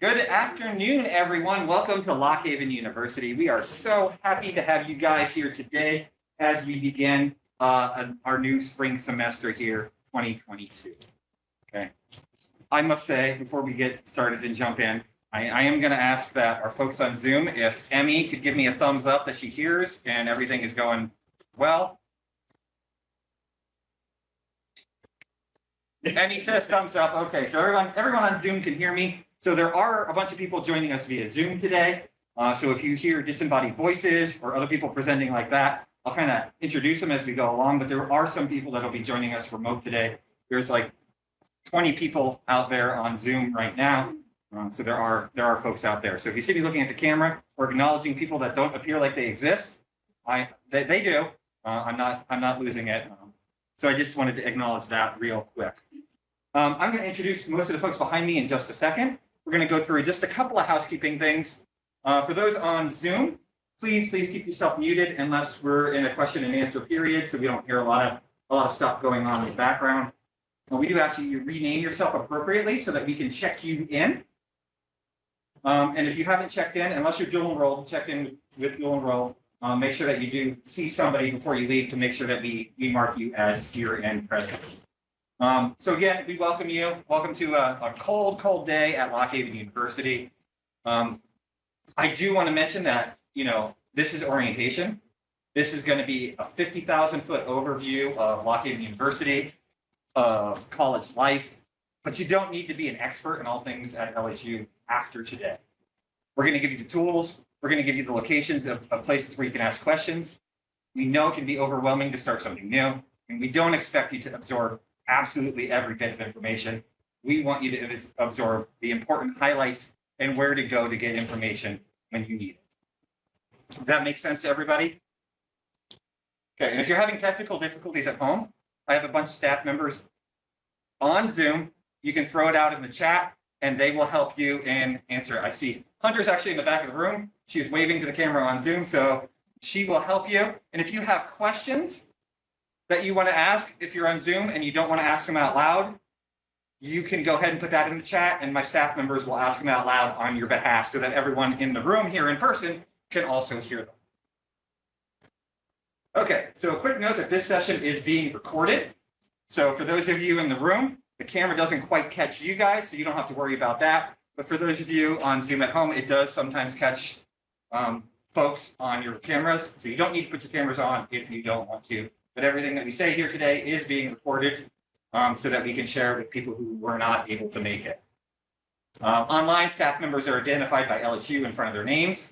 Good afternoon, everyone. Welcome to Lock Haven University. We are so happy to have you guys here today as we begin our new spring semester here, 2022. Okay. I must say, before we get started and jump in, I am going to ask that our folks on Zoom, if Emmy could give me a thumbs up that she hears and everything is going well. Emmy says thumbs up. Okay, so everyone on Zoom can hear me. So there are a bunch of people joining us via Zoom today. So if you hear disembodied voices or other people presenting like that, I'll kind of introduce them as we go along. But there are some people that will be joining us remote today. There's like 20 people out there on Zoom right now. So there are folks out there. So if you see me looking at the camera or acknowledging people that don't appear like they exist, they do. I'm not losing it. So I just wanted to acknowledge that real quick. I'm going to introduce most of the folks behind me in just a second. We're going to go through just a couple of housekeeping things. For those on Zoom, please keep yourself muted unless we're in a question and answer period, so we don't hear a lot of stuff going on in the background. We do ask you to rename yourself appropriately so that we can check you in. And if you haven't checked in, unless you're dual enrolled, check in with dual enrolled. Make sure that you do see somebody before you leave to make sure that we mark you as here and present. So again, we welcome you. Welcome to a cold day at Lock Haven University. I do want to mention that, this is orientation. This is going to be a 50,000-foot overview of Lock Haven University, of college life, but you don't need to be an expert in all things at LSU after today. We're going to give you the tools. We're going to give you the locations of places where you can ask questions. We know it can be overwhelming to start something new, and we don't expect you to absorb absolutely every bit of information. We want you to absorb the important highlights and where to go to get information when you need it. Does that make sense to everybody? Okay, and if you're having technical difficulties at home, I have a bunch of staff members on Zoom. You can throw it out in the chat and they will help you and answer it. I see Hunter's actually in the back of the room. She's waving to the camera on Zoom, so she will help you. And if you have questions that you want to ask, if you're on Zoom and you don't want to ask them out loud, you can go ahead and put that in the chat and my staff members will ask them out loud on your behalf so that everyone in the room here in person can also hear them. Okay, so a quick note that this session is being recorded. So for those of you in the room, the camera doesn't quite catch you guys, so you don't have to worry about that. But for those of you on Zoom at home, it does sometimes catch folks on your cameras. So you don't need to put your cameras on if you don't want to. But everything that we say here today is being recorded so that we can share with people who were not able to make it. Online, staff members are identified by LSU in front of their names.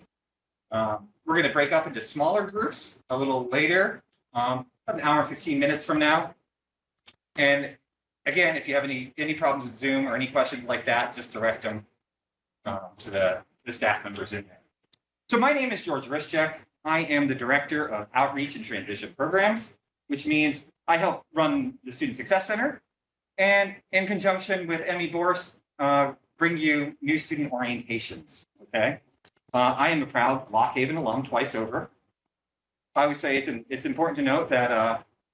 We're going to break up into smaller groups a little later, about an hour and 15 minutes from now. And again, if you have any problems with Zoom or any questions like that, just direct them to the staff members in there. So my name is George Rescheck. I am the Director of Outreach and Transition Programs, which means I help run the Student Success Center, and in conjunction with Emmy Borst, bring you new student orientations, okay? I am a proud Lock Haven alum twice over. I would say it's important to note that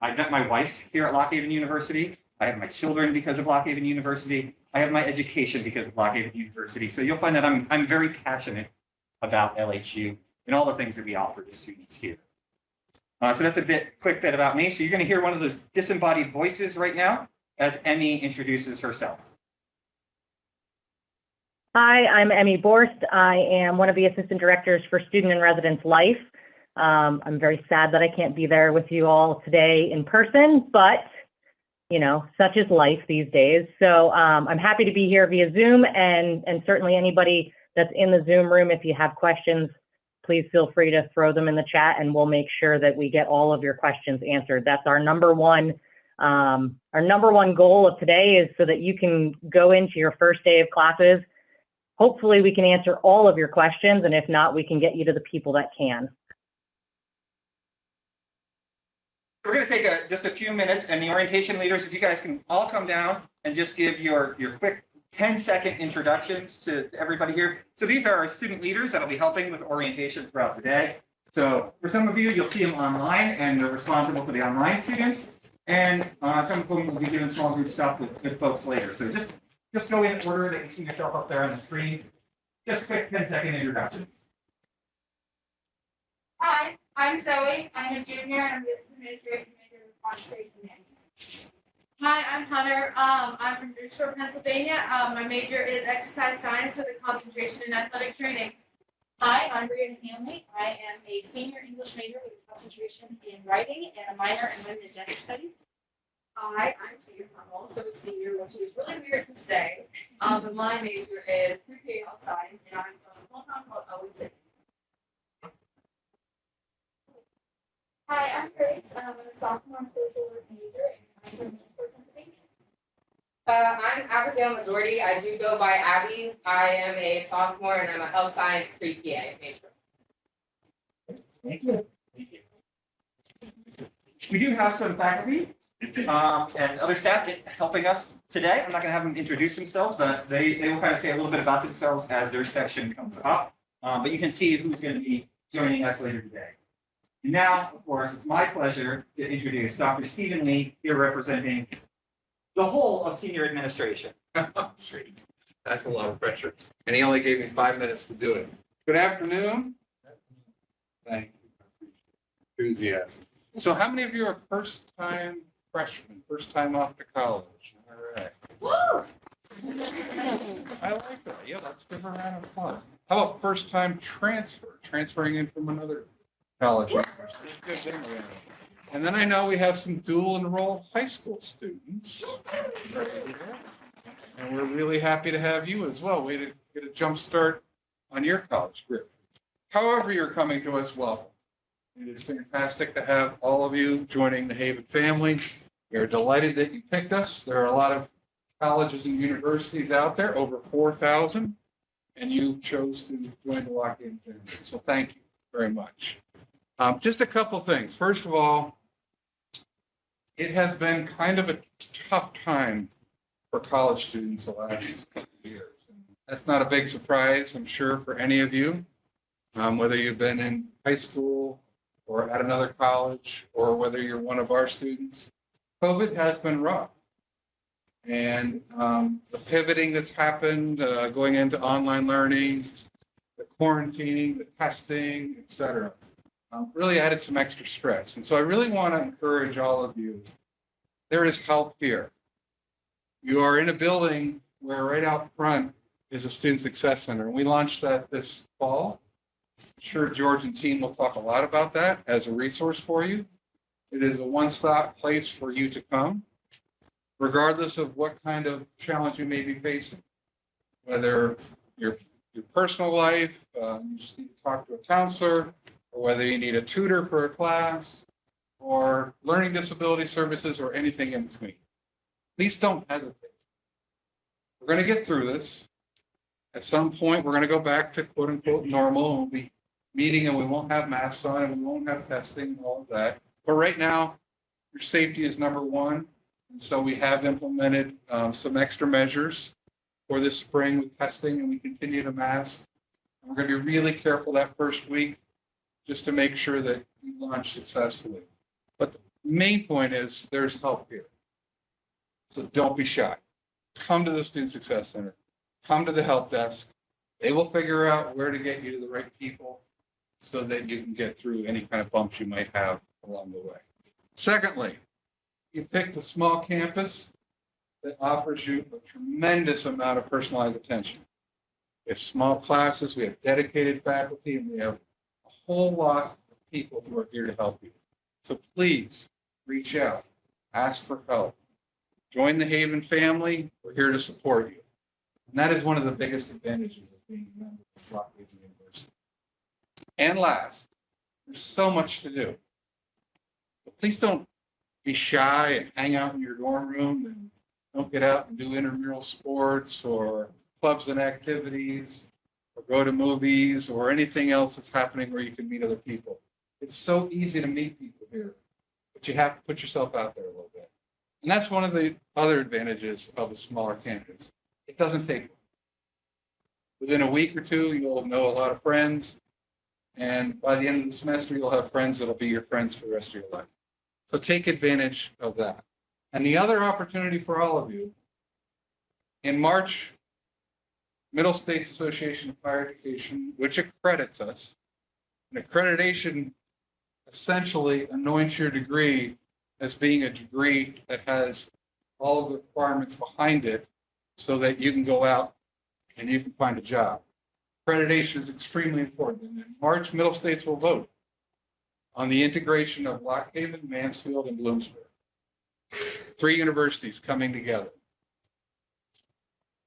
I met my wife here at Lock Haven University. I have my children because of Lock Haven University. I have my education because of Lock Haven University. So you'll find that I'm very passionate about LHU and all the things that we offer to students here. So that's a quick bit about me. So you're going to hear one of those disembodied voices right now as Emmy introduces herself. Hi, I'm Emmy Borst. I am one of the assistant directors for Student and Residence Life. I'm very sad that I can't be there with you all today in person, but such is life these days. So I'm happy to be here via Zoom, and certainly anybody that's in the Zoom room, if you have questions, please feel free to throw them in the chat and we'll make sure that we get all of your questions answered. That's our number one goal of today, is so that you can go into your first day of classes. Hopefully we can answer all of your questions, and if not, we can get you to the people that can. We're going to take just a few minutes, and the orientation leaders, if you guys can all come down and just give your quick 10-second introductions to everybody here. So these are our student leaders that will be helping with orientation throughout the day. So for some of you, you'll see them online, and they're responsible for the online students. And some of them will be doing small group stuff with folks later. So just go in order that you see yourself up there on the screen. just quick 10-second introductions. Hi, I'm Zoe. I'm a junior and I'm the administration major with concentration management. Hi, I'm Hunter. I'm from Rescheck, Pennsylvania. My major is exercise science with a concentration in athletic training. Hi, I'm Brianna Hanley. I am a senior English major with a concentration in writing and a minor in women and gender studies. Hi, I'm Tia. I'm also a senior, which is really weird to say. But my major is pre-K health science and I'm from a small town called Owen City. Hi, I'm Grace. I'm a sophomore social work major and I'm from Rescheck, Pennsylvania. I'm Abigail Mazordi. I do go by Abby. I am a sophomore and I'm a health science pre-PA major. Thank you. We do have some faculty and other staff helping us today. I'm not going to have them introduce themselves, but they will kind of say a little bit about themselves as their section comes up. But you can see who's going to be joining us later today. And now, of course, it's my pleasure to introduce Dr. Stephen Lee, here representing the whole of senior administration. Jeez, that's a lot of pressure. And he only gave me 5 minutes to do it. Good afternoon. Thank you. Enthusiasm. So how many of you are first-time freshmen, first time off to college? All right. Woo! I like that. Yeah, let's give her a round of applause. How about first-time transferring in from another college? University? Good, there we go. And then I know we have some dual enroll high school students. And we're really happy to have you as well. Way to get a jump start on your college career. However you're coming to us, welcome. It is fantastic to have all of you joining the Haven family. We're delighted that you picked us. There are a lot of colleges and universities out there, over 4,000, and you chose to join the Lock-In family. So thank you very much. Just a couple things. First of all, it has been kind of a tough time for college students the last couple of years. That's not a big surprise, I'm sure, for any of you, whether you've been in high school or at another college, or whether you're one of our students. COVID has been rough. And the pivoting that's happened, going into online learning, the quarantining, the testing, et cetera, really added some extra stress. And so I really want to encourage all of you, there is help here. You are in a building where right out front is a Student Success Center. And we launched that this fall. I'm sure George and team will talk a lot about that as a resource for you. It is a one-stop place for you to come, regardless of what kind of challenge you may be facing, whether your personal life, you just need to talk to a counselor, or whether you need a tutor for a class, or learning disability services, or anything in between. Please don't hesitate. We're going to get through this. At some point, we're going to go back to quote unquote normal, and we'll be meeting and we won't have masks on and we won't have testing and all of that. But right now, your safety is number one. And so we have implemented some extra measures for this spring with testing, and we continue to mask. And we're going to be really careful that first week just to make sure that we launch successfully. But the main point is there's help here. So don't be shy. Come to the Student Success Center. Come to the help desk. They will figure out where to get you to the right people so that you can get through any kind of bumps you might have along the way. Secondly, you picked a small campus that offers you a tremendous amount of personalized attention. We have small classes, we have dedicated faculty, and we have a whole lot of people who are here to help you. So please reach out, ask for help. Join the Haven family. We're here to support you. And that is one of the biggest advantages of being a member of Lock-In University. And last, there's so much to do. But please don't be shy and hang out in your dorm room, and don't get out and do intramural sports or clubs and activities or go to movies or anything else that's happening where you can meet other people. It's so easy to meet people here, but you have to put yourself out there a little bit. And that's one of the other advantages of a smaller campus. It doesn't take long. Within a week or two, you'll know a lot of friends. And by the end of the semester, you'll have friends that'll be your friends for the rest of your life. So take advantage of that. And the other opportunity for all of you, in March, Middle States Association of Higher Education, which accredits us. An accreditation essentially anoints your degree as being a degree that has all of the requirements behind it so that you can go out and you can find a job. Accreditation is extremely important. And in March, Middle States will vote on the integration of Lock Haven, Mansfield, and Bloomsburg. 3 universities coming together.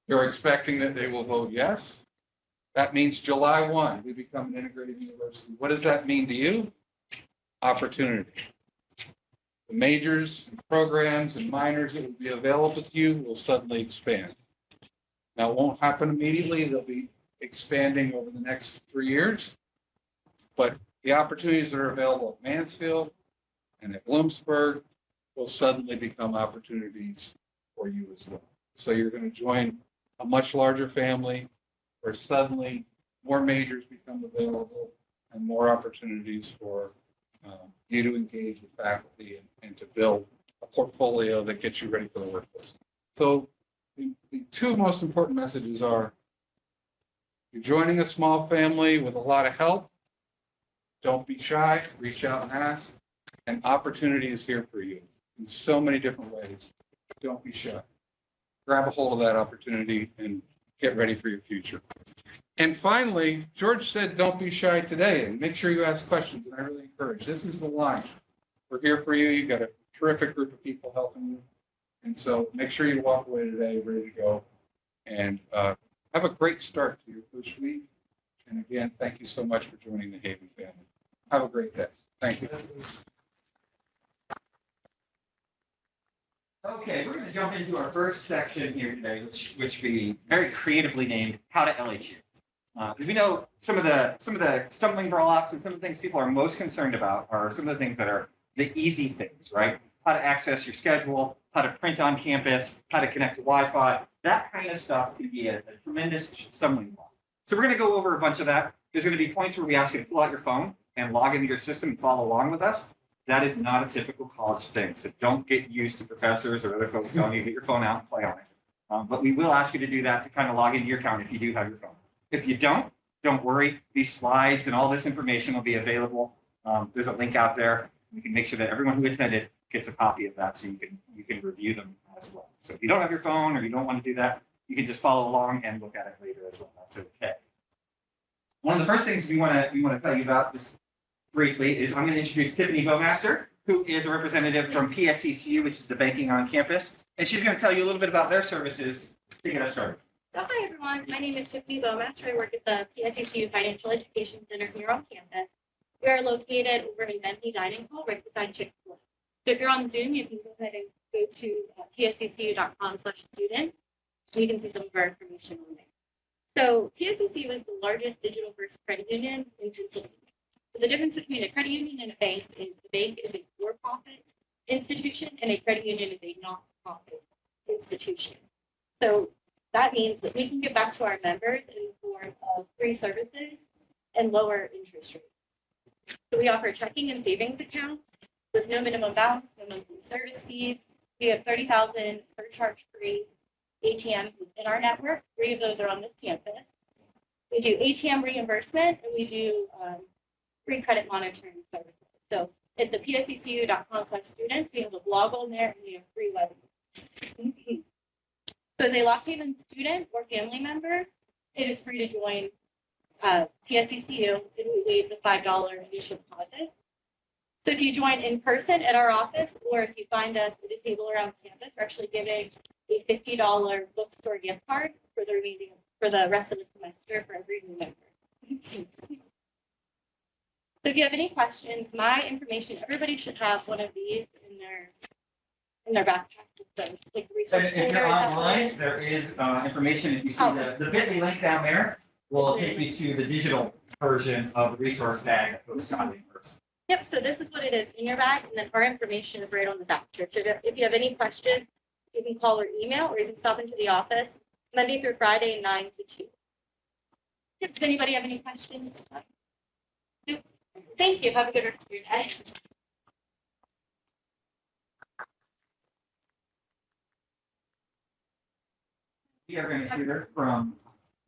You're expecting that they will vote yes. That means July 1, we become an integrated university. What does that mean to you? Opportunity. The majors, and programs, and minors that will be available to you will suddenly expand. Now, it won't happen immediately. They'll be expanding over the next 3 years. But the opportunities that are available at Mansfield and at Bloomsburg will suddenly become opportunities for you as well. So you're going to join a much larger family where suddenly more majors become available and more opportunities for you to engage with faculty and to build a portfolio that gets you ready for the workforce. So the 2 most important messages are you're joining a small family with a lot of help. Don't be shy, reach out and ask. And opportunity is here for you in so many different ways. Don't be shy. Grab a hold of that opportunity and get ready for your future. And finally, George said, don't be shy today and make sure you ask questions. And I really encourage. This is the line. We're here for you. You've got a terrific group of people helping you. And so make sure you walk away today ready to go and have a great start to your first week. And again, thank you so much for joining the Haven family. Have a great day. Thank you. Okay, we're going to jump into our first section here today, which we very creatively named "How to LHU." We know some of the stumbling blocks and some of the things people are most concerned about are some of the things that are the easy things, right? How to access your schedule, how to print on campus, how to connect to Wi-Fi. That kind of stuff can be a tremendous stumbling block. So we're going to go over a bunch of that. There's going to be points where we ask you to pull out your phone and log into your system and follow along with us. That is not a typical college thing. So don't get used to professors or other folks telling you to get your phone out and play on it. But we will ask you to do that to kind of log into your account if you do have your phone. If you don't worry. These slides and all this information will be available. There's a link out there. We can make sure that everyone who attended gets a copy of that so you can review them as well. So if you don't have your phone or you don't want to do that, you can just follow along and look at it later as well. That's okay. One of the first things we want to tell you about just briefly is I'm going to introduce Tiffany Bowmaster, who is a representative from psccu, which is the banking on campus. And she's going to tell you a little bit about their services to get us started. So hi everyone, my name is Tiffany Bowmaster. I work at the PSCCU Financial Education Center here on campus. We are located over in Bentley Dining Hall right beside Chick-fil-A. So if you're on Zoom, you can go ahead and go to psccu.com/students. You can see some of our information on there. So PSCCU is the largest digital first credit union in Pennsylvania. So the difference between a credit union and a bank is the bank is a for-profit institution and a credit union is a not-for-profit institution. So that means that we can give back to our members in the form of free services and lower interest rates. So we offer checking and savings accounts with no minimum balance, no monthly service fees. We have 30,000 surcharge-free ATMs within our network. 3 of those are on this campus. We do ATM reimbursement and we do free credit monitoring services. So at the psccu.com/students, we have a blog on there and we have free webinars. So as a Lock Haven student or family member, it is free to join PSCCU and we waive the $5 initial deposit. So if you join in person at our office or if you find us at a table around campus, we're actually giving a $50 bookstore gift card for the rest of the semester for every new member. So if you have any questions, my information, everybody should have one of these in their backpack. So, like resource If you're online, there is information. If you see the bit.ly link down there, will take you to the digital version of the resource bag that folks got in person. Yep, so this is what it is in your bag, and then our information is right on the back here. So if you have any questions, you can call or email, or you can stop into the office Monday through Friday, 9 to 2. Yep, does anybody have any questions? Nope. Thank you. Have a good rest of your day. We are going to hear from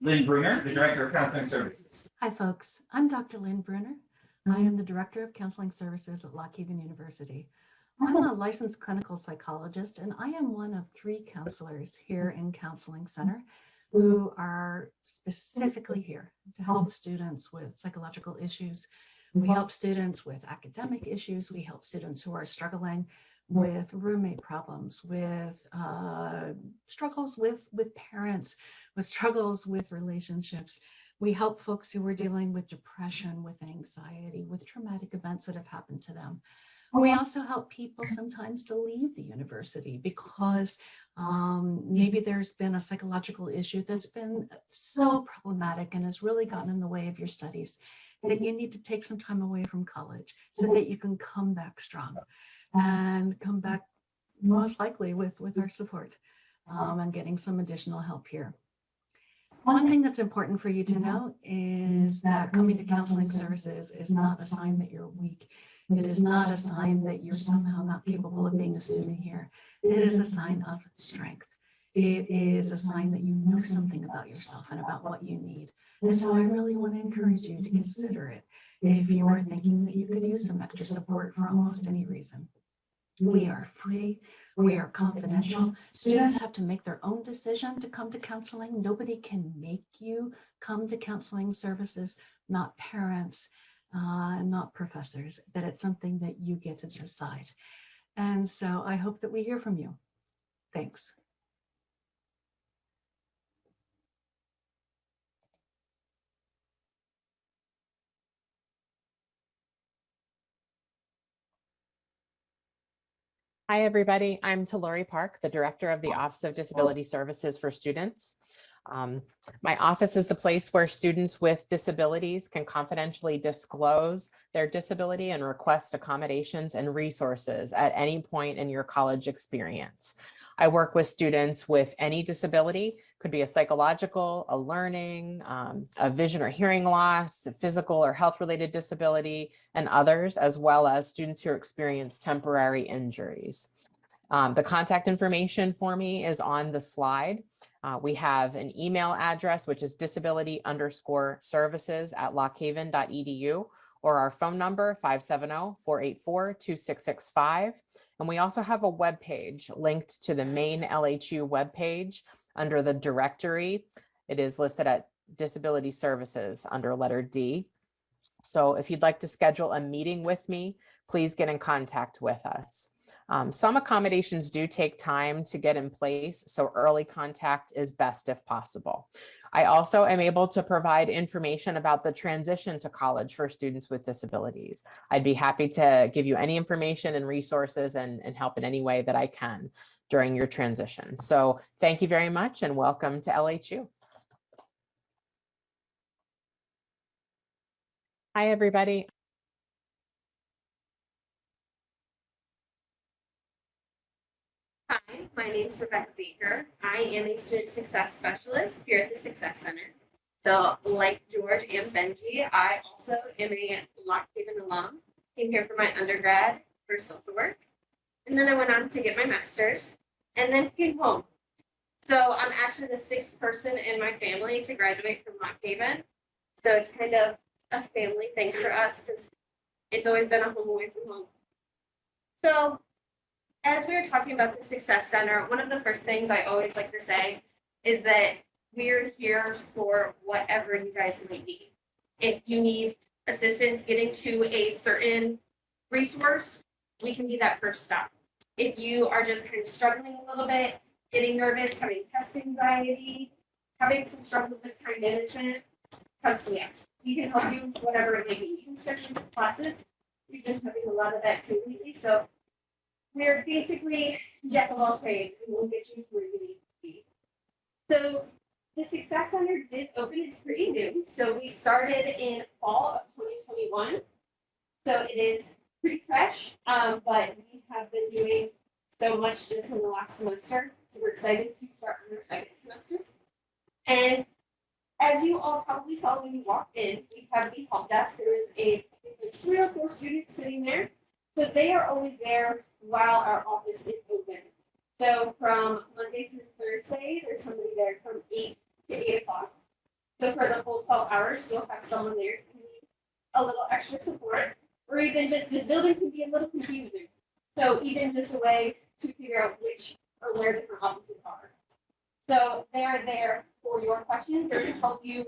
Lynn Bruner, the Director of Counseling Services. Hi, folks. I'm Dr. Lynn Bruner. I am the Director of Counseling Services at Lock Haven University. I'm a licensed clinical psychologist, and I am one of 3 counselors here in Counseling Center who are specifically here to help students with psychological issues. We help students with academic issues. We help students who are struggling with roommate problems, with struggles with parents, with struggles with relationships. We help folks who are dealing with depression, with anxiety, with traumatic events that have happened to them. We also help people sometimes to leave the university because maybe there's been a psychological issue that's been so problematic and has really gotten in the way of your studies that you need to take some time away from college so that you can come back strong and come back most likely with our support and getting some additional help here. One thing that's important for you to know is that coming to counseling services is not a sign that you're weak. It is not a sign that you're somehow not capable of being a student here. It is a sign of strength. It is a sign that you know something about yourself and about what you need. And so I really want to encourage you to consider it if you are thinking that you could use some extra support for almost any reason. We are free. We are confidential. Students have to make their own decision to come to counseling. Nobody can make you come to counseling services, not parents, not professors, but it's something that you get to decide. And so I hope that we hear from you. Thanks. Hi, everybody. I'm Talori Park, the Director of the Office of Disability Services for Students. My office is the place where students with disabilities can confidentially disclose their disability and request accommodations and resources at any point in your college experience. I work with students with any disability, could be a psychological, a learning, a vision or hearing loss, a physical or health-related disability, and others, as well as students who experience temporary injuries. The contact information for me is on the slide. We have an email address, which is disability_services@lockhaven.edu, or our phone number, 570-484-2665. And we also have a webpage linked to the main LHU webpage under the directory. It is listed at Disability Services under letter D. So if you'd like to schedule a meeting with me, please get in contact with us. Some accommodations do take time to get in place, so early contact is best if possible. I also am able to provide information about the transition to college for students with disabilities. I'd be happy to give you any information and resources and help in any way that I can during your transition. So thank you very much and welcome to LHU. Hi, everybody. Hi, my name is Rebecca Baker. I am a student success specialist here at the Success Center. So like George and Benji, I also am a Lock Haven alum. Came here for my undergrad for social work. And then I went on to get my master's and then came home. So I'm actually the 6th person in my family to graduate from Lock Haven. So it's kind of a family thing for us because it's always been a home away from home. So as we were talking about the Success Center, one of the first things I always like to say is that we're here for whatever you guys might need. If you need assistance getting to a certain resource, we can be that first stop. If you are just kind of struggling a little bit, getting nervous, having test anxiety, having some struggles with time management, come see us. We can help you whatever it may be. You can schedule classes. We've been having a lot of that too lately. So we're basically jack of all trades and we'll get you where you need to be. So the Success Center did open, it's pretty new. So we started in fall of 2021. So it is pretty fresh, but we have been doing so much just in the last semester. So we're excited to start on our 2nd semester. And as you all probably saw when you walked in, we have the help desk. There is a 3 or 4 students sitting there. So they are always there while our office is open. So from Monday through Thursday, there's somebody there from 8 to 8 o'clock. So for the whole 12 hours, you'll have someone there who needs a little extra support, or even just this building can be a little confusing. So even just a way to figure out which or where different offices are. So they are there for your questions or to help you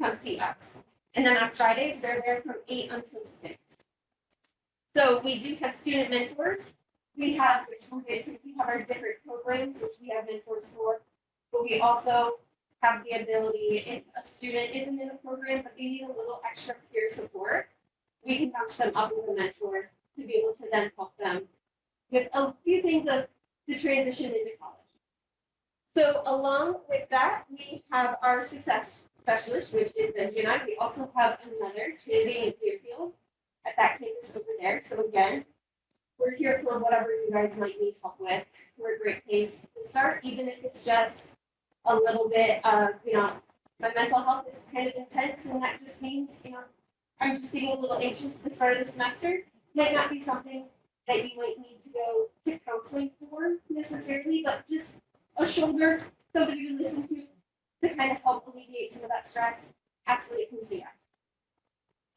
come see us. And then on Fridays, they're there from 8 until 6. So we do have student mentors. We have our different programs, which we have mentors for, but we also have the ability, if a student isn't in a program, but they need a little extra peer support, we can match them up with a mentor to be able to then help them with a few things of the transition into college. So along with that, we have our success specialist, which is Benji and I. We also have another Sandy in Clearfield at that campus over there. So again, we're here for whatever you guys might need help with. We're a great place to start, even if it's just a little bit of, my mental health is kind of intense, and that just means, I'm just getting a little anxious at the start of the semester. Might not be something that you might need to go to counseling for necessarily, but just a shoulder, somebody to listen to kind of help alleviate some of that stress. Absolutely can see us.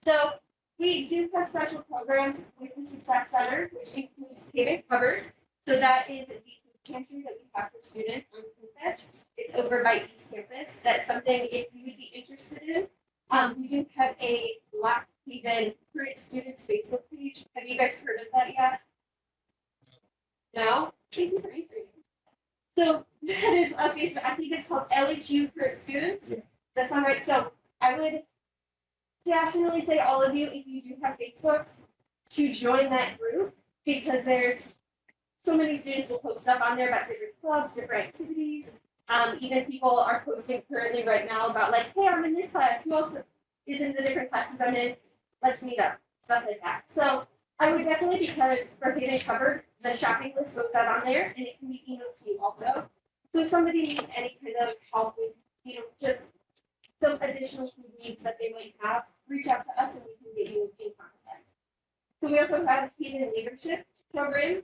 So we do have special programs with the Success Center, which includes payment covered. So that is the food pantry that we have for students on campus. It's over by East Campus. That's something if you would be interested in. We do have a Lock Haven current students Facebook page. Have you guys heard of that yet? No? Thank you for answering. So that is okay. So I think it's called LHU current students. Yeah. That sound right? So I would definitely say all of you, if you do have Facebooks, to join that group, because there's so many students will post stuff on there about different clubs, different activities. Even people are posting currently right now about like, hey, I'm in this class. Who else is in the different classes I'm in? Let's meet up. Stuff like that. So I would definitely, because for Getting Covered, the shopping list goes out on there, and it can be emailed to you also. So if somebody needs any kind of help with, just some additional food needs that they might have, reach out to us and we can get you in contact. So we also have a Hidden Leadership Program,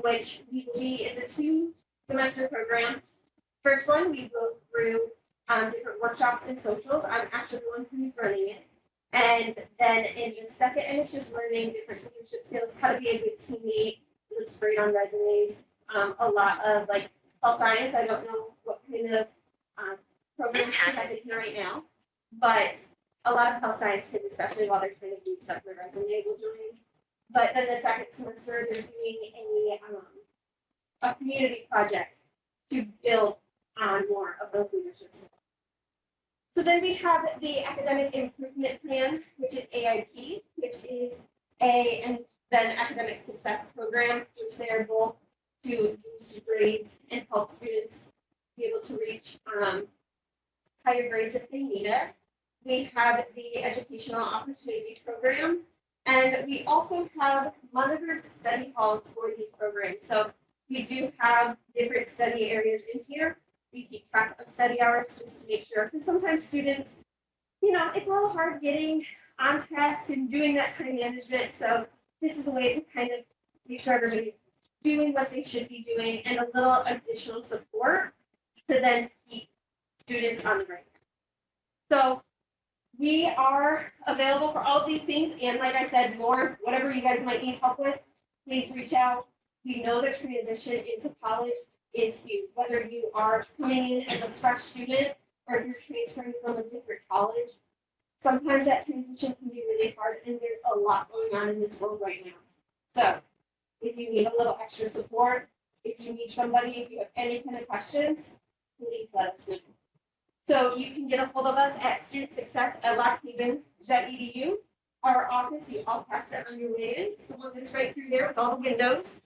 which we believe is a 2-semester program. First one, we go through different workshops and socials. I'm actually the one who's running it. And then in the second, and it's just learning different leadership skills, how to be a good teammate, looks great on resumes. A lot of like health science. I don't know what kind of programs you have in here right now, but a lot of health science kids, especially while they're trying to do stuff on their resume, will join. But then the second semester, they're doing a community project to build on more of those leadership skills. So then we have the Academic Improvement Plan, which is AIP, which is and then Academic Success Program, which they are both to boost grades and help students be able to reach higher grades if they need it. We have the Educational Opportunity Program, and we also have monitored study halls for these programs. So we do have different study areas in here. We keep track of study hours just to make sure, because sometimes students, it's a little hard getting on task and doing that time management. So this is a way to kind of make sure everybody's doing what they should be doing and a little additional support to then keep students on the right track. So we are available for all of these things. And like I said, more, whatever you guys might need help with, please reach out. We know the transition into college is huge, whether you are coming in as a fresh student or if you're transferring from a different college. Sometimes that transition can be really hard, and there's a lot going on in this world right now. So if you need a little extra support, if you need somebody, if you have any kind of questions, please let us know. So you can get a hold of us at studentsuccess@lockhaven.edu. Our office, you all pass it on your way in. It's the one that's right through there with all the windows.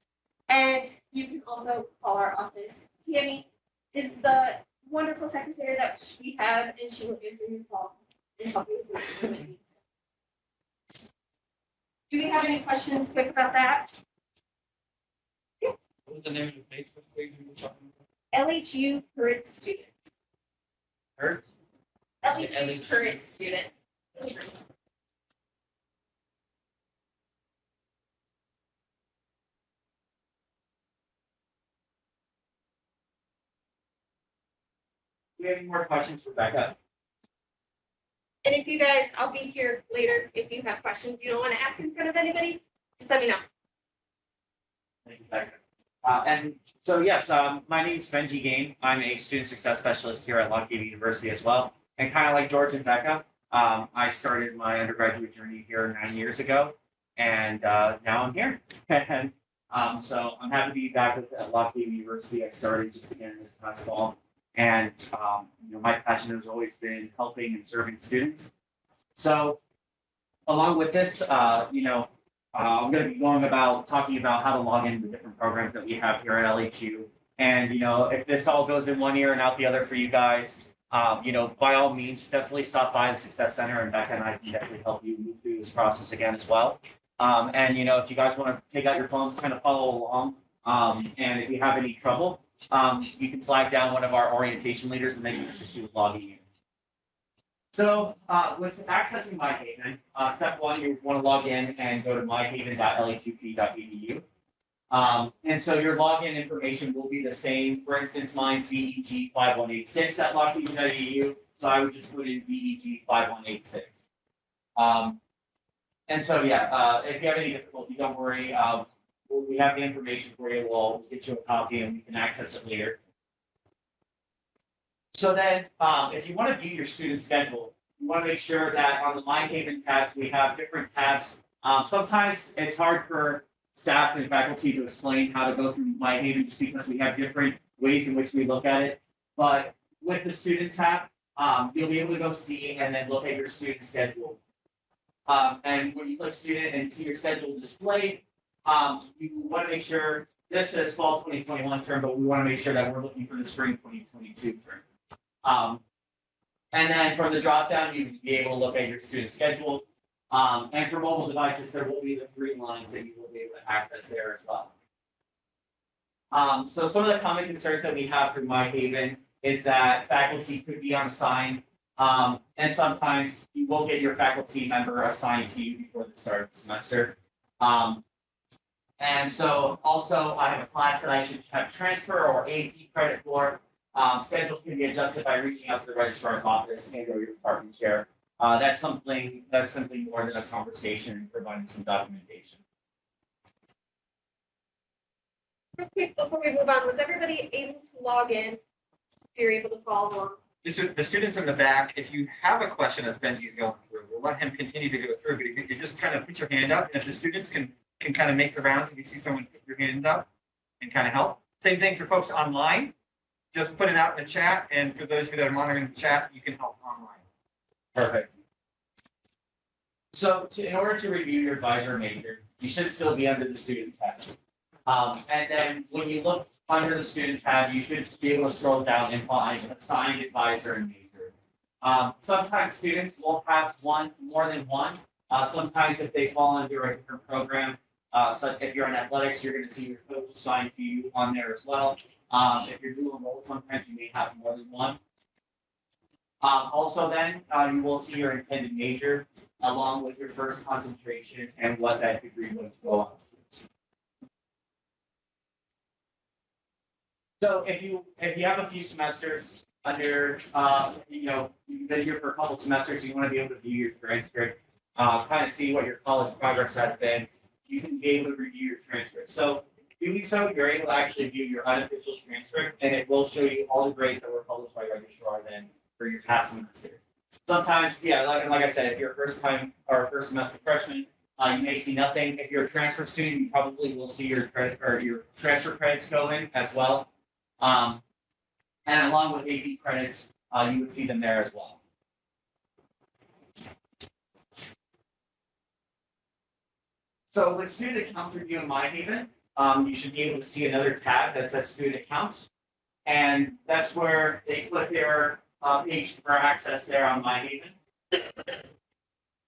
And you can also call our office. Tammy is the wonderful secretary that we have, and she will answer your call and help you with what you need. Do you have any questions quick about that? What was the name of the Facebook page you were talking about? LHU current student. Hertz? LHU current student. Do we have any more questions for Becca? And if you guys, I'll be here later. If you have questions you don't want to ask in front of anybody, just let me know. Thank you, Becca. And so, yes, my name is Benji Game. I'm a student success specialist here at Lockheed University as well. And kind of like George and Becca, I started my undergraduate journey here 9 years ago, and now I'm here. And so I'm happy to be back at Lockheed University. I started just again this past fall, and my passion has always been helping and serving students. So, along with this, I'm going to be talking about how to log into the different programs that we have here at LHU. And, if this all goes in one ear and out the other for you guys, by all means, definitely stop by the Success Center, and Becca and I can definitely help you move through this process again as well. And, if you guys want to take out your phones, kind of follow along. And if you have any trouble, you can flag down one of our orientation leaders and they can assist you with logging in. So with accessing MyHaven, step one, you want to log in and go to myhaven.lhup.edu. And so your login information will be the same. For instance, mine's VEG5186 at lockheed.edu. So I would just put in VEG5186. And so, if you have any difficulty, don't worry. We have the information for you. We'll get you a copy and we can access it later. So then, if you want to view your student schedule, you want to make sure that on the MyHaven tabs, we have different tabs. Sometimes it's hard for staff and faculty to explain how to go through MyHaven just because we have different ways in which we look at it. But with the student tab, you'll be able to go see and then look at your student schedule. And when you click student and see your schedule displayed, you want to make sure this says fall 2021 term, but we want to make sure that we're looking for the spring 2022 term. And then from the drop down, you will be able to look at your student schedule. And for mobile devices, there will be the 3 lines that you will be able to access there as well. So some of the common concerns that we have through MyHaven is that faculty could be unassigned. And sometimes you will get your faculty member assigned to you before the start of the semester. And so also I have a class that I should have transfer or AP credit for. Schedules can be adjusted by reaching out to the registrar's office and or your department chair. That's simply more than a conversation and providing some documentation. Real quick, before we move on, was everybody able to log in? If you're able to follow along. The students in the back, if you have a question as Benji's going through, we'll let him continue to go through, but if you just kind of put your hand up, and if the students can kind of make the rounds, if you see someone put your hand up and kind of help. Same thing for folks online, just put it out in the chat, and for those of you that are monitoring the chat, you can help online. Perfect. So in order to review your advisor major, you should still be under the student tab. And then when you look under the student tab, you should be able to scroll down and find assigned advisor and major. Sometimes students will have more than one. Sometimes if they fall under a different program, so if you're in athletics, you're going to see your coach assigned to you on there as well. If you're dual enrolled, sometimes you may have more than one. Also then, you will see your intended major along with your first concentration and what that degree would go on. So if you have a few semesters under, you've been here for a couple semesters, you want to be able to view your transcript, kind of see what your college progress has been. You can be able to review your transcript. So doing so, you're able to actually view your unofficial transcript, and it will show you all the grades that were published by registrar then for your past semesters. Sometimes, like I said, if you're a first time or first semester freshman, you may see nothing. If you're a transfer student, you probably will see your credit or your transfer credits go in as well. And along with AP credits, you would see them there as well. So with student accounts review in MyHaven, you should be able to see another tab that says student accounts. And that's where they put their page for access there on MyHaven.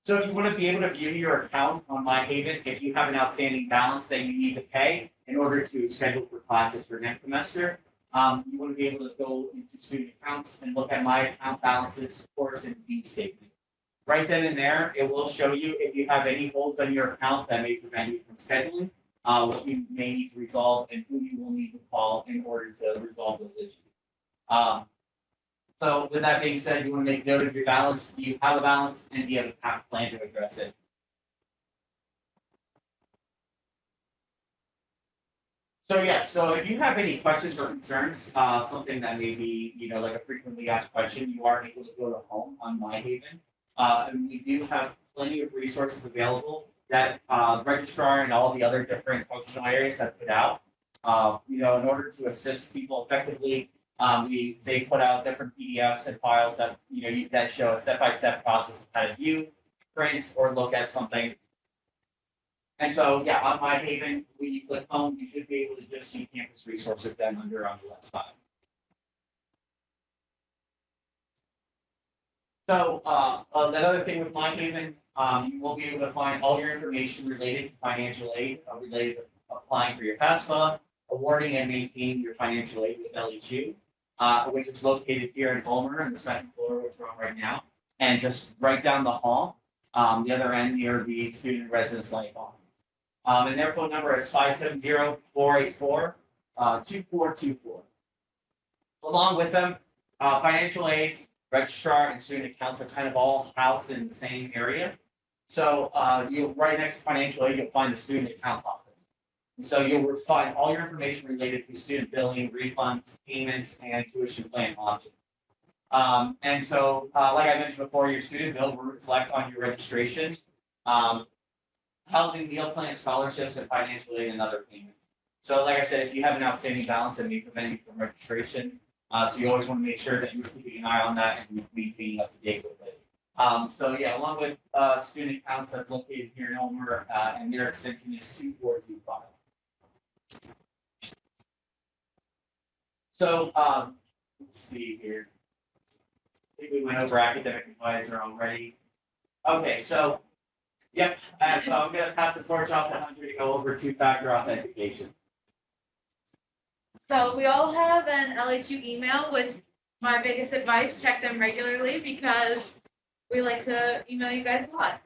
So if you want to be able to view your account on MyHaven, if you have an outstanding balance that you need to pay in order to schedule for classes for next semester, you want to be able to go into student accounts and look at my account balances, course, and fee statement. Right then and there, it will show you if you have any holds on your account that may prevent you from scheduling, what you may need to resolve, and who you will need to call in order to resolve those issues. So with that being said, you want to make note of your balance. Do you have a balance and do you have a plan to address it? So yeah, so if you have any questions or concerns, something that may be, like a frequently asked question, you are able to go to home on MyHaven. And we do have plenty of resources available that registrar and all the other different functional areas have put out. In order to assist people effectively, they put out different PDFs and files that, that show a step-by-step process of how to view, print, or look at something. And so, yeah, on MyHaven, when you click home, you should be able to just see campus resources then on the left side. So, another thing with MyHaven, you will be able to find all your information related to financial aid, related to applying for your FAFSA, awarding and maintaining your financial aid with LHU, which is located here in Ulmer on the second floor, which we're on right now, and just right down the hall, the other end near the student residence life office. And their phone number is 570-484-2424. Along with them, financial aid, registrar, and student accounts are kind of all housed in the same area. So you'll right next to financial aid, you'll find the student accounts office. And so you'll find all your information related to student billing, refunds, payments, and tuition plan options. And so, like I mentioned before, your student bill will reflect on your registration. Housing, meal plan, scholarships, and financial aid and other payments. So like I said, if you have an outstanding balance that may prevent you from registration, so you always want to make sure that you're keeping an eye on that and being up to date with it. So yeah, along with student accounts that's located here in Ulmer, and their extension is 2425. So let's see here. I think we went over academic advisor already. Okay, so yep, so I'm going to pass the torch off to Hunter to go over two-factor authentication. So we all have an LHU email, which my biggest advice, check them regularly because we like to email you guys a lot.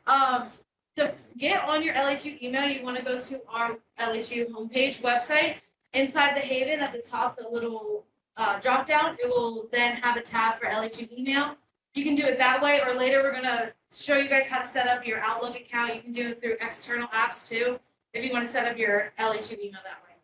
To get on your LHU email, you want to go to our LHU homepage website. Inside the Haven at the top, the little drop down, it will then have a tab for LHU email. You can do it that way, or later we're going to show you guys how to set up your Outlook account. You can do it through external apps too, if you want to set up your LHU email that way.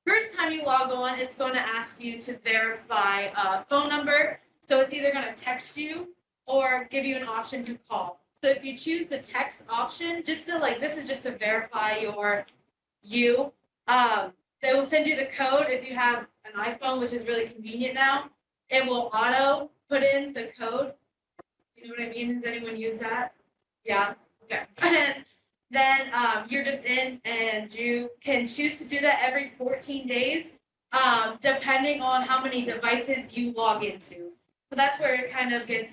First time you log on, it's going to ask you to verify a phone number. So it's either going to text you or give you an option to call. So if you choose the text option, just to this is just to verify they will send you the code if you have an iPhone, which is really convenient now. It will auto put in the code. You know what I mean? Has anyone used that? Yeah. Okay. And then you're just in, and you can choose to do that every 14 days, depending on how many devices you log into. So that's where it kind of gets,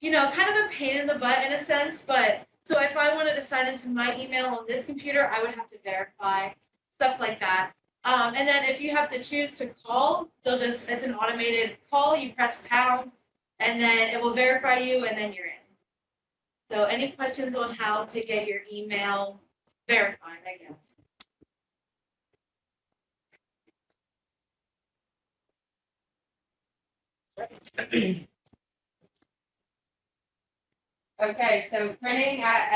kind of a pain in the butt in a sense. But so if I wanted to sign into my email on this computer, I would have to verify stuff like that. And then if you have to choose to call, it's an automated call. You press pound, and then it will verify you, and then you're in. So any questions on how to get your email verified, I guess. Okay, so printing at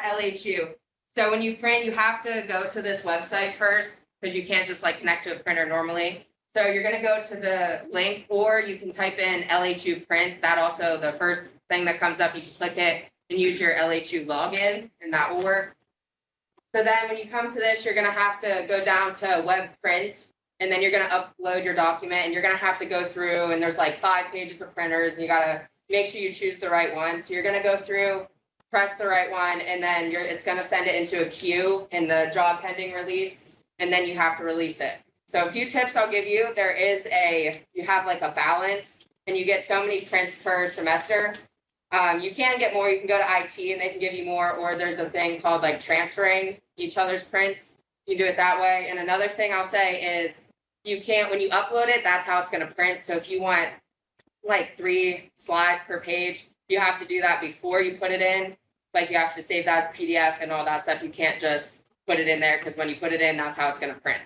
LHU. So when you print, you have to go to this website first because you can't just connect to a printer normally. So you're going to go to the link, or you can type in LHU print. That also, the first thing that comes up, you can click it and use your LHU login, and that will work. So then when you come to this, you're going to have to go down to web print, and then you're going to upload your document, and you're going to have to go through, and there's 5 pages of printers, and you got to make sure you choose the right one. So you're going to go through, press the right one, and then it's going to send it into a queue in the job pending release, and then you have to release it. So a few tips I'll give you. You have a balance, and you get so many prints per semester. You can get more. You can go to IT and they can give you more, or there's a thing called transferring each other's prints. You do it that way. And another thing I'll say is when you upload it, that's how it's going to print. So if you want 3 slides per page, you have to do that before you put it in. You have to save that as PDF and all that stuff. You can't just put it in there, because when you put it in, that's how it's going to print.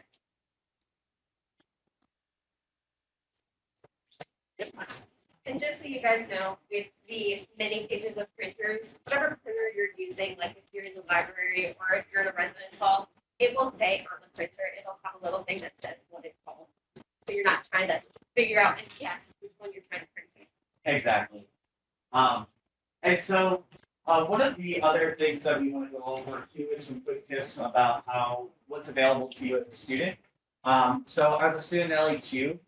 so you guys know, with the many pages of printers, whatever printer you're using, like if you're in the library or if you're in a residence hall, it will say on the printer, it'll have a little thing that says what it's called. So you're not trying to figure out and guess which one you're trying to print. Exactly. And so one of the other things that we want to go over too is some quick tips about what's available to you as a student. So as a student at LHU,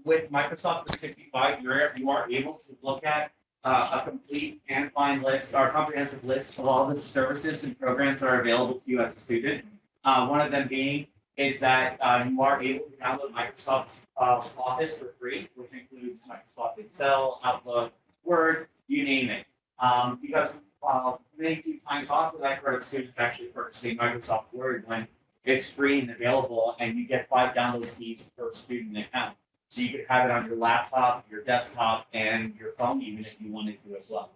with Microsoft 365, you are able to look at a complete and fine list or comprehensive list of all the services and programs that are available to you as a student. One of them being is that you are able to download Microsoft Office for free, which includes Microsoft Excel, Outlook, Word, you name it. Because many times often I've heard of students actually purchasing Microsoft Word when it's free and available, and you get 5 download keys per student account. So you could have it on your laptop, your desktop, and your phone even if you wanted to as well.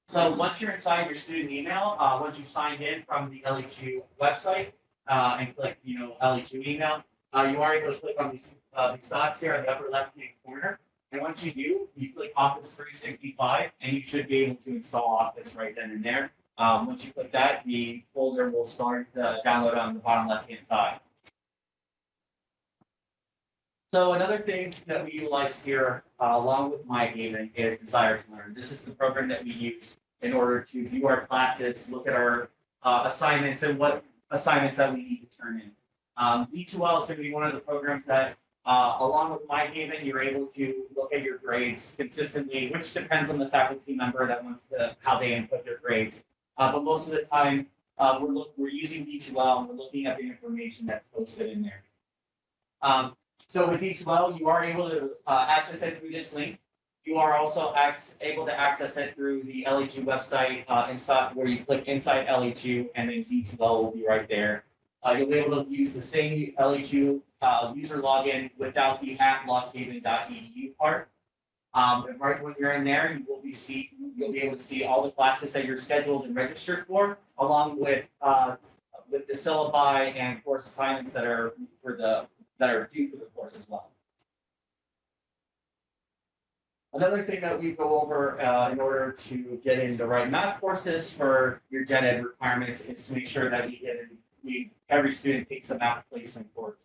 So once you're inside your student email, once you've signed in from the LHU website and click, LHU email, you are able to click on these dots here in the upper left-hand corner. And once you do, you click Office 365, and you should be able to install Office right then and there. Once you click that, the folder will start the download on the bottom left-hand side. So another thing that we utilize here, along with MyHaven, is Desire to Learn. This is the program that we use in order to view our classes, look at our assignments, and what assignments that we need to turn in. D2L is going to be one of the programs that, along with MyHaven, you're able to look at your grades consistently, which depends on the faculty member that wants how they input their grades. But most of the time, we're using D2L and we're looking at the information that's posted in there. So with D2L, you are able to access it through this link. You are also able to access it through the LHU website inside, where you click inside LHU, and then D2L will be right there. You'll be able to use the same LHU user login without the @lockhaven.edu part. And right when you're in there, you'll be able to see all the classes that you're scheduled and registered for, along with the syllabi and course assignments that are due for the course as well. Another thing that we go over in order to get in the right math courses for your gen ed requirements is to make sure that every student takes a math placement course.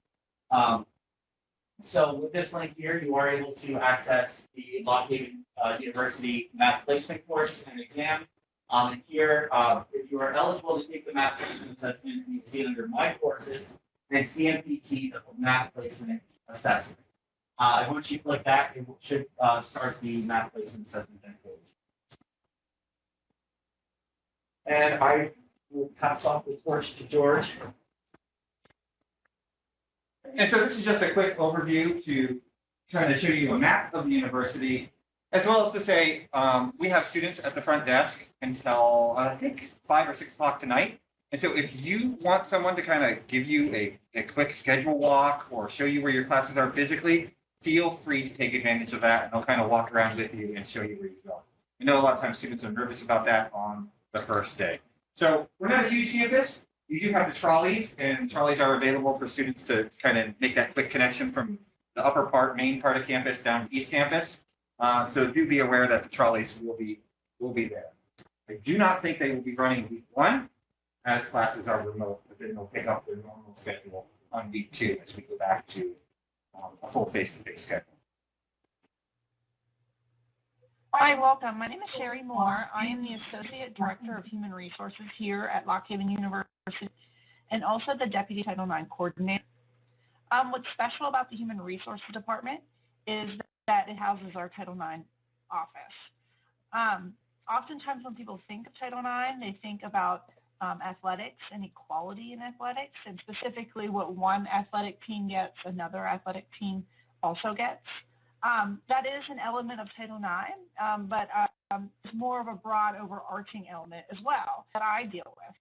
So with this link here, you are able to access the Lock Haven University math placement course and exam. And here, if you are eligible to take the math placement assessment, you see it under My Courses and CMPT, the math placement assessment. And once you click that, it should start the math placement assessment then for you. And I will pass off the torch to George. And so this is just a quick overview to kind of show you a map of the university, as well as to say we have students at the front desk until I think 5 or 6 o'clock tonight. And so if you want someone to kind of give you a quick schedule walk or show you where your classes are physically, feel free to take advantage of that, and they'll kind of walk around with you and show you where you go. I know a lot of times students are nervous about that on the first day. So we're not a huge campus. You do have the trolleys, and trolleys are available for students to kind of make that quick connection from the main part of campus down to East Campus. So do be aware that the trolleys will be there. I do not think they will be running week 1, as classes are remote, but then they'll pick up their normal schedule on week 2 as we go back to a full face-to-face schedule. Hi, welcome. My name is Sherry Moore. I am the Associate Director of Human Resources here at Lock Haven University and also the Deputy Title IX Coordinator. What's special about the Human Resources Department is that it houses our Title IX office. Oftentimes when people think of Title IX, they think about athletics and equality in athletics, and specifically what one athletic team gets, another athletic team also gets. That is an element of Title IX, but it's more of a broad overarching element as well that I deal with.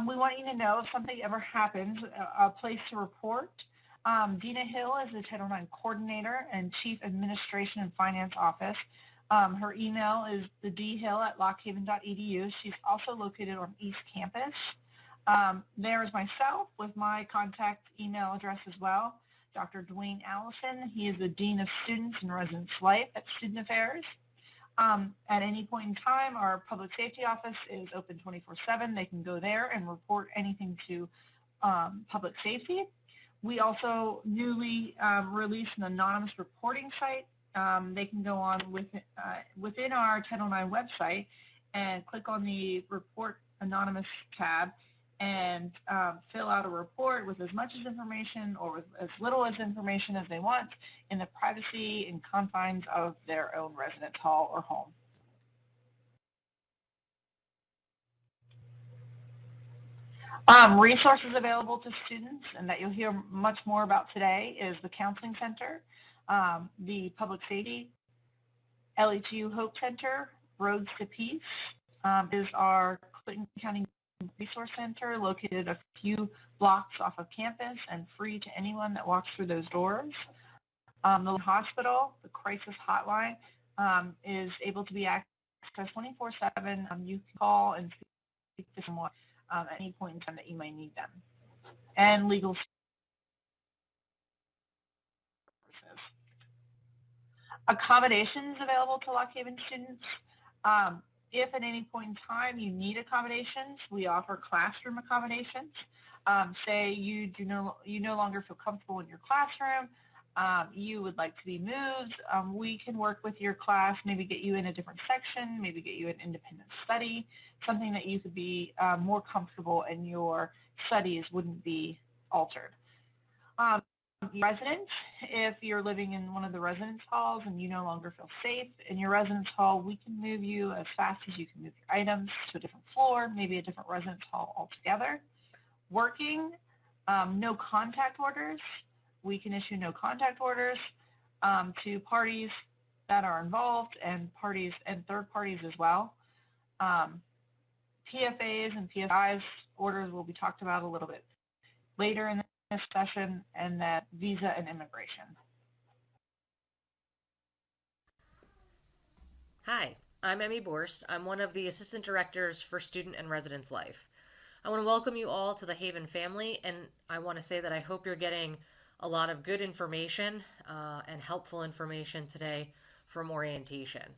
We want you to know if something ever happens, a place to report. Dina Hill is the Title IX Coordinator and Chief Administration and Finance Office. Her email is thedhill@lockhaven.edu. She's also located on East Campus. There is myself with my contact email address as well, Dr. Dwayne Allison. He is the Dean of Students and Residence Life at Student Affairs. At any point in time, our public safety office is open 24/7. They can go there and report anything to public safety. We also newly released an anonymous reporting site. They can go on within our Title IX website and click on the Report Anonymous tab and fill out a report with as much as information or with as little as information as they want in the privacy and confines of their own residence hall or home. Resources available to students and that you'll hear much more about today is the Counseling Center, the Public Safety, LHU Hope Center, Roads to Peace is our Clinton County Resource Center located a few blocks off of campus and free to anyone that walks through those doors. The hospital, the crisis hotline, is able to be accessed 24/7. You can call and speak to someone at any point in time that you may need them. And legal services. Accommodations available to Lock Haven students. If at any point in time you need accommodations, we offer classroom accommodations. Say you no longer feel comfortable in your classroom, you would like to be moved, we can work with your class, maybe get you in a different section, maybe get you an independent study, something that you could be more comfortable and your studies wouldn't be altered. Residents, if you're living in one of the residence halls and you no longer feel safe in your residence hall, we can move you as fast as you can move your items to a different floor, maybe a different residence hall altogether. Working, no contact orders. We can issue no contact orders to parties that are involved and parties and third parties as well. PFAs and PFIs orders will be talked about a little bit later in this session, and that visa and immigration. Hi, I'm Emmy Borst. I'm one of the assistant directors for Student and Residence Life. I want to welcome you all to the Haven family, and I want to say that I hope you're getting a lot of good information and helpful information today from orientation.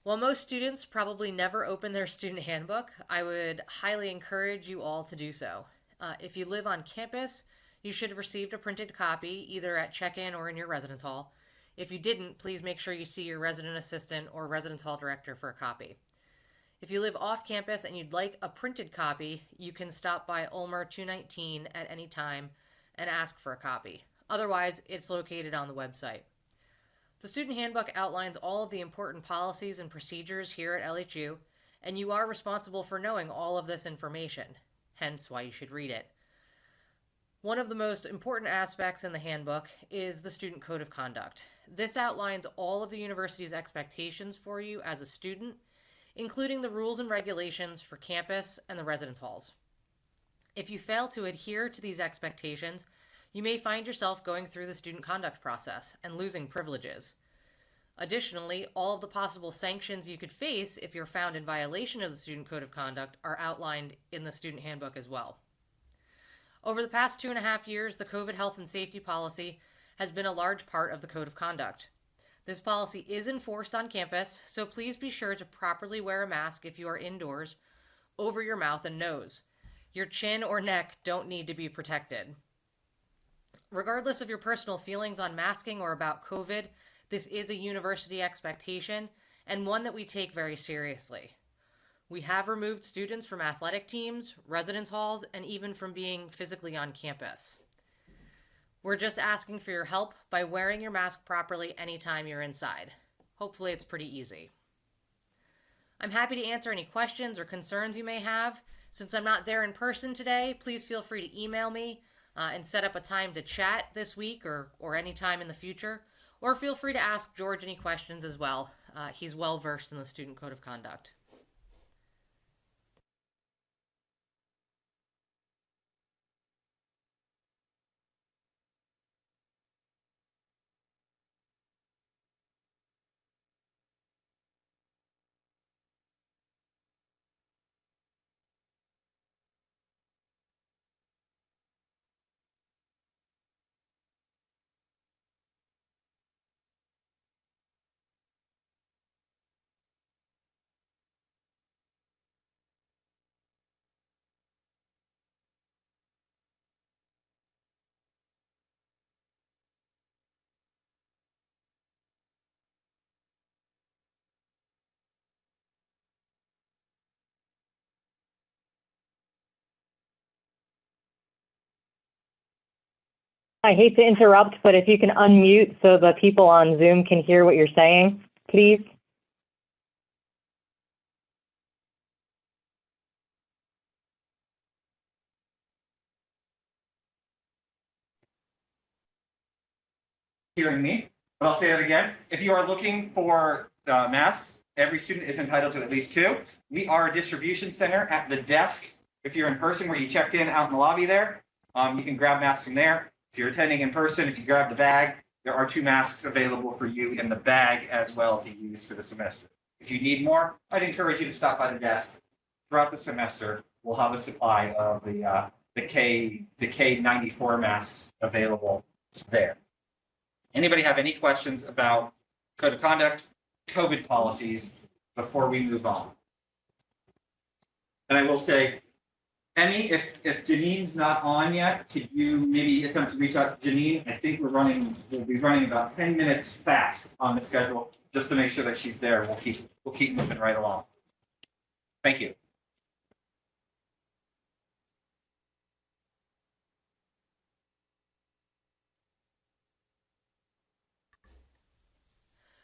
While most students probably never open their student handbook, I would highly encourage you all to do so. If you live on campus, you should have received a printed copy either at check-in or in your residence hall. If you didn't, please make sure you see your resident assistant or residence hall director for a copy. If you live off campus and you'd like a printed copy, you can stop by Ulmer 219 at any time and ask for a copy. Otherwise, it's located on the website. The student handbook outlines all of the important policies and procedures here at LHU, and you are responsible for knowing all of this information, hence why you should read it. One of the most important aspects in the handbook is the Student Code of Conduct. This outlines all of the university's expectations for you as a student, including the rules and regulations for campus and the residence halls. If you fail to adhere to these expectations, you may find yourself going through the student conduct process and losing privileges. Additionally, all of the possible sanctions you could face if you're found in violation of the Student Code of Conduct are outlined in the student handbook as well. Over the past 2.5 years, the COVID health and safety policy has been a large part of the Code of Conduct. This policy is enforced on campus, so please be sure to properly wear a mask if you are indoors, over your mouth and nose. Your chin or neck don't need to be protected. Regardless of your personal feelings on masking or about COVID, this is a university expectation and one that we take very seriously. We have removed students from athletic teams, residence halls, and even from being physically on campus. We're just asking for your help by wearing your mask properly anytime you're inside. Hopefully it's pretty easy. I'm happy to answer any questions or concerns you may have. Since I'm not there in person today, please feel free to email me and set up a time to chat this week or any time in the future. Or feel free to ask George any questions as well. He's well versed in the Student Code of Conduct. I hate to interrupt, but if you can unmute so the people on Zoom can hear what you're saying, please. Hearing me, but I'll say that again. If you are looking for masks, every student is entitled to at least 2. We are a distribution center at the desk. If you're in person where you checked in out in the lobby there, you can grab masks from there. If you're attending in person, if you grab the bag, there are 2 masks available for you in the bag as well to use for the semester. If you need more, I'd encourage you to stop by the desk. Throughout the semester, we'll have a supply of the K94 masks available there. Anybody have any questions about code of conduct, COVID policies before we move on? And I will say, Emmy, if Janine's not on yet, could you maybe attempt to reach out to Janine? I think we'll be running about 10 minutes fast on the schedule, just to make sure that she's there. We'll keep moving right along. Thank you.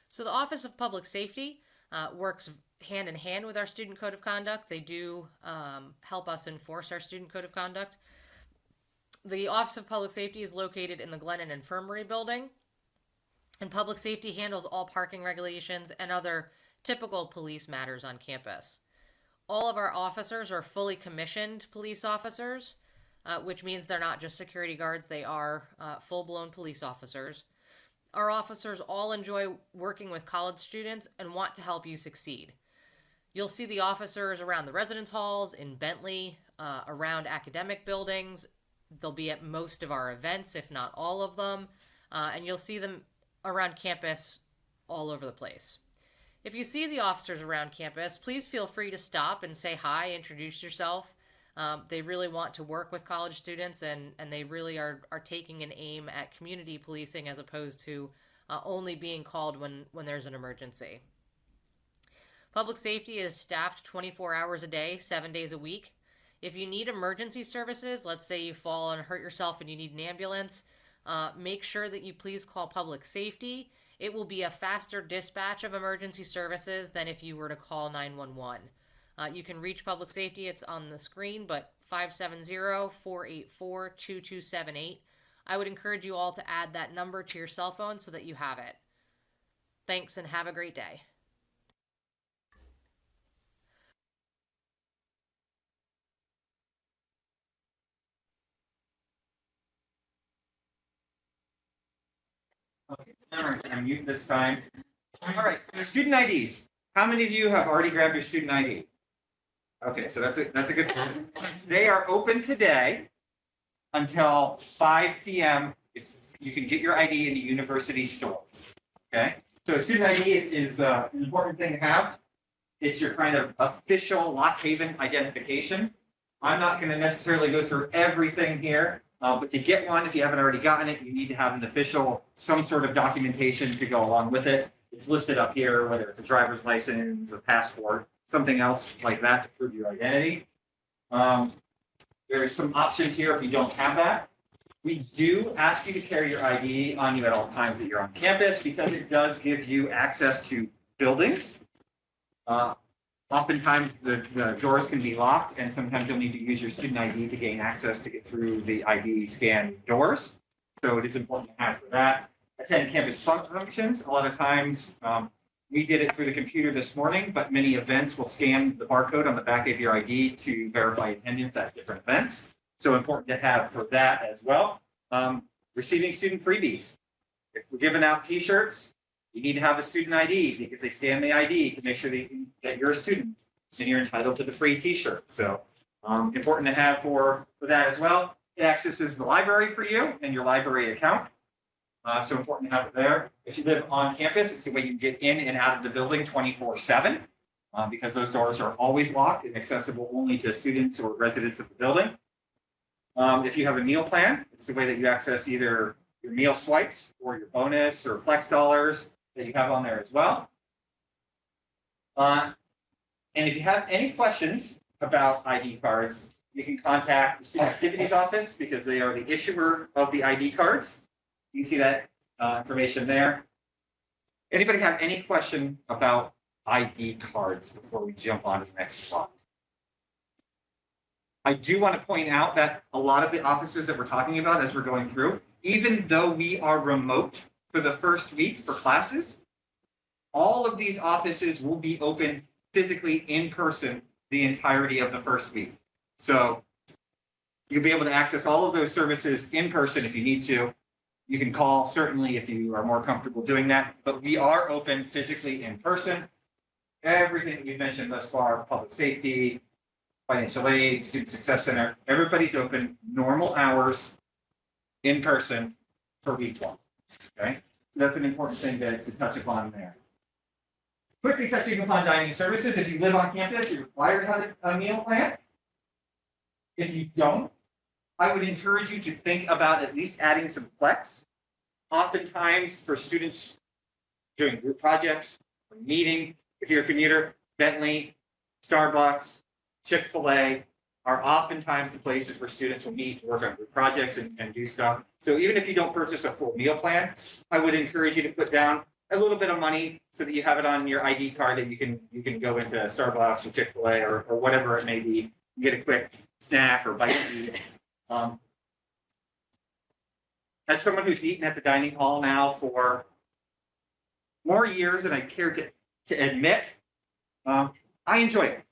So the Office of Public Safety works hand in hand with our student code of conduct. They do help us enforce our student code of conduct. The Office of Public Safety is located in the Glennon Infirmary building, and public safety handles all parking regulations and other typical police matters on campus. All of our officers are fully commissioned police officers, which means they're not just security guards, they are full-blown police officers. Our officers all enjoy working with college students and want to help you succeed. You'll see the officers around the residence halls, in Bentley, around academic buildings. They'll be at most of our events, if not all of them. And you'll see them around campus all over the place. If you see the officers around campus, please feel free to stop and say hi, introduce yourself. They really want to work with college students, and they really are taking an aim at community policing as opposed to only being called when there's an emergency. Public safety is staffed 24 hours a day, 7 days a week. If you need emergency services, let's say you fall and hurt yourself and you need an ambulance, make sure that you please call public safety. It will be a faster dispatch of emergency services than if you were to call 911. You can reach public safety, it's on the screen, but 570-484-2278. I would encourage you all to add that number to your cell phone so that you have it. Thanks and have a great day. Okay, I'm going to mute this time. All right, student IDs. How many of you have already grabbed your student ID? Okay, so that's a good point. They are open today until 5 p.m. You can get your ID in the university store. Okay, so student ID is an important thing to have. It's your kind of official Lock Haven identification. I'm not going to necessarily go through everything here, but to get one, if you haven't already gotten it, you need to have an official, some sort of documentation to go along with it. It's listed up here, whether it's a driver's license, a passport, something else like that to prove your identity. There's some options here if you don't have that. We do ask you to carry your ID on you at all times that you're on campus because it does give you access to buildings. Oftentimes the doors can be locked and sometimes you'll need to use your student ID to gain access to get through the ID scan doors. So it is important to have for that. Attend campus functions. A lot of times we did it through the computer this morning, but many events will scan the barcode on the back of your ID to verify attendance at different events. So important to have for that as well. Receiving student freebies. If we're giving out t-shirts, you need to have a student ID because they scan the ID to make sure that you're a student and you're entitled to the free t-shirt. So important to have for that as well. It accesses the library for you and your library account. So important to have it there. If you live on campus, it's the way you get in and out of the building 24/7 because those doors are always locked and accessible only to students or residents of the building. If you have a meal plan, it's the way that you access either your meal swipes or your bonus or flex dollars that you have on there as well. And if you have any questions about ID cards, you can contact the Student Activities Office because they are the issuer of the ID cards. You can see that information there. Anybody have any question about ID cards before we jump on to the next slide? I do want to point out that a lot of the offices that we're talking about as we're going through, even though we are remote for the first week for classes, all of these offices will be open physically in person the entirety of the first week. So you'll be able to access all of those services in person if you need to. You can call certainly if you are more comfortable doing that, but we are open physically in person. Everything that we've mentioned thus far, public safety, financial aid, student success center, everybody's open normal hours in person for week one. Okay, so that's an important thing to touch upon there. Quickly touching upon dining services. If you live on campus, you're required to have a meal plan. If you don't, I would encourage you to think about at least adding some flex. Oftentimes for students doing group projects, or meeting, if you're a commuter, Bentley, Starbucks, Chick-fil-A are oftentimes the places where students will meet, work on group projects and do stuff. So even if you don't purchase a full meal plan, I would encourage you to put down a little bit of money so that you have it on your ID card that you can go into Starbucks or Chick-fil-A or whatever it may be, get a quick snack or bite to eat. As someone who's eaten at the dining hall now for more years than I care to admit, I enjoy it.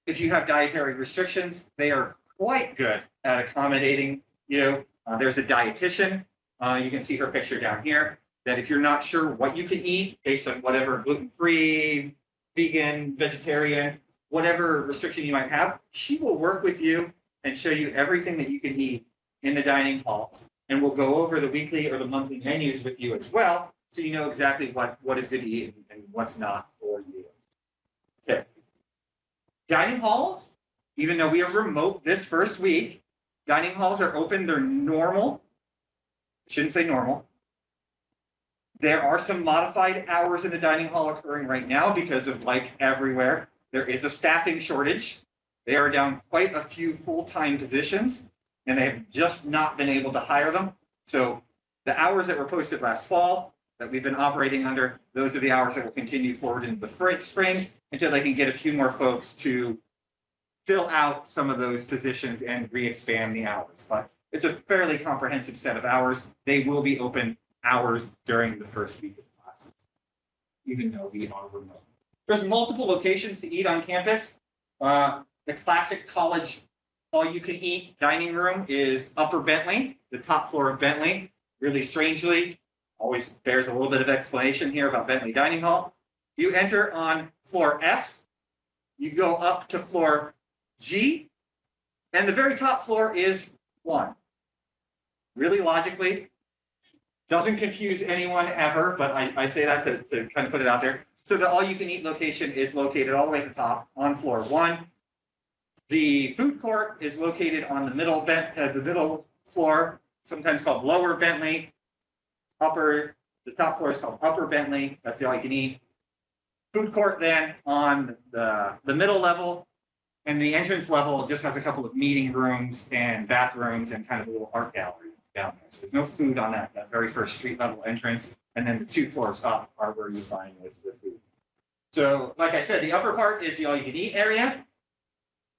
If you have dietary restrictions, they are quite good at accommodating you. There's a dietitian. You can see her picture down here. That if you're not sure what you can eat based on whatever gluten-free, vegan, vegetarian, whatever restriction you might have, she will work with you and show you everything that you can eat in the dining hall. And we'll go over the weekly or the monthly menus with you as well, so you know exactly what is good to eat and what's not for you. Okay. Dining halls, even though we are remote this first week, dining halls are open. They're normal. I shouldn't say normal. There are some modified hours in the dining hall occurring right now because of, like everywhere, there is a staffing shortage. They are down quite a few full-time positions, and they have just not been able to hire them. So the hours that were posted last fall that we've been operating under, those are the hours that will continue forward into the spring until they can get a few more folks to fill out some of those positions and re-expand the hours. But it's a fairly comprehensive set of hours. They will be open hours during the first week of classes, even though we are remote. There's multiple locations to eat on campus. The classic college all-you-can-eat dining room is Upper Bentley, the top floor of Bentley. Really strangely, always bears a little bit of explanation here about Bentley Dining Hall. You enter on floor S, you go up to floor G, and the very top floor is 1. Really logically, doesn't confuse anyone ever, but I say that to kind of put it out there. So the all-you-can-eat location is located all the way at the top on floor 1. The food court is located on the middle floor, sometimes called Lower Bentley. The top floor is called Upper Bentley. That's the all-you-can-eat. Food court then on the middle level, and the entrance level just has a couple of meeting rooms and bathrooms and kind of a little art gallery down there. So there's no food on that very first street level entrance. And then the 2 floors up are where you find the food. So like I said, the upper part is the all-you-can-eat area.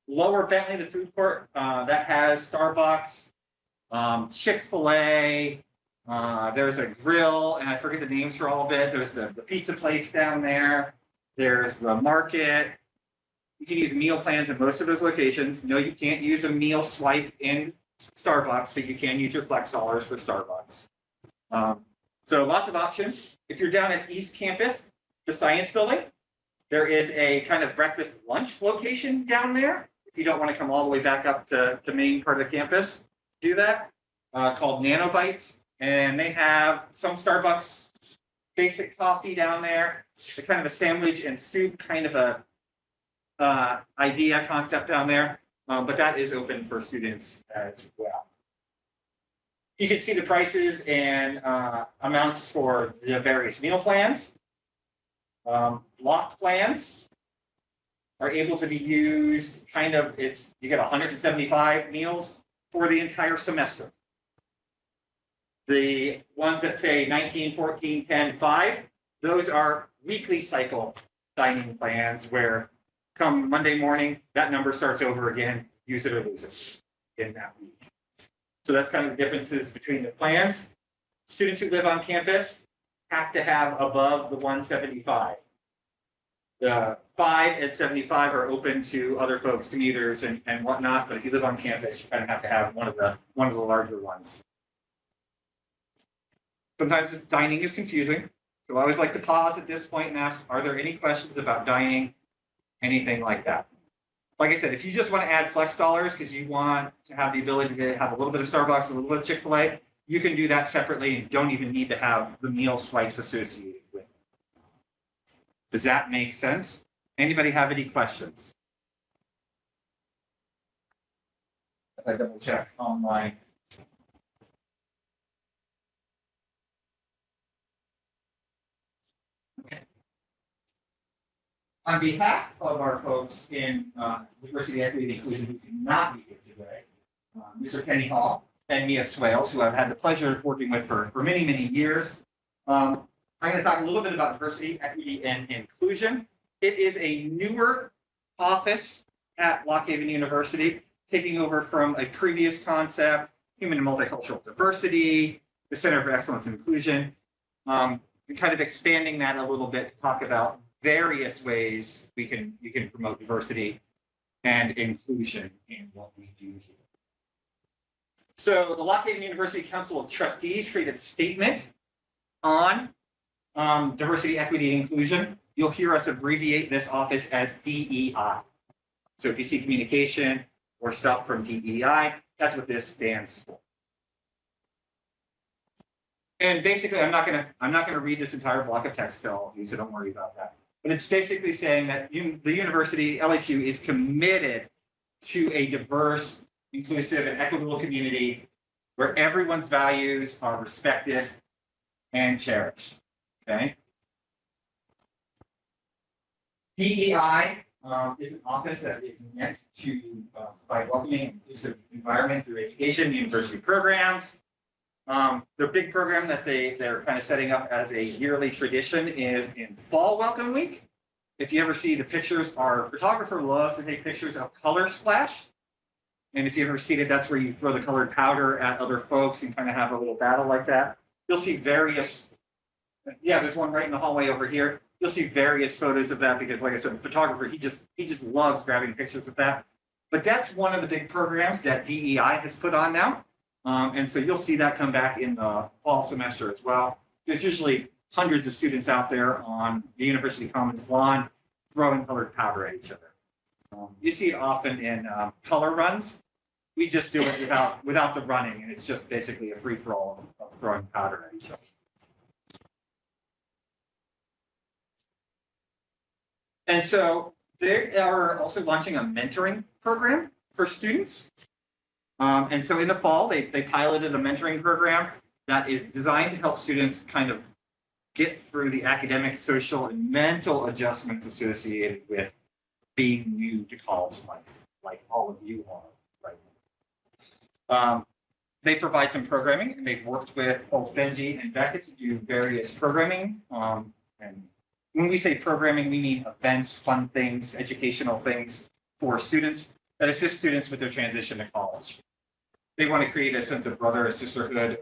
Lower Bentley, the food court, that has Starbucks, Chick-fil-A, there's a grill, and I forget the names for all of it. There's the pizza place down there. There's the market. You can use meal plans in most of those locations. No, you can't use a meal swipe in Starbucks, but you can use your flex dollars for Starbucks. So lots of options. If you're down at East Campus, the Science Building, there is a kind of breakfast lunch location down there. If you don't want to come all the way back up to main part of the campus, do that, called Nanobites. And they have some Starbucks basic coffee down there. It's kind of a sandwich and soup kind of a idea concept down there. But that is open for students as well. You can see the prices and amounts for the various meal plans. Block plans. are able to be used kind of, you get 175 meals for the entire semester. The ones that say 19, 14, 10, 5, those are weekly cycle dining plans where come Monday morning, that number starts over again, use it or lose it in that week. So that's kind of the differences between the plans. Students who live on campus have to have above the 175. The 5 and 75 are open to other folks, commuters and whatnot, but if you live on campus, you kind of have to have one of the larger ones. Sometimes this dining is confusing. So I always like to pause at this point and ask, are there any questions about dining, anything like that? Like I said, if you just want to add flex dollars because you want to have the ability to have a little bit of Starbucks, a little bit of Chick-fil-A, you can do that separately and don't even need to have the meal swipes associated with it. Does that make sense? Anybody have any questions? If I double check online. Okay. On behalf of our folks in Diversity, Equity, and Inclusion who cannot be here today, Mr. Kenny Hall and Mia Swales, who I've had the pleasure of working with for many, many years. I'm going to talk a little bit about diversity, equity, and inclusion. It is a newer office at Lock Haven University, taking over from a previous concept, human and multicultural diversity, the Center for Excellence and Inclusion, and kind of expanding that a little bit to talk about various ways you can promote diversity and inclusion in what we do here. So the Lock Haven University Council of Trustees created a statement on diversity, equity, and inclusion. You'll hear us abbreviate this office as DEI. So if you see communication or stuff from DEI, that's what this stands for. And basically, I'm not gonna read this entire block of text to all of you, so don't worry about that. But it's basically saying that the university, LHU, is committed to a diverse, inclusive, and equitable community where everyone's values are respected and cherished. Okay. DEI is an office that is meant to provide welcoming and inclusive environment through education, university programs. Their big program that they're kind of setting up as a yearly tradition is in Fall Welcome Week. If you ever see the pictures, our photographer loves to take pictures of color splash. And if you ever seen it, that's where you throw the colored powder at other folks and kind of have a little battle like that. You'll see various, yeah, there's one right in the hallway over here. You'll see various photos of that because, like I said, the photographer, he just loves grabbing pictures of that. But that's one of the big programs that DEI has put on now. And so you'll see that come back in the fall semester as well. There's usually hundreds of students out there on the University Commons lawn throwing colored powder at each other. You see it often in color runs. We just do it without the running, and it's just basically a free-for-all of throwing powder at each other. And so they are also launching a mentoring program for students. And so in the fall, they piloted a mentoring program that is designed to help students kind of get through the academic, social, and mental adjustments associated with being new to college life, like all of you are right now. They provide some programming, and they've worked with both Benji and Becca to do various programming. And when we say programming, we mean events, fun things, educational things for students that assist students with their transition to college. They want to create a sense of brother or sisterhood,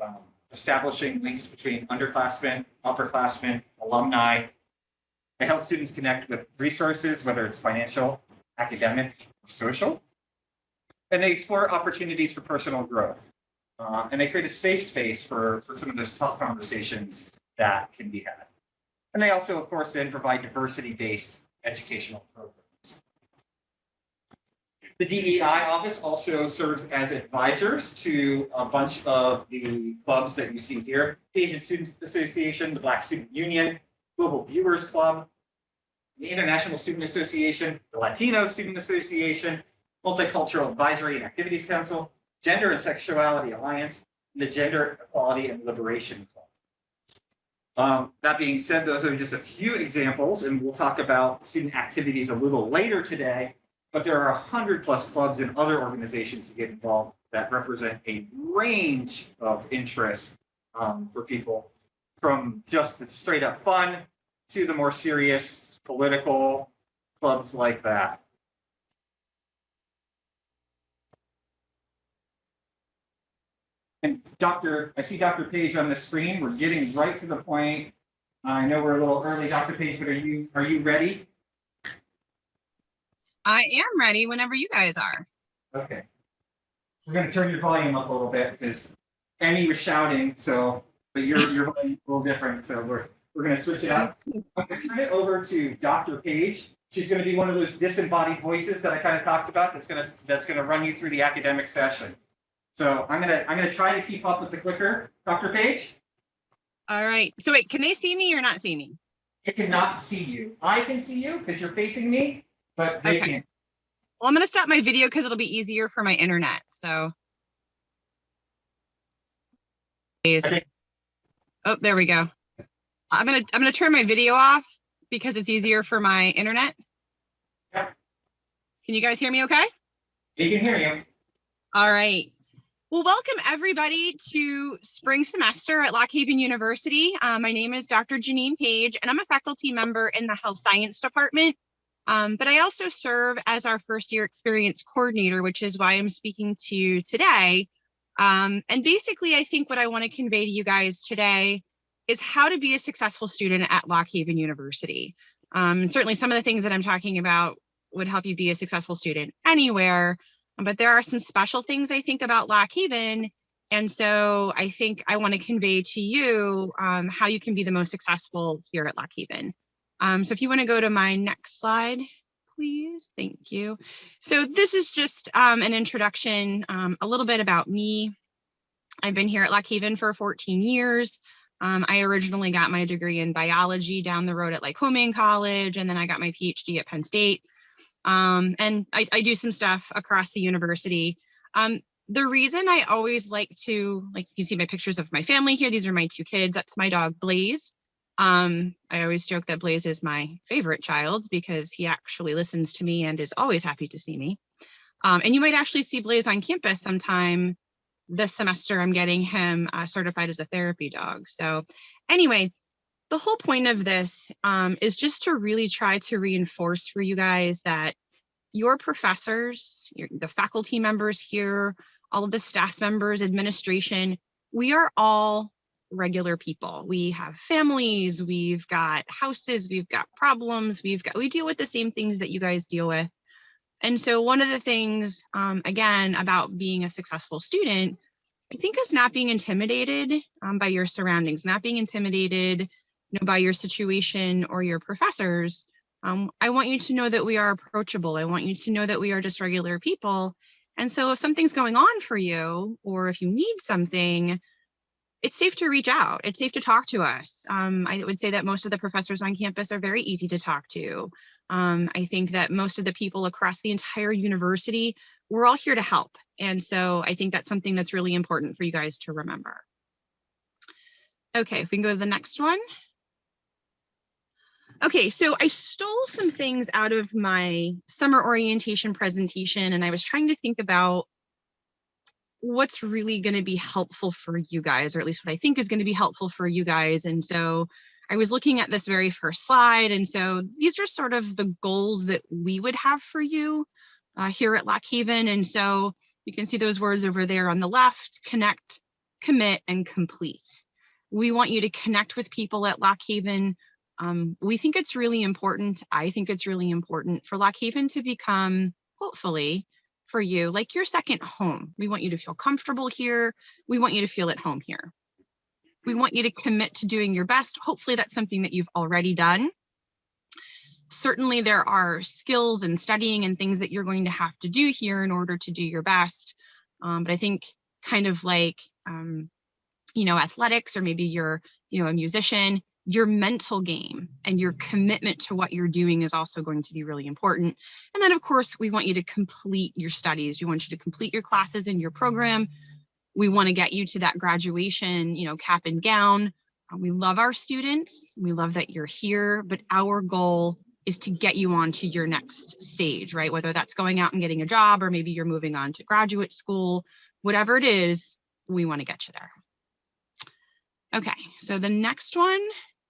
establishing links between underclassmen, upperclassmen, alumni. They help students connect with resources, whether it's financial, academic, or social. And they explore opportunities for personal growth. And they create a safe space for some of those tough conversations that can be had. And they also, of course, then provide diversity-based educational programs. The DEI office also serves as advisors to a bunch of the clubs that you see here: the Asian Students Association, the Black Student Union, Global Viewers Club, the International Student Association, the Latino Student Association, Multicultural Advisory and Activities Council, Gender and Sexuality Alliance, and the Gender Equality and Liberation Club. That being said, those are just a few examples, and we'll talk about student activities a little later today. But there are 100+ clubs and other organizations that get involved that represent a range of interests for people, from just the straight up fun to the more serious political clubs like that. And I see Dr. Page on the screen. We're getting right to the point. I know we're a little early, Dr. Page, but are you ready? I am ready whenever you guys are. Okay. We're going to turn your volume up a little bit because Emmy was shouting, but your volume is a little different, so we're going to switch it up. I'm going to turn it over to Dr. Page. She's going to be one of those disembodied voices that I kind of talked about. That's going to run you through the academic session. So I'm gonna try to keep up with the clicker, Dr. Page. All right. So wait, can they see me or not see me? It cannot see you. I can see you because you're facing me, but they can't. Well, I'm gonna stop my video because it'll be easier for my internet. So. Oh, there we go. I'm gonna turn my video off because it's easier for my internet. Yep. Can you guys hear me okay? We can hear you. All right. Well, welcome everybody to spring semester at Lock Haven University. My name is Dr. Janine Page, and I'm a faculty member in the Health Science Department. But I also serve as our first year experience coordinator, which is why I'm speaking to you today. And basically, I think what I want to convey to you guys today is how to be a successful student at Lock Haven University. Certainly some of the things that I'm talking about would help you be a successful student anywhere. But there are some special things I think about Lock Haven. And so I think I want to convey to you how you can be the most successful here at Lock Haven. So if you want to go to my next slide, please. Thank you. So this is just an introduction, a little bit about me. I've been here at Lock Haven for 14 years. I originally got my degree in biology down the road at Lycoming College, and then I got my PhD at Penn State. And I do some stuff across the university. The reason I always like to, like you see my pictures of my family here, these are my two kids, that's my dog Blaze. I always joke that Blaze is my favorite child because he actually listens to me and is always happy to see me. And you might actually see Blaze on campus sometime this semester. I'm getting him certified as a therapy dog. So anyway, the whole point of this is just to really try to reinforce for you guys that your professors, the faculty members here, all of the staff members, administration, we are all regular people. We have families, we've got houses, we've got problems, we deal with the same things that you guys deal with. And so one of the things, again, about being a successful student, I think is not being intimidated by your surroundings, not being intimidated by your situation or your professors. I want you to know that we are approachable. I want you to know that we are just regular people. And so if something's going on for you, or if you need something, it's safe to reach out. It's safe to talk to us. I would say that most of the professors on campus are very easy to talk to. I think that most of the people across the entire university, we're all here to help. And so I think that's something that's really important for you guys to remember. Okay, if we can go to the next one. Okay, so I stole some things out of my summer orientation presentation, and I was trying to think about what's really going to be helpful for you guys, or at least what I think is going to be helpful for you guys. And so I was looking at this very first slide, and so these are sort of the goals that we would have for you here at Lock Haven. And so you can see those words over there on the left: connect, commit, and complete. We want you to connect with people at Lock Haven. We think it's really important. I think it's really important for Lock Haven to become, hopefully, for you, like your second home. We want you to feel comfortable here. We want you to feel at home here. We want you to commit to doing your best. Hopefully that's something that you've already done. Certainly there are skills and studying and things that you're going to have to do here in order to do your best. But I think kind of like, athletics, or maybe you're, a musician, your mental game and your commitment to what you're doing is also going to be really important. And then of course, we want you to complete your studies. We want you to complete your classes in your program. We want to get you to that graduation, cap and gown. We love our students. We love that you're here, but our goal is to get you on to your next stage, right? Whether that's going out and getting a job, or maybe you're moving on to graduate school, whatever it is, we want to get you there. Okay, so the next one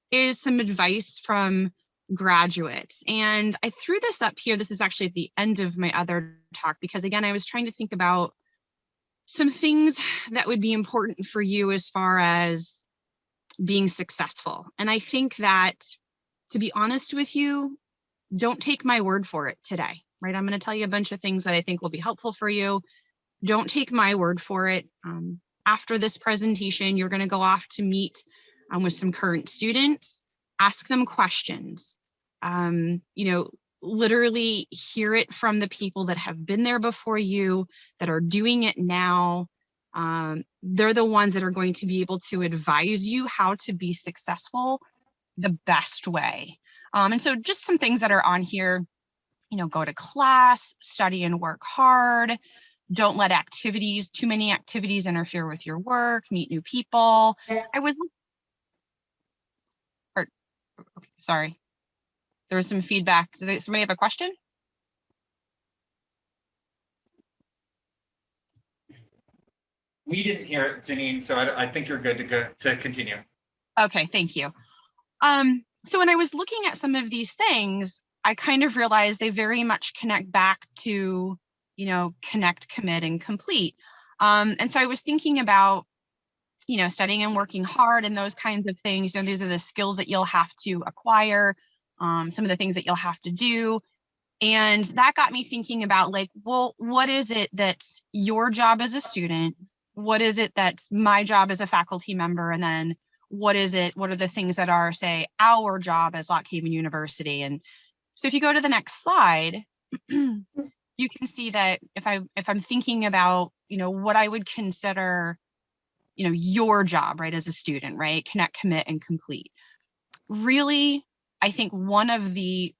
is some advice from graduates. And I threw this up here. This is actually at the end of my other talk, because again, I was trying to think about some things that would be important for you as far as being successful. And I think that, to be honest with you, don't take my word for it today, right? I'm going to tell you a bunch of things that I think will be helpful for you. Don't take my word for it. After this presentation, you're going to go off to meet with some current students, ask them questions, literally hear it from the people that have been there before you, that are doing it now. They're the ones that are going to be able to advise you how to be successful the best way. And so just some things that are on here, go to class, study and work hard. Don't let too many activities interfere with your work, meet new people. Sorry, there was some feedback. Does somebody have a question? We didn't hear it, Janine, so I think you're good to continue. Okay, thank you. So when I was looking at some of these things, I kind of realized they very much connect back to, connect, commit, and complete. And so I was thinking about, studying and working hard and those kinds of things. These are the skills that you'll have to acquire, some of the things that you'll have to do. And that got me thinking about, like, well, what is it that's your job as a student? What is it that's my job as a faculty member? And then what are the things that are, say, our job as Lock Haven University? And so if you go to the next slide, you can see that if I'm thinking about, what I would consider, your job, right, as a student, right? Connect, commit, and complete. Really, I think one of the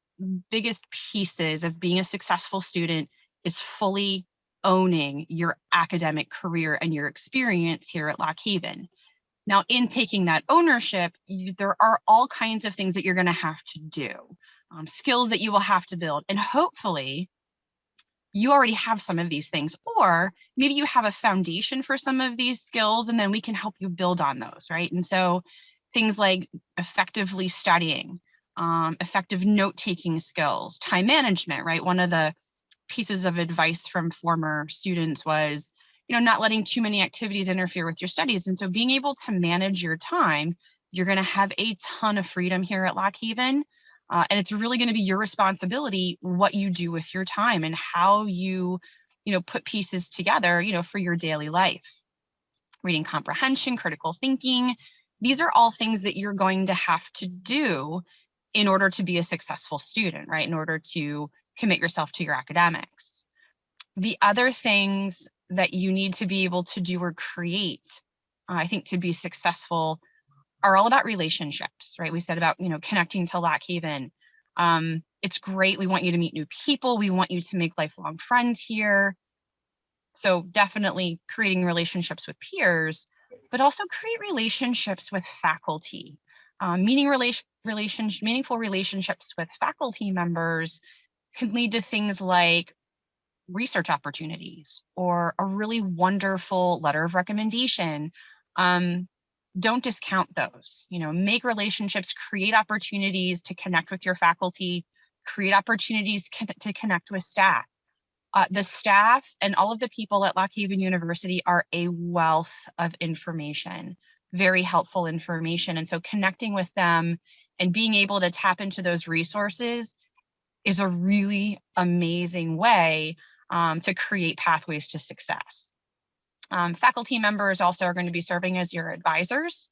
biggest pieces of being a successful student is fully owning your academic career and your experience here at Lock Haven. Now, in taking that ownership, there are all kinds of things that you're going to have to do, skills that you will have to build. And hopefully, you already have some of these things, or maybe you have a foundation for some of these skills, and then we can help you build on those, right? And so things like effectively studying, effective note-taking skills, time management, right? One of the pieces of advice from former students was, not letting too many activities interfere with your studies. And so being able to manage your time, you're going to have a ton of freedom here at Lock Haven. And it's really going to be your responsibility what you do with your time and how you, put pieces together, for your daily life. Reading comprehension, critical thinking, these are all things that you're going to have to do in order to be a successful student, right? In order to commit yourself to your academics. The other things that you need to be able to do or create, I think, to be successful are all about relationships, right? We said about, connecting to Lock Haven. It's great. We want you to meet new people. We want you to make lifelong friends here. So definitely creating relationships with peers, but also create relationships with faculty. Meaningful relationships with faculty members can lead to things like research opportunities or a really wonderful letter of recommendation. Don't discount those. Make relationships, create opportunities to connect with your faculty, create opportunities to connect with staff. The staff and all of the people at Lock Haven University are a wealth of information, very helpful information. And so connecting with them and being able to tap into those resources is a really amazing way to create pathways to success. Faculty members also are going to be serving as your advisors.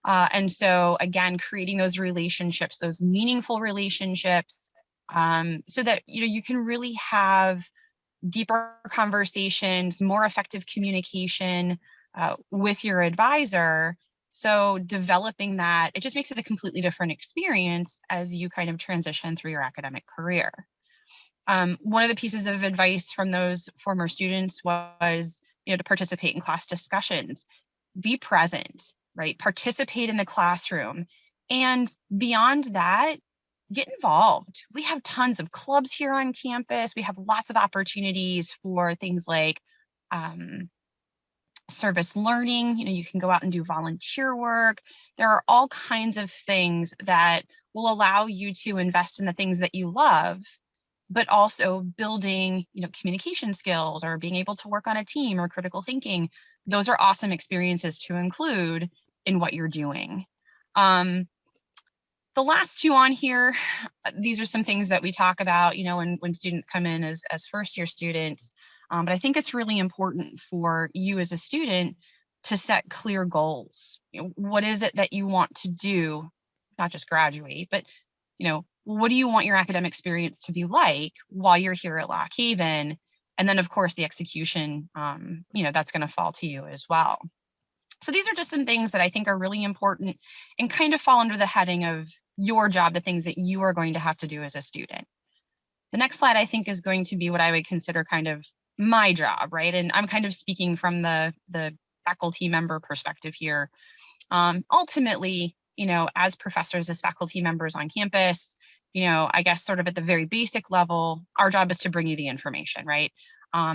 And so again, creating those relationships, those meaningful relationships, so that you can really have deeper conversations, more effective communication with your advisor. So developing that, it just makes it a completely different experience as you kind of transition through your academic career. One of the pieces of advice from those former students was, to participate in class discussions. Be present. right? Participate in the classroom. And beyond that, get involved. We have tons of clubs here on campus. We have lots of opportunities for things like service learning. You can go out and do volunteer work. There are all kinds of things that will allow you to invest in the things that you love, but also building, communication skills or being able to work on a team or critical thinking. Those are awesome experiences to include in what you're doing. The last two on here, these are some things that we talk about, when students come in as first year students. But I think it's really important for you as a student to set clear goals. What is it that you want to do? Not just graduate, but, what do you want your academic experience to be like while you're here at Lock Haven? And then, of course, the execution, that's going to fall to you as well. So these are just some things that I think are really important and kind of fall under the heading of your job, the things that you are going to have to do as a student. The next slide, I think, is going to be what I would consider kind of my job, right? And I'm kind of speaking from the faculty member perspective here. Ultimately, as professors, as faculty members on campus, I guess sort of at the very basic level, our job is to bring you the information, right?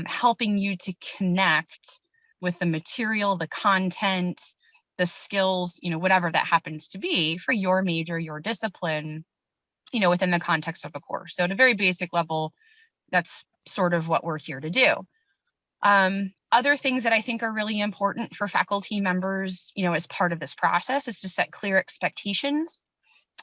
Helping you to connect with the material, the content, the skills, whatever that happens to be for your major, your discipline, within the context of a course. So at a very basic level, that's sort of what we're here to do. Other things that I think are really important for faculty members, as part of this process is to set clear expectations.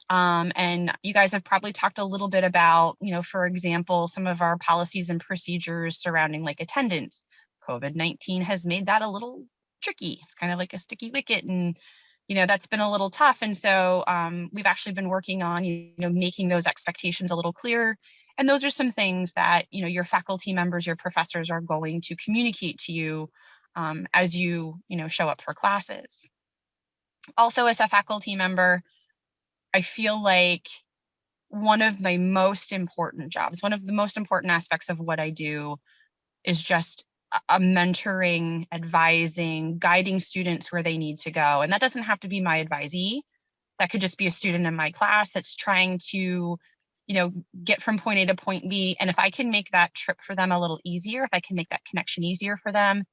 And you guys have probably talked a little bit about, for example, some of our policies and procedures surrounding like attendance. COVID-19 has made that a little tricky. It's kind of like a sticky wicket, and that's been a little tough. And so we've actually been working on making those expectations a little clearer. And those are some things that your faculty members, your professors are going to communicate to you as you show up for classes. Also, as a faculty member, I feel like one of my most important jobs, one of the most important aspects of what I do is just a mentoring, advising, guiding students where they need to go. And that doesn't have to be my advisee. That could just be a student in my class that's trying to, get from point A to point B. And if I can make that trip for them a little easier, if I can make that connection easier for them,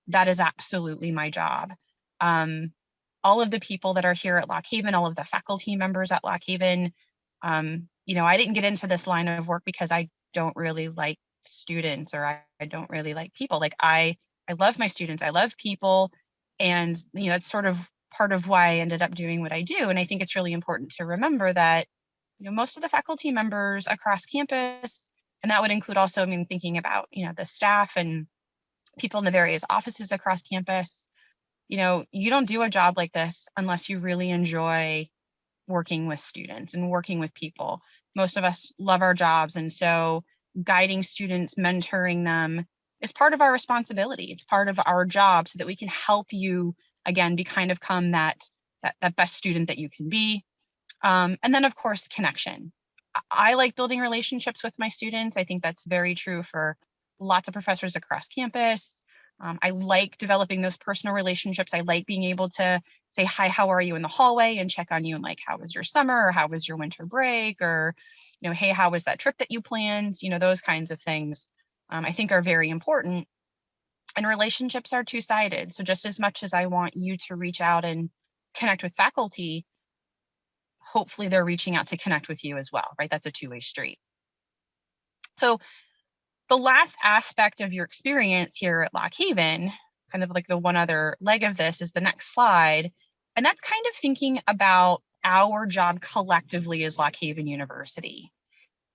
that is absolutely my job. All of the people that are here at Lock Haven, all of the faculty members at Lock Haven, I didn't get into this line of work because I don't really like students or I don't really like people. Like I love my students, I love people. And, that's sort of part of why I ended up doing what I do. And I think it's really important to remember that, most of the faculty members across campus, and that would include also, thinking about, the staff and people in the various offices across campus, you don't do a job like this unless you really enjoy working with students and working with people. Most of us love our jobs. And so guiding students, mentoring them is part of our responsibility. It's part of our job so that we can help you, again, become that best student that you can be. And then, of course, connection. I like building relationships with my students. I think that's very true for lots of professors across campus. I like developing those personal relationships. I like being able to say, hi, how are you in the hallway and check on you and like, how was your summer or how was your winter break or, hey, how was that trip that you planned? Those kinds of things I think are very important. And relationships are two-sided. So just as much as I want you to reach out and connect with faculty, hopefully they're reaching out to connect with you as well, right? That's a two-way street. So the last aspect of your experience here at Lock Haven, kind of like the one other leg of this, is the next slide. And that's kind of thinking about our job collectively as Lock Haven University.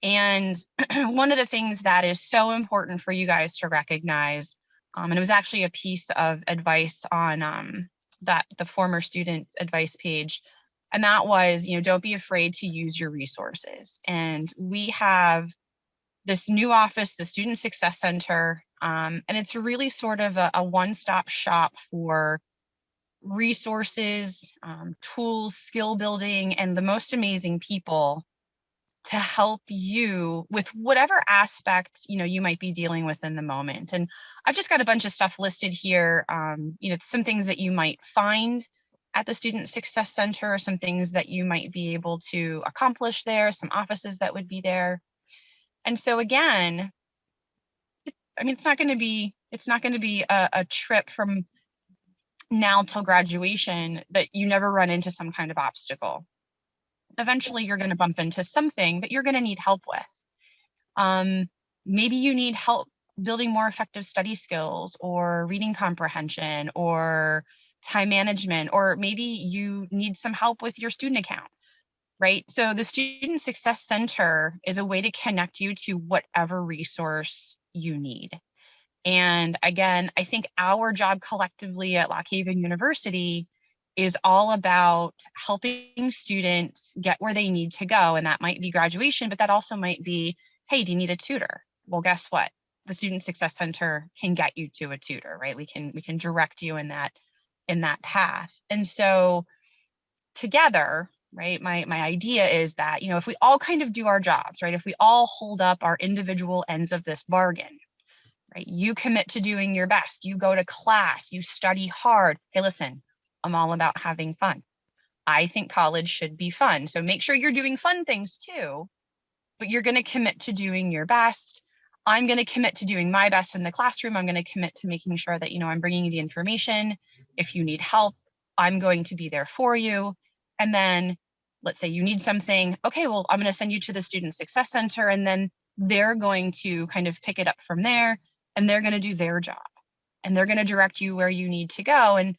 And one of the things that is so important for you guys to recognize, and it was actually a piece of advice on the former student advice page, and that was, don't be afraid to use your resources. And we have this new office, the Student Success Center, and it's really sort of a one-stop shop for resources, tools, skill building, and the most amazing people to help you with whatever aspect, you might be dealing with in the moment. And I've just got a bunch of stuff listed here, some things that you might find at the Student Success Center, some things that you might be able to accomplish there, some offices that would be there. And so again, I mean, it's not going to be a trip from now till graduation that you never run into some kind of obstacle. Eventually, you're going to bump into something that you're going to need help with. Maybe you need help building more effective study skills or reading comprehension or time management, or maybe you need some help with your student account, right? So the Student Success Center is a way to connect you to whatever resource you need. And again, I think our job collectively at Lock Haven University is all about helping students get where they need to go. And that might be graduation, but that also might be, hey, do you need a tutor? Well, guess what? The Student Success Center can get you to a tutor, right? We can direct you in that path. And so together, right, my idea is that, if we all kind of do our jobs, right? If we all hold up our individual ends of this bargain, right? You commit to doing your best. You go to class, you study hard. Hey, listen, I'm all about having fun. I think college should be fun. So make sure you're doing fun things too, but you're going to commit to doing your best. I'm going to commit to doing my best in the classroom. I'm going to commit to making sure that, I'm bringing you the information. If you need help, I'm going to be there for you. And then let's say you need something. Okay, well, I'm going to send you to the Student Success Center, and then they're going to kind of pick it up from there, and they're going to do their job, and they're going to direct you where you need to go. And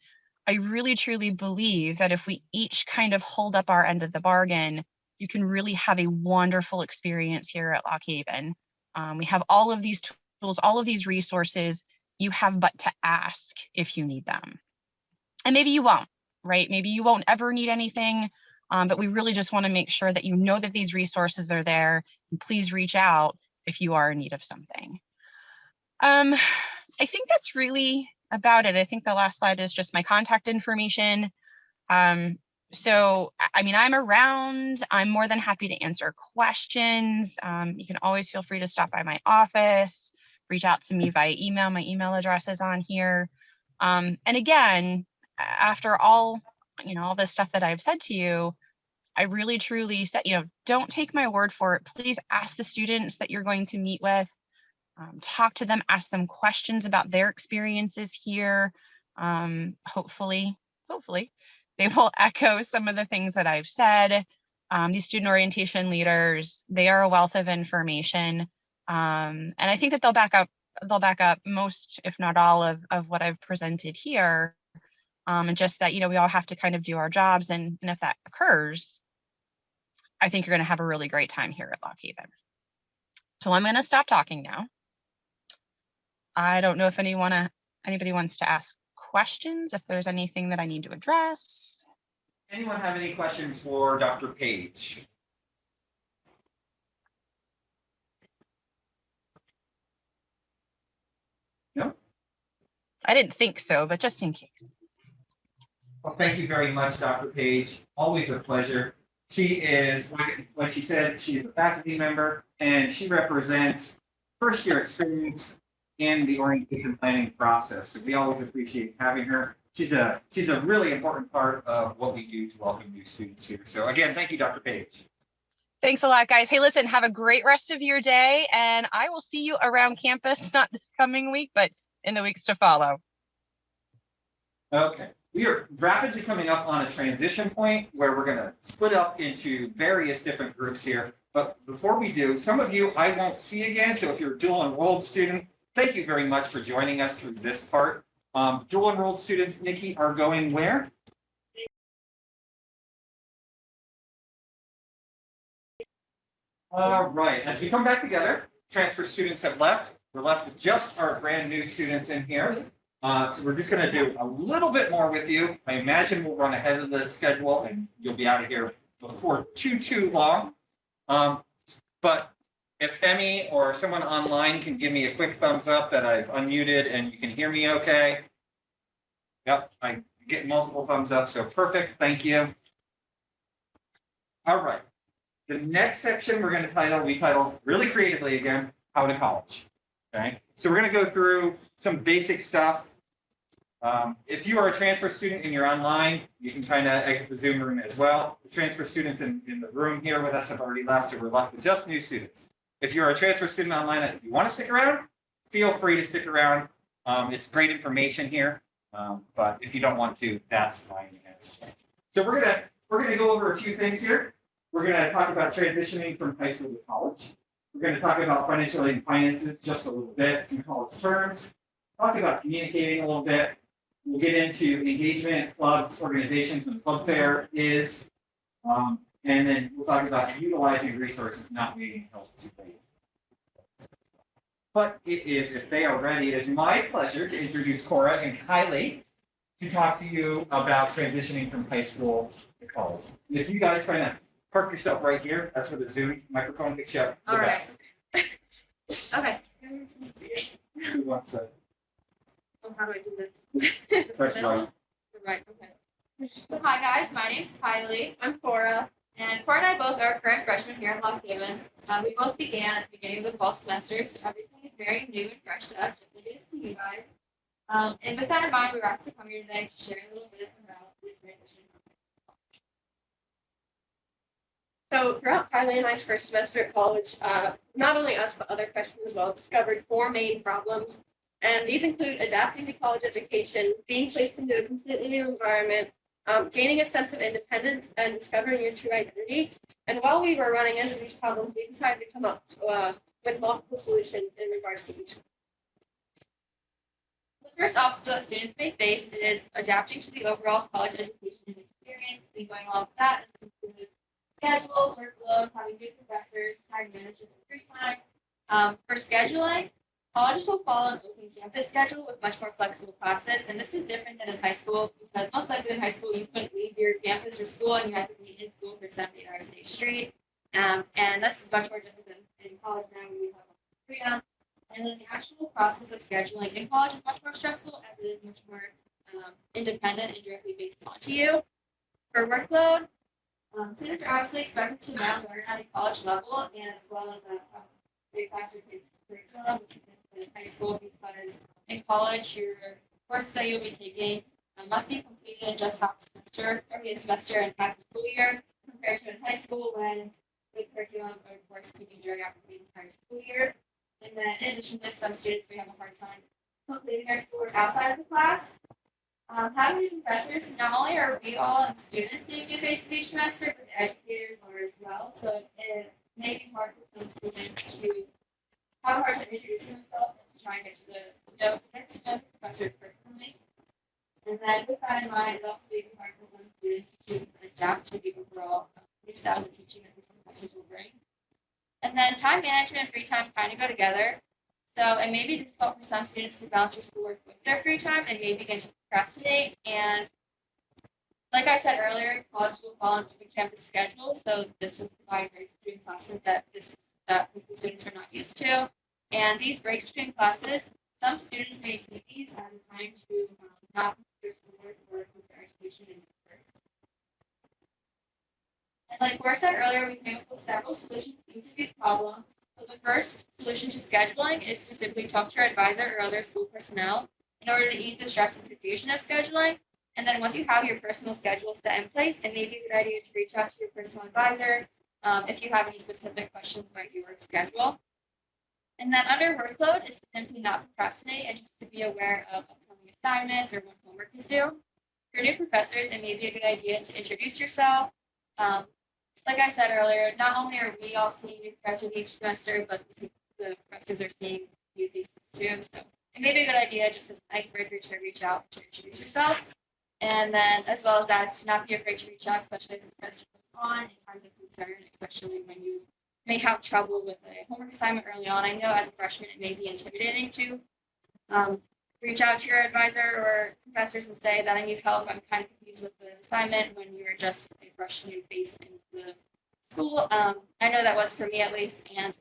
I really, truly believe that if we each kind of hold up our end of the bargain, you can really have a wonderful experience here at Lock Haven. We have all of these tools, all of these resources. You have but to ask if you need them. And maybe you won't, right? Maybe you won't ever need anything, but we really just want to make sure that you know that these resources are there. And please reach out if you are in need of something. I think that's really about it. I think the last slide is just my contact information. So, I mean, I'm around. I'm more than happy to answer questions. You can always feel free to stop by my office, reach out to me via email. My email address is on here. And again, after all this stuff that I've said to you, I really, truly said, don't take my word for it. Please ask the students that you're going to meet with. Talk to them, ask them questions about their experiences here. Hopefully they will echo some of the things that I've said. These student orientation leaders, they are a wealth of information. And I think that they'll back up most, if not all of what I've presented here. And just that, we all have to kind of do our jobs. And if that occurs, I think you're going to have a really great time here at Lock Haven. So I'm going to stop talking now. I don't know if anybody wants to ask questions, if there's anything that I need to address. Anyone have any questions for Dr. Page? No? I didn't think so, but just in case. Well, thank you very much, Dr. Page. Always a pleasure. She is, like she said, she's a faculty member, and she represents first-year experience in the orientation planning process. So we always appreciate having her. She's a really important part of what we do to welcome new students here. So again, thank you, Dr. Page. Thanks a lot, guys. Hey, listen, have a great rest of your day, and I will see you around campus, not this coming week, but in the weeks to follow. Okay. We are rapidly coming up on a transition point where we're going to split up into various different groups here. But before we do, some of you I won't see again. So if you're a dual enrolled student, thank you very much for joining us through this part. Dual enrolled students, Nikki, are going where? All right. As we come back together, transfer students have left. We're left with just our brand new students in here. So we're just going to do a little bit more with you. I imagine we'll run ahead of the schedule and you'll be out of here before too long. But if Emmy or someone online can give me a quick thumbs up that I've unmuted and you can hear me okay. Yep, I get multiple thumbs up, so perfect, thank you. All right, the next section we're going to title really creatively again, How to College. Okay, so we're going to go through some basic stuff. If you are a transfer student and you're online, you can kind of exit the Zoom room as well. The transfer students in the room here with us have already left, so we're left with just new students. If you're a transfer student online and you want to stick around, feel free to stick around. It's great information here, but if you don't want to, that's fine as well. So we're gonna go over a few things here. We're gonna talk about transitioning from high school to college. We're gonna talk about financial aid and finances just a little bit, some college terms. Talk about communicating a little bit. We'll get into engagement, clubs, organizations, what club fair is. And then we'll talk about utilizing resources, not waiting until it's too late. But it is, if they are ready, it is my pleasure to introduce Cora and Kylie to talk to you about transitioning from high school to college. And if you guys kind of park yourself right here, that's where the Zoom microphone picks you up. All right. Okay. Who wants to? Oh, how do I do this? Press one. Right, okay. Hi, guys. My name's Kylie. I'm Cora. And Cora and I both are current freshmen here at Lock Haven. We both began at the beginning of the fall semester, so everything is very new and fresh to us, just like it is to you guys. And with that in mind, we were asked to come here today to share a little bit about the transition. So throughout Kylie and I's first semester at college, not only us, but other freshmen as well, discovered 4 main problems. And these include adapting to college education, being placed into a completely new environment, gaining a sense of independence, and discovering your true identity. And while we were running into these problems, we decided to come up with multiple solutions in regards to each. The first obstacle that students may face is adapting to the overall college education and experience. And going along with that, this includes schedule, workload, having good professors, time management, and free time. For scheduling, colleges will follow an open campus schedule with much more flexible classes, and this is different than in high school because most likely in high school you couldn't leave your campus or school and you had to be in school for 7 to 8 hours a day straight. And this is much more different than in college now where you have freedom. And then the actual process of scheduling in college is much more stressful as it is much more independent and directly based onto you. For workload, students are obviously expected to now learn at a college level and as well as a big classroom-based curriculum, which is in high school because in college your courses that you'll be taking must be completed in just half a semester or a semester and half the school year compared to in high school when the curriculum or course could be during after the entire school year. And then in addition to this, some students may have a hard time completing their schoolwork outside of the class. Having professors, not only are we all and students seeing new faces each semester, but the educators are as well. So it may be hard for some students to have a hard time introducing themselves and to try and get to know the professors personally. And then with that in mind, it also may be hard for some students to adapt to the overall new styles of teaching that these professors will bring. And then time management and free time kind of go together. So it may be difficult for some students to balance their schoolwork with their free time and may begin to procrastinate. And like I said earlier, college will follow an open campus schedule. So this will provide breaks between classes that high school students are not used to. And these breaks between classes, some students may see these as a time to not complete their schoolwork or complete their education in first. And like Cora said earlier, we came up with several solutions to each of these problems. So the first solution to scheduling is to simply talk to your advisor or other school personnel in order to ease the stress and confusion of scheduling. And then once you have your personal schedule set in place, it may be a good idea to reach out to your personal advisor if you have any specific questions about your schedule. And then under workload is to simply not procrastinate and just to be aware of upcoming assignments or what homework is due. For new professors, it may be a good idea to introduce yourself. Like I said earlier, not only are we all seeing new professors each semester, but the professors are seeing new faces too. So it may be a good idea, just as an icebreaker, to reach out to introduce yourself. And then as well as that, to not be afraid to reach out, especially as the semester goes on in times of concern, especially when you may have trouble with a homework assignment early on. I know as a freshman, it may be intimidating to reach out to your advisor or professors and say that I need help. I'm kind of confused with the assignment when you're just a fresh new face into the school. I know that was for me at least. And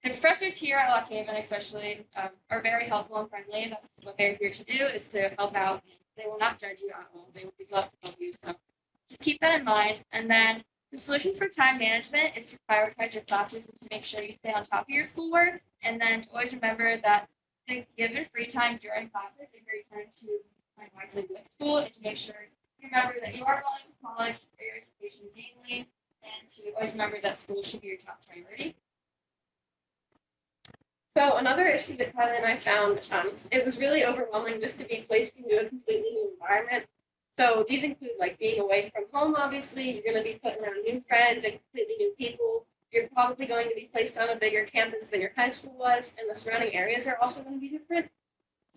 the professors here at Lock Haven especially are very helpful and friendly. That's what they're here to do, is to help out. They will not judge you at all. They would be glad to help you. So just keep that in mind. And then the solutions for time management is to prioritize your classes and to make sure you stay on top of your schoolwork. And then to always remember that the given free time during classes is great time to find wisely with school and to make sure you remember that you are going to college for your education mainly, and to always remember that school should be your top priority. So another issue that Kylie and I found, it was really overwhelming just to be placed into a completely new environment. So these include like being away from home, obviously, you're going to be put around new friends and completely new people. You're probably going to be placed on a bigger campus than your high school was, and the surrounding areas are also going to be different.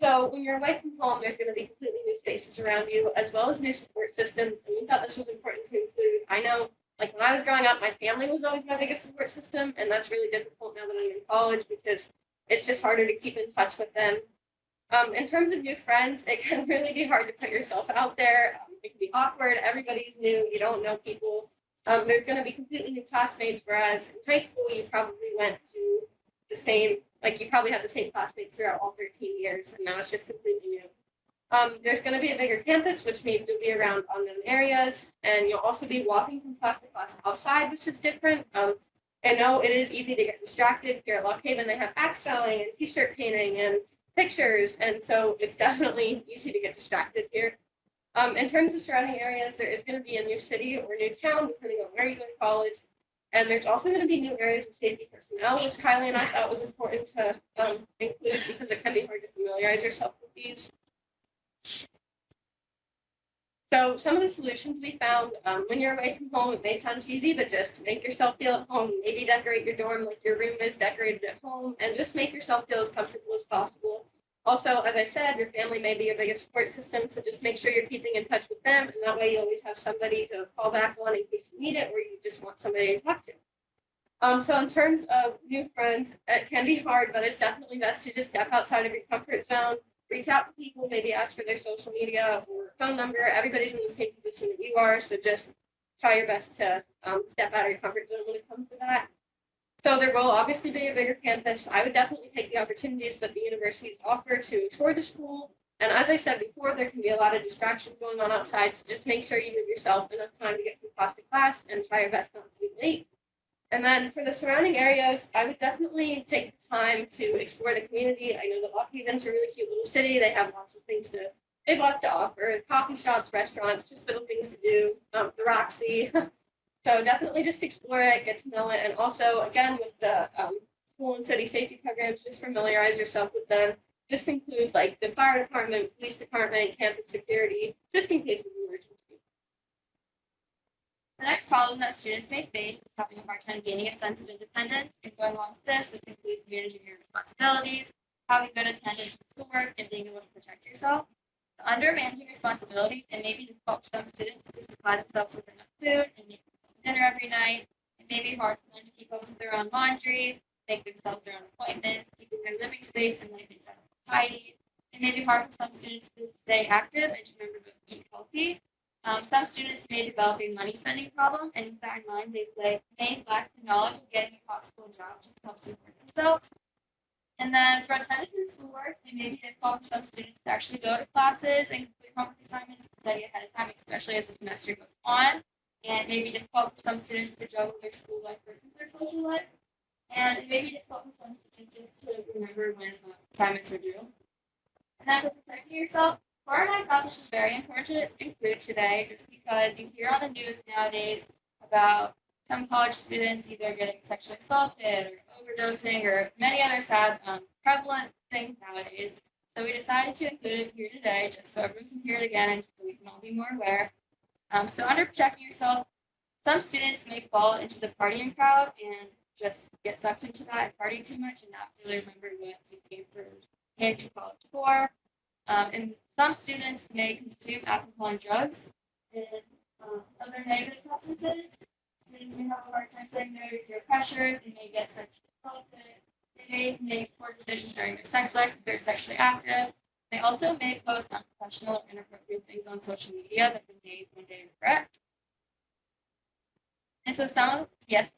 So when you're away from home, there's going to be completely new spaces around you, as well as new support systems. And we thought this was important to include. I know, like when I was growing up, my family was always my biggest support system, and that's really difficult now that I'm in college because it's just harder to keep in touch with them. In terms of new friends, it can really be hard to put yourself out there. It can be awkward. Everybody's new. You don't know people. There's going to be completely new classmates, whereas in high school, you probably went to the same, like you probably had the same classmates throughout all 13 years, and now it's just completely new. There's going to be a bigger campus, which means you'll be around unknown areas, and you'll also be walking from class to class outside, which is different. I know it is easy to get distracted. Here at Lock Haven, they have axe selling and t-shirt painting and pictures, and so it's definitely easy to get distracted here. In terms of surrounding areas, there is going to be a new city or new town, depending on where you go to college. And there's also going to be new areas of safety personnel, which Kylie and I thought was important to include because it can be hard to familiarize yourself with these. So some of the solutions we found, when you're away from home, it may sound cheesy, but just make yourself feel at home. Maybe decorate your dorm like your room is decorated at home, and just make yourself feel as comfortable as possible. Also, as I said, your family may be your biggest support system, so just make sure you're keeping in touch with them, and that way you always have somebody to fall back on in case you need it, or you just want somebody to talk to. So in terms of new friends, it can be hard, but it's definitely best to just step outside of your comfort zone, reach out to people, maybe ask for their social media or phone number. Everybody's in the same position that you are, so just try your best to step out of your comfort zone when it comes to that. So there will obviously be a bigger campus. I would definitely take the opportunities that the universities offer to tour the school. And as I said before, there can be a lot of distractions going on outside, so just make sure you give yourself enough time to get from class to class and try your best not to be late. And then for the surrounding areas, I would definitely take the time to explore the community. I know that Lock Haven's a really cute little city. They have lots of things to, they have lots to offer, coffee shops, restaurants, just little things to do, the Roxy. So definitely just explore it, get to know it. And also, again, with the school and city safety programs, just familiarize yourself with them. This includes like the fire department, police department, campus security, just in case of emergency. The next problem that students may face is having a hard time gaining a sense of independence. And going along with this includes managing your responsibilities, having good attendance at schoolwork, and being able to protect yourself. Under managing responsibilities, it may be difficult for some students to supply themselves with enough food and make dinner every night. It may be hard for them to keep up with their own laundry, make themselves their own appointments, keeping their living space and life in general tidy. It may be hard for some students to stay active and to remember to eat healthy. Some students may develop a money spending problem, and with that in mind, they may lack the knowledge of getting a possible job just to help support themselves. And then for attendance and schoolwork, it may be difficult for some students to actually go to classes and complete homework assignments and study ahead of time, especially as the semester goes on. And it may be difficult for some students to juggle their school life versus their social life. And it may be difficult for some students just to remember when assignments are due. And then for protecting yourself, part of my thought this is very important to include today, just because you hear on the news nowadays about some college students either getting sexually assaulted or overdosing or many other sad prevalent things nowadays. So we decided to include it here today, just so everyone can hear it again and so we can all be more aware. So under protecting yourself, some students may fall into the partying crowd and just get sucked into that and party too much and not really remember what you came to college for. And some students may consume alcohol and drugs and other negative substances. Students may have a hard time saying no to peer pressure. They may get sexually assaulted. They may make poor decisions during their sex life if they're sexually active. They also may post unprofessional or inappropriate things on social media that they may one day regret. And so yes.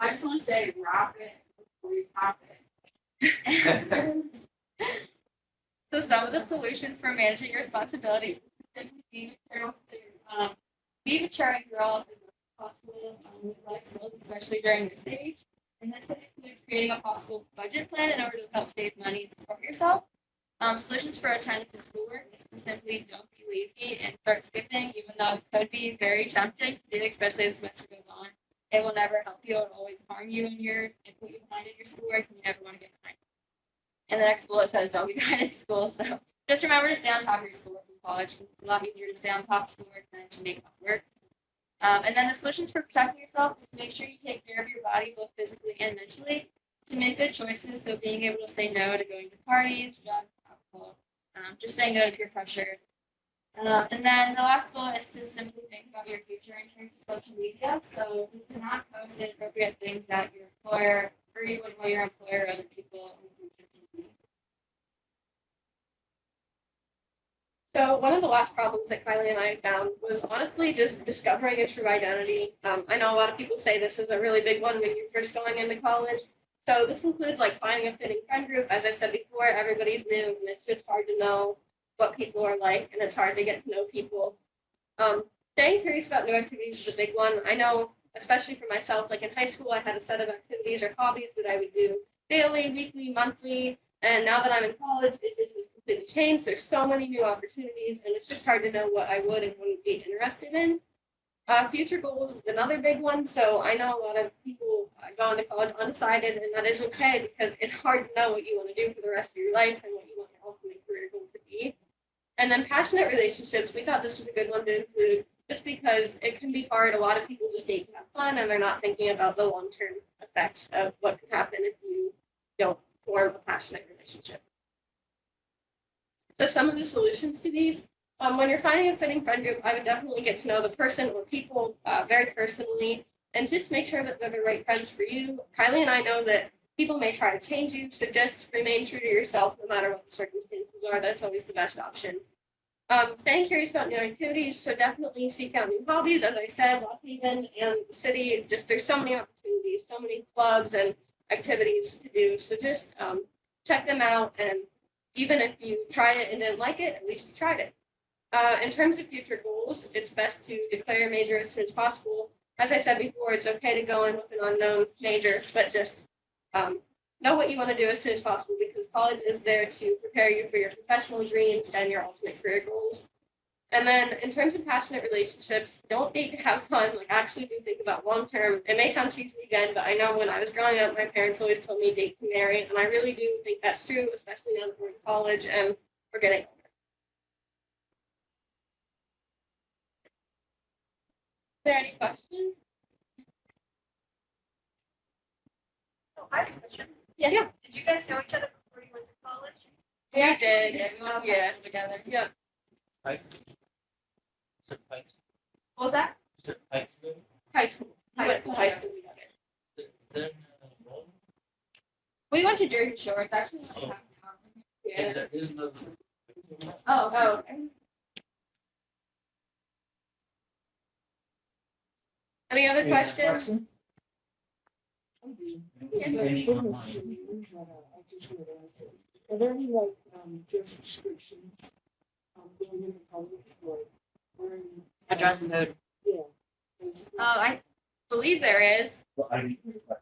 I just want to say wrap it before you top it. So some of the solutions for managing your responsibilities is to be mature and grow up as much as possible with life skills, especially during this age. And this can include creating a possible budget plan in order to help save money and support yourself. Solutions for attendance at schoolwork is to simply don't be lazy and start skipping, even though it could be very tempting to do, especially as the semester goes on. It will never help you. It will always harm you and put you behind in your schoolwork, and you never want to get behind. And the next bullet says don't be behind in school. So just remember to stay on top of your schoolwork in college. It's a lot easier to stay on top of schoolwork than to make up work. And then the solutions for protecting yourself is to make sure you take care of your body, both physically and mentally, to make good choices. So being able to say no to going to parties, drugs, alcohol, just saying no to peer pressure. And then the last bullet is to simply think about your future in terms of social media. So just to not post inappropriate things that your employer or you would want your employer or other people in the future can see. So one of the last problems that Kylie and I found was honestly just discovering a true identity. I know a lot of people say this is a really big one when you're first going into college. So this includes like finding a fitting friend group. As I said before, everybody's new and it's just hard to know what people are like and it's hard to get to know people. Staying curious about new activities is a big one. I know, especially for myself, like in high school, I had a set of activities or hobbies that I would do daily, weekly, monthly. And now that I'm in college, it just has completely changed. There's so many new opportunities and it's just hard to know what I would and wouldn't be interested in. Future goals is another big one. So I know a lot of people go into college undecided, and that is okay because it's hard to know what you want to do for the rest of your life and what you want your ultimate career goal to be. And then passionate relationships, we thought this was a good one to include just because it can be hard. A lot of people just date to have fun and they're not thinking about the long-term effects of what could happen if you don't form a passionate relationship. So some of the solutions to these, when you're finding a fitting friend group, I would definitely get to know the person or people very personally and just make sure that they're the right friends for you. Kylie and I know that people may try to change you, so just remain true to yourself no matter what the circumstances are. That's always the best option. Staying curious about new activities, so definitely seek out new hobbies. As I said, Lock Haven and the city, just there's so many opportunities, so many clubs and activities to do. So just check them out, and even if you tried it and didn't like it, at least you tried it. In terms of future goals, it's best to declare your major as soon as possible. As I said before, it's okay to go in with an unknown major, but just know what you want to do as soon as possible because college is there to prepare you for your professional dreams and your ultimate career goals. And then in terms of passionate relationships, don't date to have fun. Like actually do think about long term. It may sound cheesy again, but I know when I was growing up, my parents always told me date to marry. And I really do think that's true, especially now that we're in college and we're getting older. Is there any questions? So I have a question. Yeah. Did you guys know each other before you went to college? Yeah, did. Yeah. Together. Yeah. What was that? High school. High school together. We went to Jersey Shore. It's actually like half an hour. Yeah. Oh, okay. Any other questions? Are there any like dress restrictions going into public or wearing A dress code. Yeah. I believe there is. Well,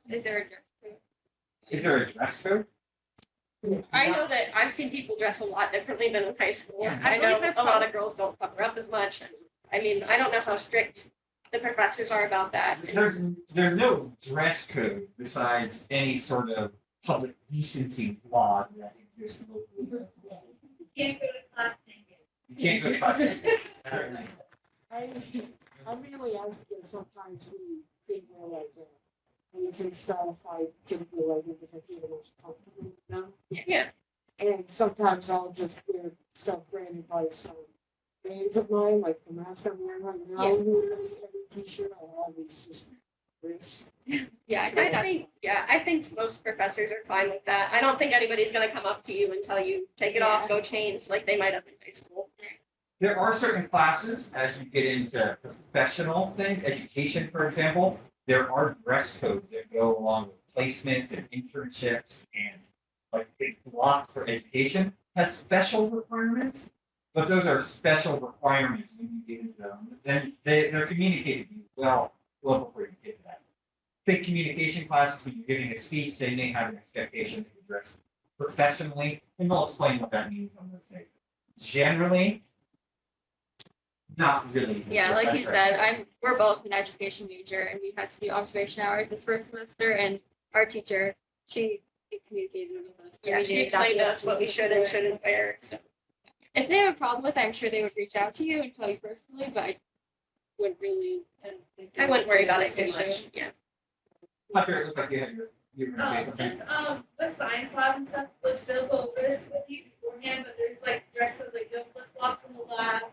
Is there a dress code? is there a dress code? I know that I've seen people dress a lot differently than in high school. Yeah, I I know believe they're a lot of girls don't cover up as much. And I mean, I don't know how strict the professors are about that. There's no dress code besides any sort of public decency laws that exist locally. Can't go to class naked. You can't go to class. Certainly. I really ask because sometimes we think we're like and it's in style if I typically like it because I feel the most comfortable with them. Yeah. And sometimes I'll just wear stuff branded by some bands of mine, like the mask I'm wearing right now. Every t-shirt I have is just this. Yeah, I think most professors are fine with that. I don't think anybody's gonna come up to you and tell you, take it off, go change, like they might have in high school. There are certain classes, as you get into professional things, education, for example, there are dress codes that go along with placements and internships and like big block for education has special requirements, but those are special requirements when you get into them. Then they're communicated to you well before you get to that. Big communication classes, when you're giving a speech, they may have an expectation that you dress professionally, and they'll explain what that means on those days. Generally, not really. Yeah, like you said, we're both an education major and we had to do observation hours this first semester and our teacher, she communicated with us. Yeah, she explained to us what we should and shouldn't wear, so. If they have a problem with it, I'm sure they would reach out to you and tell you personally, but I wouldn't really. I wouldn't worry about it too much, yeah. After it looked like you were gonna say something. Just, the science lab and stuff, we'll still go over this with you beforehand, but there's like dress codes, like no flip flops in the lab,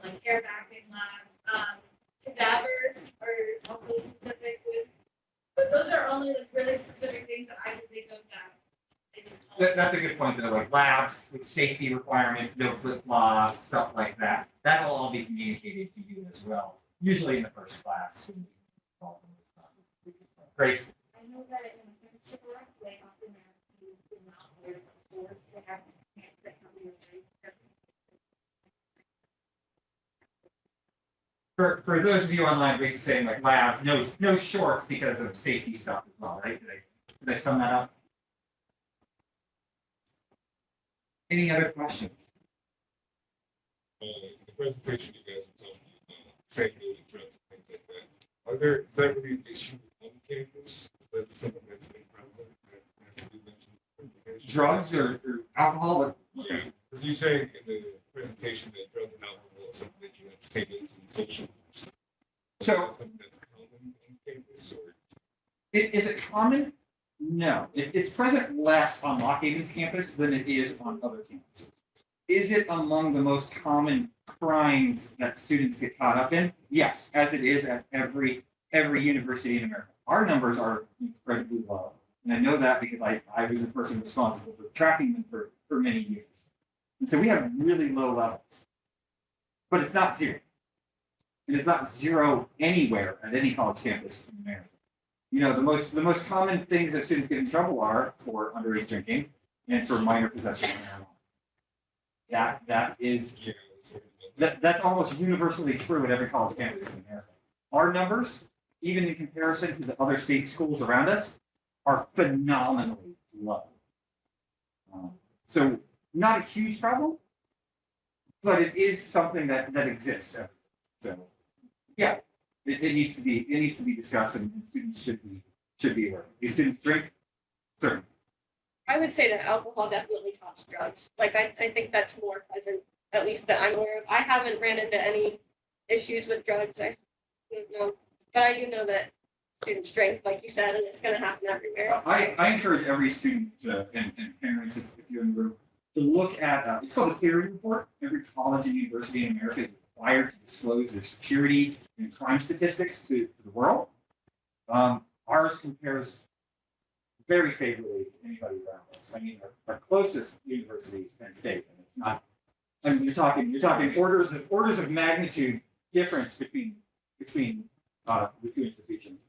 like hair backing labs, cadavers are also specific with, but those are only like really specific things that I can think of That's a good point, though, like labs with safety requirements, no flip flops, stuff like that. That'll all be communicated to you as well, usually in the first class. Grace? I know that in the principal, they often have to not wear shorts, they have pants that come in. For those of you online, Grace is saying like lab, no shorts because of safety stuff as well, right? Did I sum that up? Any other questions? The presentation you guys were talking about, safety and drugs and things like that. Is that really an issue on campus? Is that something that's been prevalent that has to be mentioned in the presentation? Drugs or alcohol? Yeah, because you say in the presentation that drugs and alcohol is something that you have to take into the social. So is that something that's common on campus or? Is it common? No, it's present less on Lock Haven's campus than it is on other campuses. Is it among the most common crimes that students get caught up in? Yes, as it is at every university in America. Our numbers are incredibly low. And I know that because I was the person responsible for tracking them for many years. And so we have really low levels. But it's not zero. And it's not zero anywhere at any college campus in America. You know, the most common things that students get in trouble are for underage drinking and for minor possession of marijuana. That's almost universally true at every college campus in America. Our numbers, even in comparison to the other state schools around us, are phenomenally low. So not a huge problem, but it is something that exists. So yeah. It needs to be discussed, and students should be aware. Do students drink? Certainly. I would say that alcohol definitely tops drugs. Like, I think that's more present, at least that I'm aware of. I haven't ran into any issues with drugs. I don't know. But I do know that students drink, like you said, and it's going to happen everywhere. I encourage every student and parents, if you're in the room, to look at, it's called the Peer Report. Every college and university in America is required to disclose their security and crime statistics to the world. Ours compares very favorably to anybody around us. I mean, our closest university is Penn State, and it's not. I mean, you're talking orders of magnitude difference between the two institutions.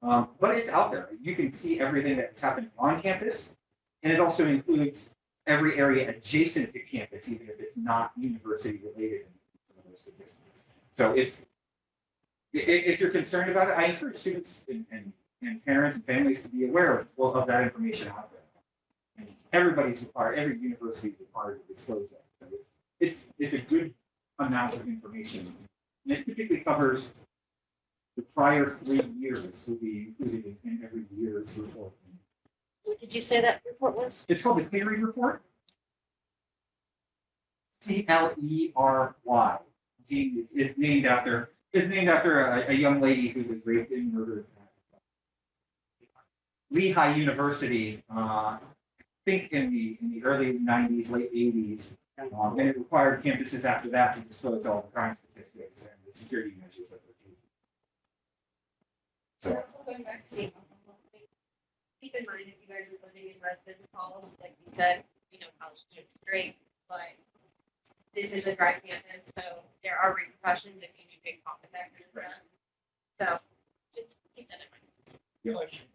But it's out there. You can see everything that's happening on campus, and it also includes every area adjacent to campus, even if it's not university related. So if you're concerned about it, I encourage students and parents and families to be aware of that information out there. And everybody's required, every university is required to disclose that. So it's a good amount of information. And it typically covers the prior 3 years, will be included in every year's report. What did you say that report was? It's called the Clery Report. Clery. It's named after a young lady who was raped and murdered at Lehigh University, I think in the early 90s, late 80s. And it required campuses after that to disclose all the crime statistics and the security measures that were taken. So, Also going back to the alcohol thing, keep in mind if you guys are living in residence halls, like you said, college students drink, but this is a dry campus, so there are repercussions if you do get caught with that kind of stuff. So just keep that in mind. Question.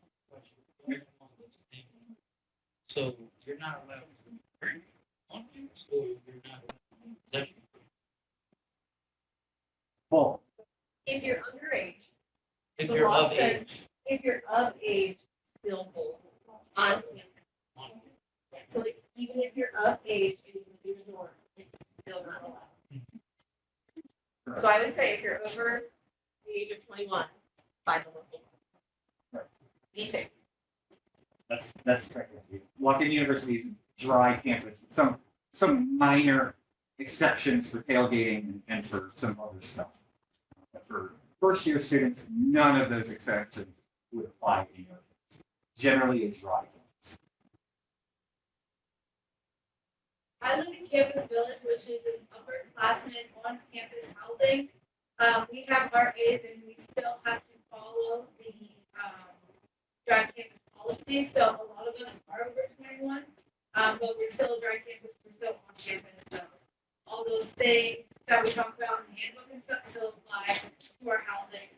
So you're not allowed to drink on campus, or you're not allowed to possession? well, If you're underage. If the you're law of says age. If you're of age, still hold on campus. So like, even if you're of age and you live in the dorm, it's still not allowed. So I would say if you're over the age of 21, find a local. Be safe. That's correct. Lockheed University is a dry campus, with some minor exceptions for tailgating and for some other stuff. But for first year students, none of those exceptions would apply anywhere. It's generally a dry campus. I live in Campus Village, which is an upperclassmen on-campus housing. We have RAs and we still have to follow the dry campus policy. So a lot of us are over 21, but we're still a dry campus. We're still on campus. So all those things that we talk about in the handbook and stuff still apply to our housing.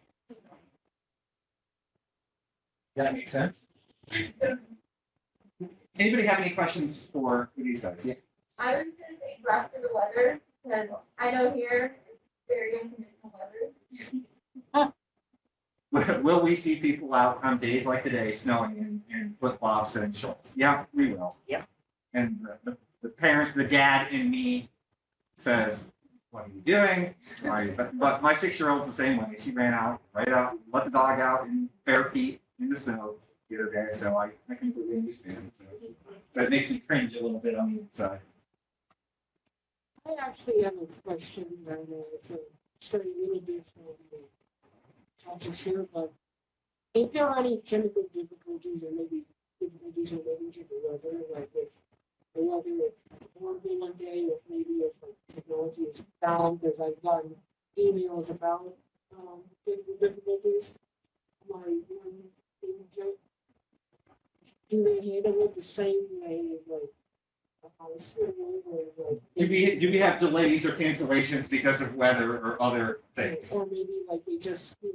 Does that make sense? Anybody have any questions for these guys? Yeah. I was going to say dress for the weather because I know here it's very unconventional weather. Will we see people out on days like today, snowing in flip-flops and shorts? Yeah, we will. Yep. And the parent, the dad in me says, what are you doing? But my 6-year-old's the same way. She ran out, right out, let the dog out in bare feet in the snow the other day. So I completely understand. So, but it makes me cringe a little bit on the inside. I actually have a question that is starting really bit from the topics here, but if there are any technical difficulties or maybe difficulties relating to the weather, like if the weather is horrible one day, or maybe if like, technology is down, because I've gotten emails about technical difficulties. Do they handle it the same way as like a house or like? Do we have delays or cancellations because of weather or other things? Or maybe like they just, give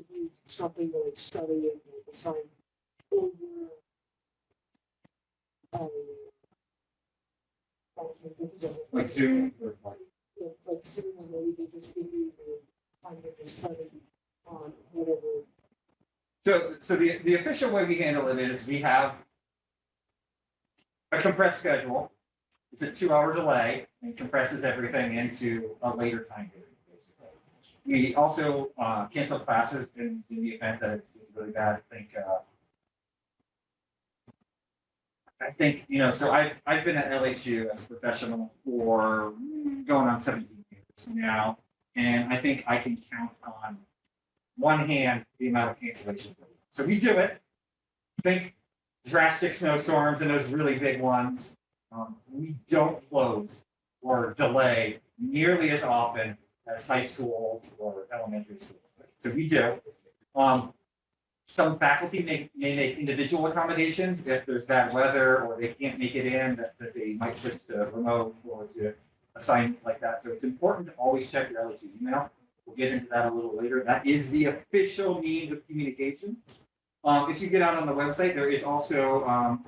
you something to like study and like, assign over. Like Zoom or like. Like Zoom, or maybe they just give you the time to study on whatever. So the official way we handle it is we have a compressed schedule. It's a 2-hour delay and compresses everything into a later time period, basically. We also cancel classes in the event that it's really bad. I think, so I've been at LHU as a professional for going on 17 years now, and I think I can count on one hand the amount of cancellations. So we do it. Think drastic snowstorms and those really big ones. We don't close or delay nearly as often as high schools or elementary schools. So we do. Some faculty may make individual accommodations if there's bad weather or they can't make it in, that they might switch to remote or to assignments like that. So it's important to always check your LHU email. We'll get into that a little later. That is the official means of communication. If you get out on the website, there is also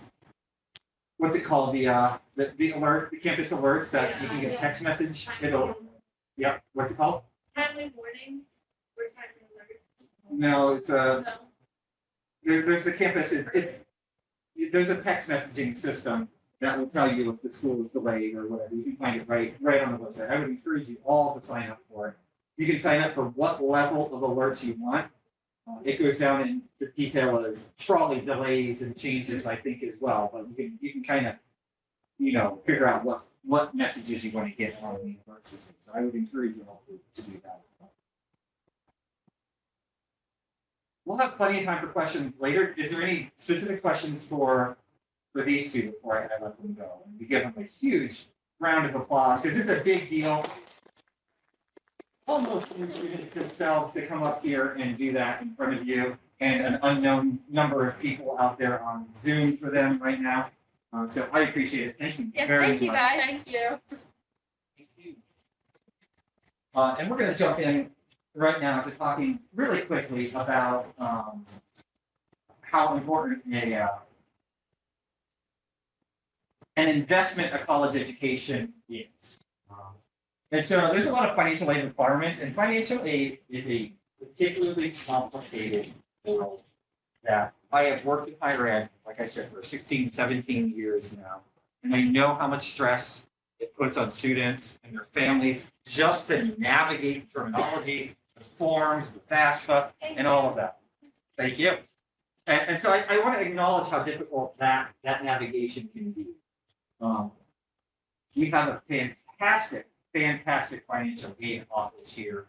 what's it called? The alert, the campus alerts that you can get a text message. Yep. What's it called? Timely warnings or timely alerts. No, it's there's the campus. There's a text messaging system that will tell you if the school is delayed or whatever. You can find it right on the website. I would encourage you all to sign up for it. You can sign up for what level of alerts you want. It goes down into detail as trolley delays and changes, I think, as well. But you can kind of, figure out what messages you want to get on the alert system. So I would encourage you all to do that. We'll have plenty of time for questions later. Is there any specific questions for these two before I let them go? And we give them a huge round of applause because it's a big deal. Almost new students themselves to come up here and do that in front of you, and an unknown number of people out there on Zoom for them right now. So I appreciate it. Thank you very much. Thank you, guys. Thank you. Thank you. And we're going to jump in right now to talking really quickly about how important an investment a college education is. And so there's a lot of financial aid requirements, and financial aid is a particularly complicated field that I have worked in higher ed, like I said, for 16, 17 years now. And I know how much stress it puts on students and their families just to navigate the terminology, the forms, the FAFSA, and all of that. Thank you. And so I want to acknowledge how difficult that navigation can be. We have a fantastic financial aid office here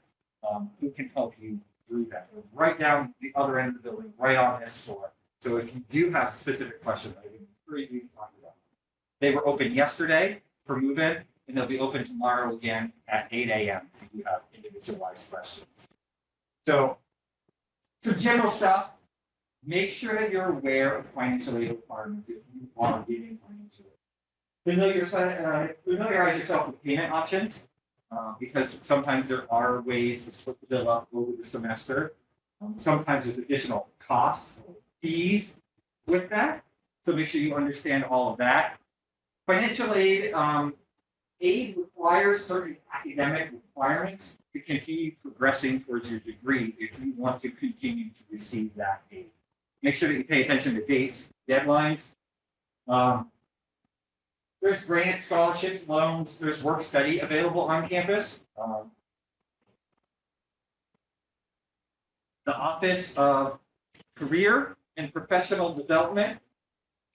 who can help you through that. We're right down the other end of the building, right on this floor. So if you do have specific questions, I would encourage you to talk to them. They were open yesterday for move-in, and they'll be open tomorrow again at 8 a.m. if you have individualized questions. So some general stuff. Make sure that you're aware of financial aid requirements if you are getting financial aid. Familiarize yourself with payment options because sometimes there are ways to split the bill up over the semester. Sometimes there's additional costs, fees with that. So make sure you understand all of that. Financial aid, aid requires certain academic requirements to continue progressing towards your degree if you want to continue to receive that aid. Make sure that you pay attention to dates, deadlines. There's grants, scholarships, loans, there's work study available on campus. The Office of Career and Professional Development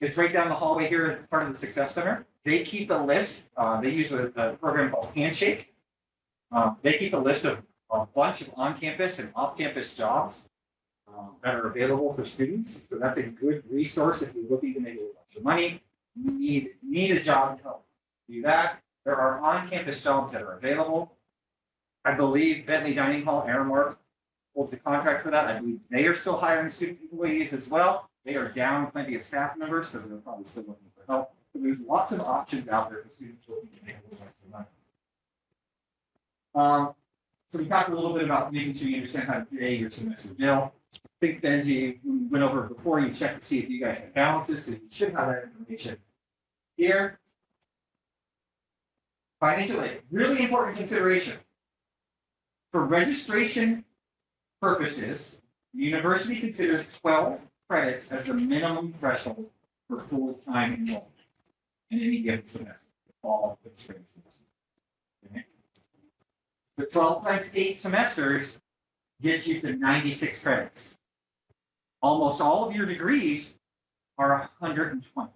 is right down the hallway here as part of the Success Center. They keep a list. They use a program called Handshake. They keep a list of a bunch of on-campus and off-campus jobs that are available for students. So that's a good resource if you're looking to make a bunch of money. You need a job to help do that. There are on-campus jobs that are available. I believe Bentley Dining Hall, Aramark, holds the contract for that. I believe they are still hiring student employees as well. They are down plenty of staff members, so they're probably still looking for help. So there's lots of options out there for students looking to make a little extra money. So we talked a little bit about making sure you understand how to pay your semester bill. I think Benji went over before you check to see if you guys have balances, so you should have that information here. Financial aid, really important consideration. For registration purposes, the university considers 12 credits as the minimum threshold for full-time enrollment in any given semester, fall and spring semester. Okay. The 12 times 8 semesters gets you to 96 credits. Almost all of your degrees are 120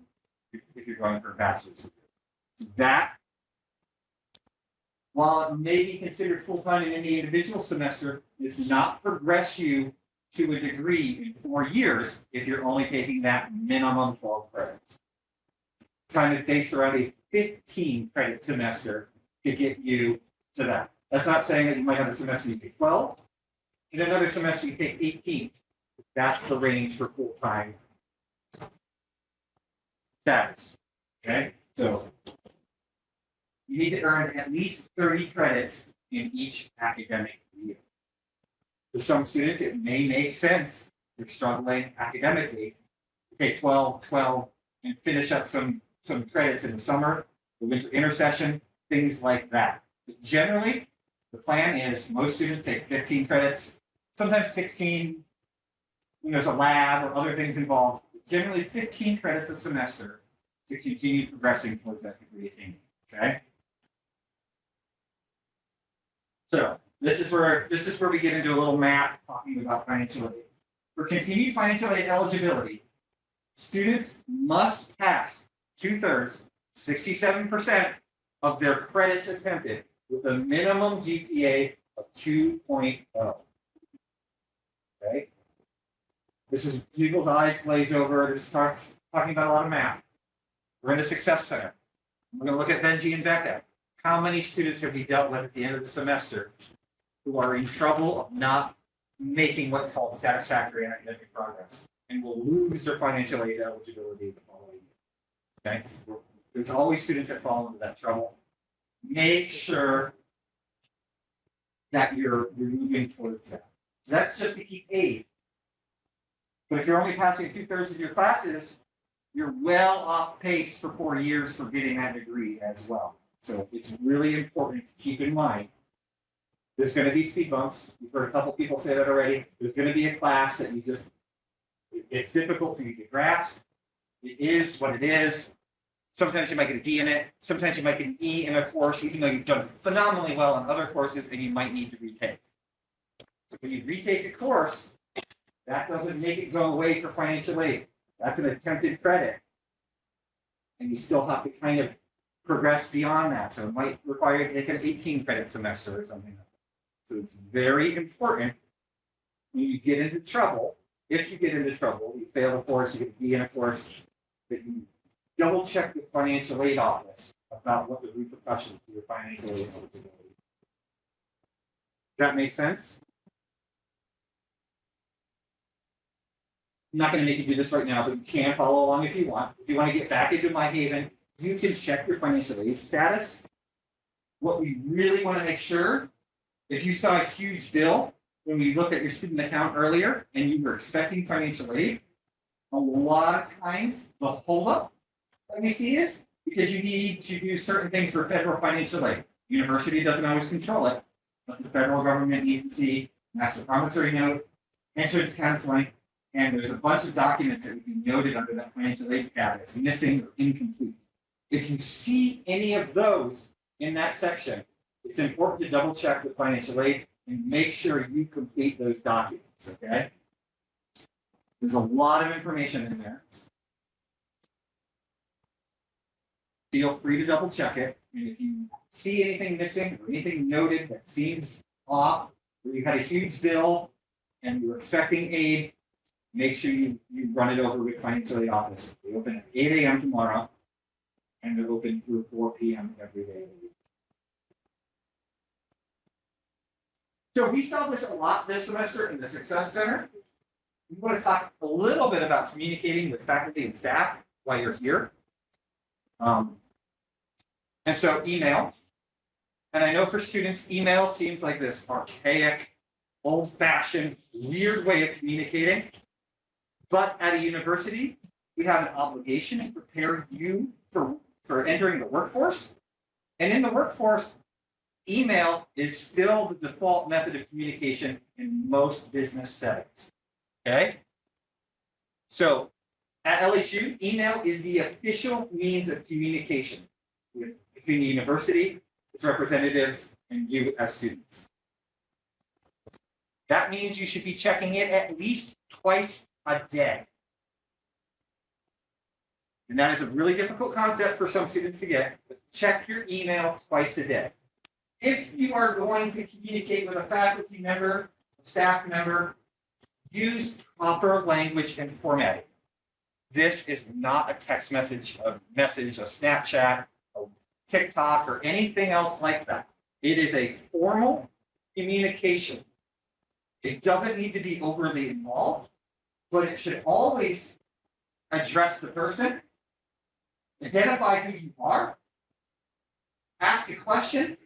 if you're going for a bachelor's degree. So that, while it may be considered full-time in any individual semester, does not progress you to a degree in 4 years if you're only taking that minimum 12 credits. It's kind of based around a 15 credit semester to get you to that. That's not saying that you might have a semester you take 12, and another semester you take 18. That's the range for full-time status. Okay, so you need to earn at least 30 credits in each academic year. For some students, it may make sense. They're struggling academically to take 12, and finish up some credits in the summer, the winter intersession, things like that. But generally, the plan is most students take 15 credits, sometimes 16. When there's a lab or other things involved, generally 15 credits a semester to continue progressing towards that degree attainment. Okay. So this is where we get into a little math talking about financial aid. For continued financial aid eligibility, students must pass 2/3, 67% of their credits attempted with a minimum GPA of 2.0. Okay. This is people's eyes glaze over. This starts talking about a lot of math. We're in the Success Center. We're going to look at Benji and Becca. How many students have we dealt with at the end of the semester who are in trouble of not making what's called satisfactory academic progress and will lose their financial aid eligibility the following year? Okay? There's always students that fall into that trouble. Make sure that you're moving towards that. So that's just to keep aid. But if you're only passing 2/3 of your classes, you're well off pace for 4 years for getting that degree as well. So it's really important to keep in mind. There's going to be speed bumps. You've heard a couple people say that already. There's going to be a class that it's difficult for you to grasp. It is what it is. Sometimes you might get a D in it. Sometimes you might get an E in a course, even though you've done phenomenally well on other courses and you might need to retake. So when you retake a course, that doesn't make it go away for financial aid. That's an attempted credit. And you still have to kind of progress beyond that. So it might require like an 18 credit semester or something like that. So it's very important when you get into trouble, if you get into trouble, you fail a course, you get a D in a course, that you double check the financial aid office about what the repercussions for your financial aid eligibility. Does that make sense? I'm not going to make you do this right now, but you can follow along if you want. If you want to get back into My Haven, you can check your financial aid status. What we really want to make sure, if you saw a huge bill when we looked at your student account earlier and you were expecting financial aid, a lot of times the holdup that we see is because you need to do certain things for federal financial aid. University doesn't always control it, but the federal government needs to see master promissory note, insurance counseling, and there's a bunch of documents that would be noted under that financial aid tab as missing or incomplete. If you see any of those in that section, it's important to double check with financial aid and make sure you complete those documents, okay? There's a lot of information in there. Feel free to double check it. And if you see anything missing or anything noted that seems off, or you had a huge bill and you're expecting aid, make sure you run it over with financial aid office. They open at 8 a.m. tomorrow, and they're open through 4 p.m. every day of the week. So we saw this a lot this semester in the Success Center. We want to talk a little bit about communicating with faculty and staff while you're here. And so email. And I know for students, email seems like this archaic, old-fashioned, weird way of communicating. But at a university, we have an obligation to prepare you for entering the workforce. And in the workforce, email is still the default method of communication in most business settings. Okay? So at LHU, email is the official means of communication between the university, its representatives, and you as students. That means you should be checking it at least twice a day. And that is a really difficult concept for some students to get, but check your email twice a day. If you are going to communicate with a faculty member, a staff member, use proper language and formatting. This is not a text message, a Snapchat, a TikTok, or anything else like that. It is a formal communication. It doesn't need to be overly involved, but it should always address the person, identify who you are, ask a question,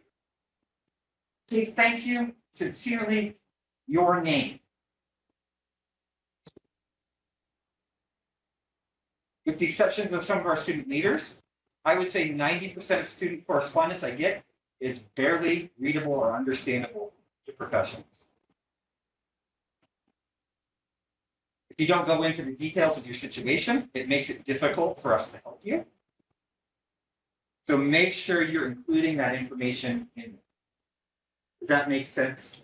say thank you, sincerely, your name. With the exceptions of some of our student leaders, I would say 90% of student correspondence I get is barely readable or understandable to professionals. If you don't go into the details of your situation, it makes it difficult for us to help you. So make sure you're including that information in. Does that make sense?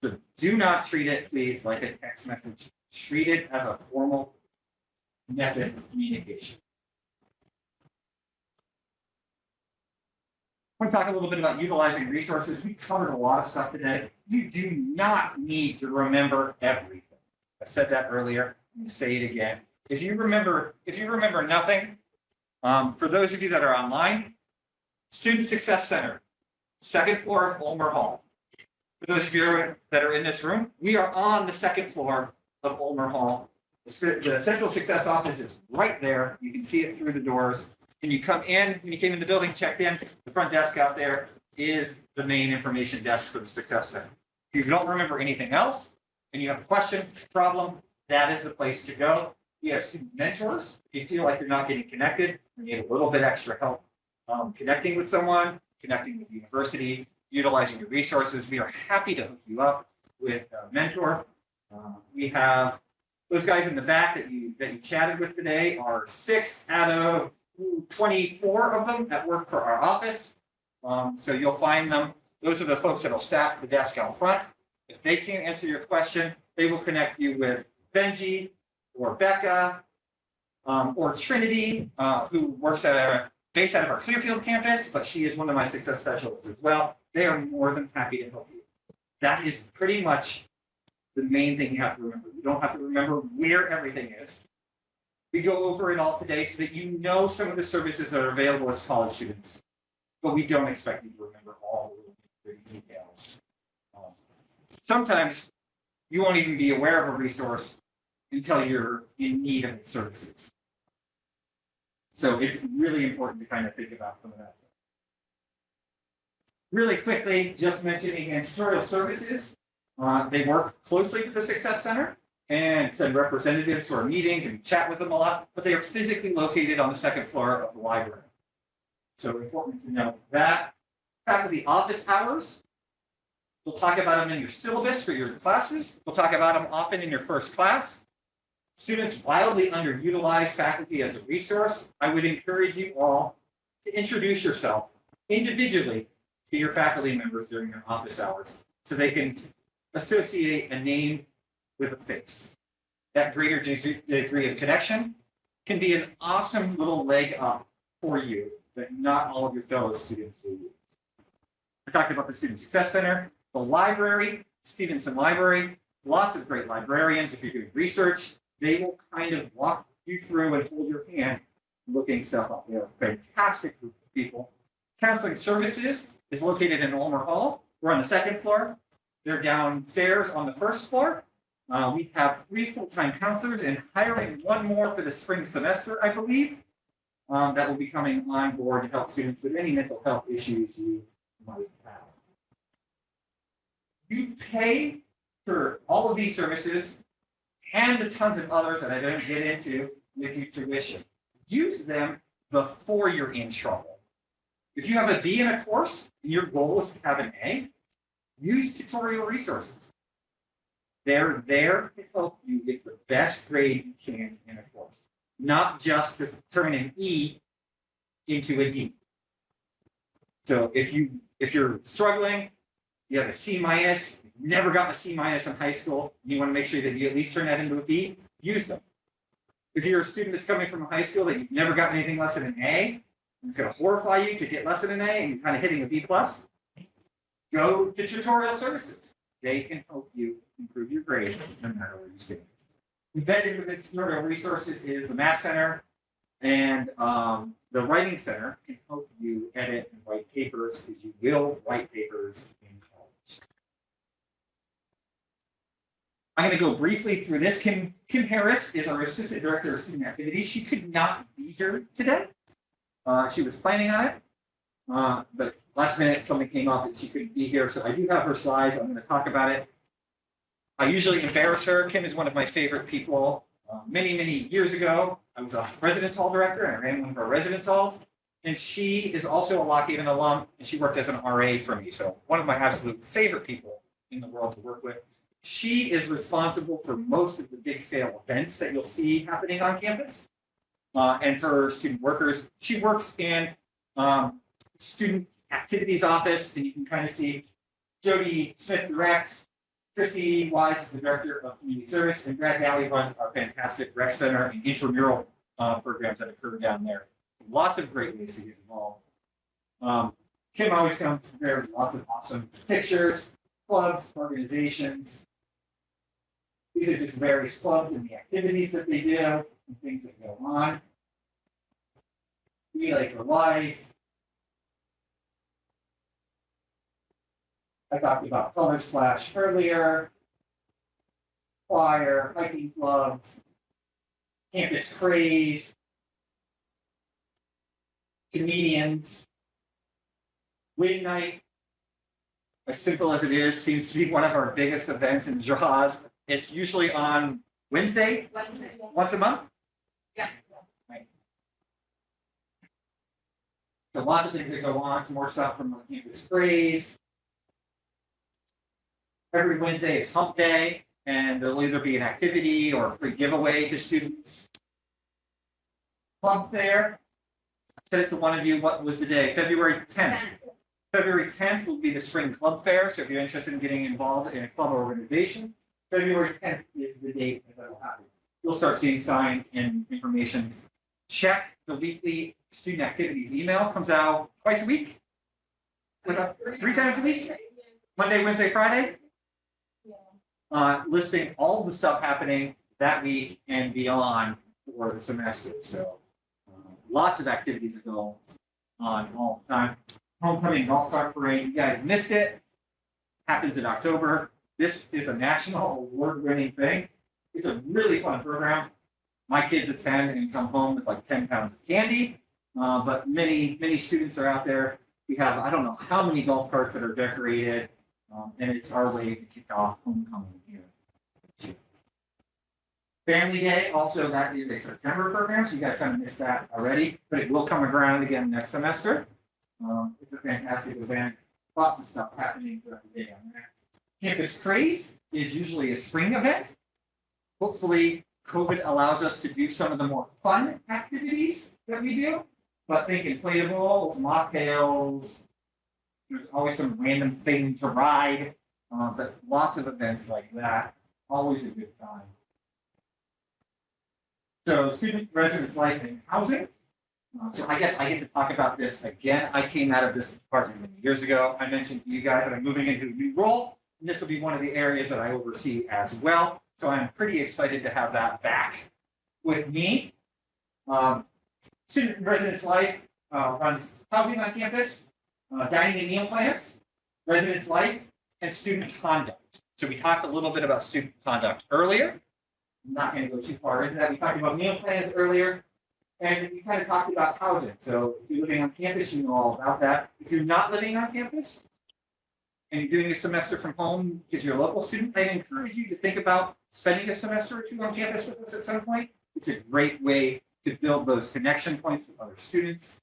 So do not treat it, please, like a text message. Treat it as a formal method of communication. I want to talk a little bit about utilizing resources. We covered a lot of stuff today. You do not need to remember everything. I said that earlier. I'm going to say it again. If you remember nothing, for those of you that are online, Student Success Center, second floor of Ulmer Hall. For those of you that are in this room, we are on the second floor of Ulmer Hall. The Central Success Office is right there. You can see it through the doors. When you come in, when you came in the building, checked in, the front desk out there is the main information desk for the Success Center. If you don't remember anything else, and you have a question, problem, that is the place to go. We have student mentors. If you feel like you're not getting connected, you need a little bit extra help connecting with someone, connecting with the university, utilizing your resources. We are happy to hook you up with a mentor. We have those guys in the back that you chatted with today are 6 out of 24 of them that work for our office. So you'll find them. Those are the folks that will staff the desk out front. If they can't answer your question, they will connect you with Benji or Becca or Trinity, who works based out of our Clearfield campus, but she is one of my success specialists as well. They are more than happy to help you. That is pretty much the main thing you have to remember. You don't have to remember where everything is. We go over it all today so that you know some of the services that are available as college students, but we don't expect you to remember all the details. Sometimes you won't even be aware of a resource until you're in need of its services. So it's really important to kind of think about some of that stuff. Really quickly, just mentioning again, tutorial services. They work closely with the Success Center and send representatives to our meetings and chat with them a lot, but they are physically located on the second floor of the library. So important to know that. Faculty office hours. We'll talk about them in your syllabus for your classes. We'll talk about them often in your first class. Students wildly underutilize faculty as a resource. I would encourage you all to introduce yourself individually to your faculty members during your office hours so they can associate a name with a face. That greater degree of connection can be an awesome little leg up for you that not all of your fellow students will use. I talked about the Student Success Center, the library, Stevenson Library, lots of great librarians. If you're doing research, they will kind of walk you through and hold your hand looking stuff up. They're a fantastic group of people. Counseling Services is located in Ulmer Hall. We're on the second floor. They're downstairs on the first floor. We have 3 full-time counselors and hiring 1 more for the spring semester, I believe, that will be coming on board to help students with any mental health issues you might have. You pay for all of these services and the tons of others that I don't get into with your tuition. Use them before you're in trouble. If you have a B in a course and your goal is to have an A, use tutorial resources. They're there to help you get the best grade you can in a course, not just to turn an E into a D. So if you're struggling, you have a C minus, you've never gotten a C minus in high school, you want to make sure that you at least turn that into a B, use them. If you're a student that's coming from a high school that you've never gotten anything less than an A, it's going to horrify you to get less than an A and you're kind of hitting a B plus, go to tutorial services. They can help you improve your grade no matter where you stand. Embedded within tutorial resources is the Math Center and the Writing Center can help you edit and write papers because you will write papers in college. I'm going to go briefly through this. Kim Harris is our Assistant Director of Student Activities. She could not be here today. She was planning on it, but last minute something came up that she couldn't be here. So I do have her slides. I'm going to talk about it. I usually embarrass her. Kim is one of my favorite people. Many years ago, I was a residence hall director and I ran one of our residence halls. And she is also a Lock Haven alum and she worked as an RA for me. So one of my absolute favorite people in the world to work with. She is responsible for most of the big scale events that you'll see happening on campus. And for student workers, she works in student activities office, and you can kind of see Jody Smith directs, Chrissy Wise is the director of community service, and Brad Galley runs our fantastic rec center and intramural programs that occur down there. Lots of great ways to get involved. Kim always comes prepared with lots of awesome pictures, clubs, organizations. These are just various clubs and the activities that they do and things that go on. Relay for Life. I talked about Color Splash earlier. Choir, hiking clubs, campus craze, comedians, Win Night. As simple as it is, seems to be one of our biggest events and draws. It's usually on Wednesday, once a month. Yeah. Right. So lots of things that go on, some more stuff from the campus craze. Every Wednesday is hump day, and there'll either be an activity or a free giveaway to students. Club fair. said it to one of you, what was the day? February 10th. February 10th will be the spring club fair. So if you're interested in getting involved in a club organization, February 10th is the date that will happen. You'll start seeing signs and information. Check the weekly student activities email, comes out twice a week. 3 times a week, Monday, Wednesday, Friday. Listing all the stuff happening that week and beyond for the semester. So lots of activities are going on all the time. Homecoming golf cart parade, you guys missed it. Happens in October. This is a national award-winning thing. It's a really fun program. My kids attend and come home with like 10 pounds of candy. But many students are out there. We have, I don't know how many golf carts that are decorated. And it's our way to kick off homecoming here. Family Day, also that is a September program, so you guys kind of missed that already, but it will come around again next semester. It's a fantastic event, lots of stuff happening throughout the day on that. Campus Craze is usually a spring event. Hopefully, COVID allows us to do some of the more fun activities that we do, but think inflatables, mocktails, there's always some random thing to ride, but lots of events like that, always a good time. So student residence life and housing. So I guess I get to talk about this again. I came out of this department many years ago. I mentioned to you guys that I'm moving into a new role, and this will be one of the areas that I oversee as well. So I'm pretty excited to have that back with me. Student residence life runs housing on campus, dining and meal plans, residence life, and student conduct. So we talked a little bit about student conduct earlier. I'm not going to go too far into that. We talked about meal plans earlier, and we kind of talked about housing. So if you're living on campus, you know all about that. If you're not living on campus and you're doing a semester from home because you're a local student, I encourage you to think about spending a semester or two on campus with us at some point. It's a great way to build those connection points with other students.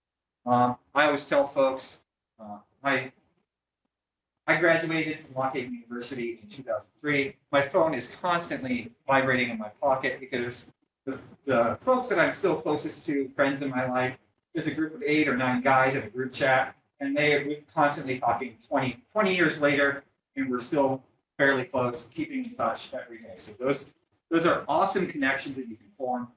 I always tell folks, I graduated from Lockheed University in 2003. My phone is constantly vibrating in my pocket because the folks that I'm still closest to, friends in my life, there's a group of 8 or 9 guys in a group chat, and we're constantly talking 20 years later, and we're still fairly close, keeping in touch every day. So those are awesome connections that you can form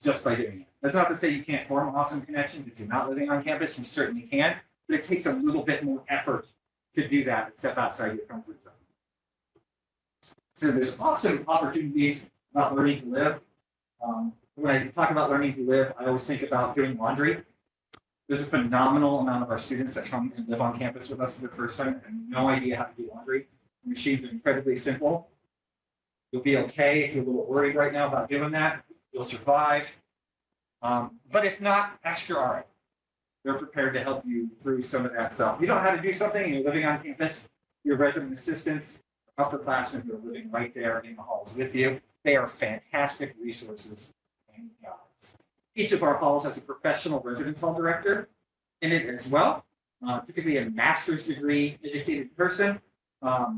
just by doing it. That's not to say you can't form awesome connections if you're not living on campus. You certainly can, but it takes a little bit more effort to do that and step outside your comfort zone. So there's awesome opportunities about learning to live. When I talk about learning to live, I always think about doing laundry. There's a phenomenal amount of our students that come and live on campus with us for the first time and have no idea how to do laundry. The machines are incredibly simple. You'll be okay if you're a little worried right now about doing that. You'll survive. But if not, ask your RA. They're prepared to help you through some of that stuff. If you don't know how to do something and you're living on campus, your resident assistants, upperclassmen who are living right there in the halls with you, they are fantastic resources and guides. Each of our halls has a professional residence hall director in it as well, typically a master's degree educated person.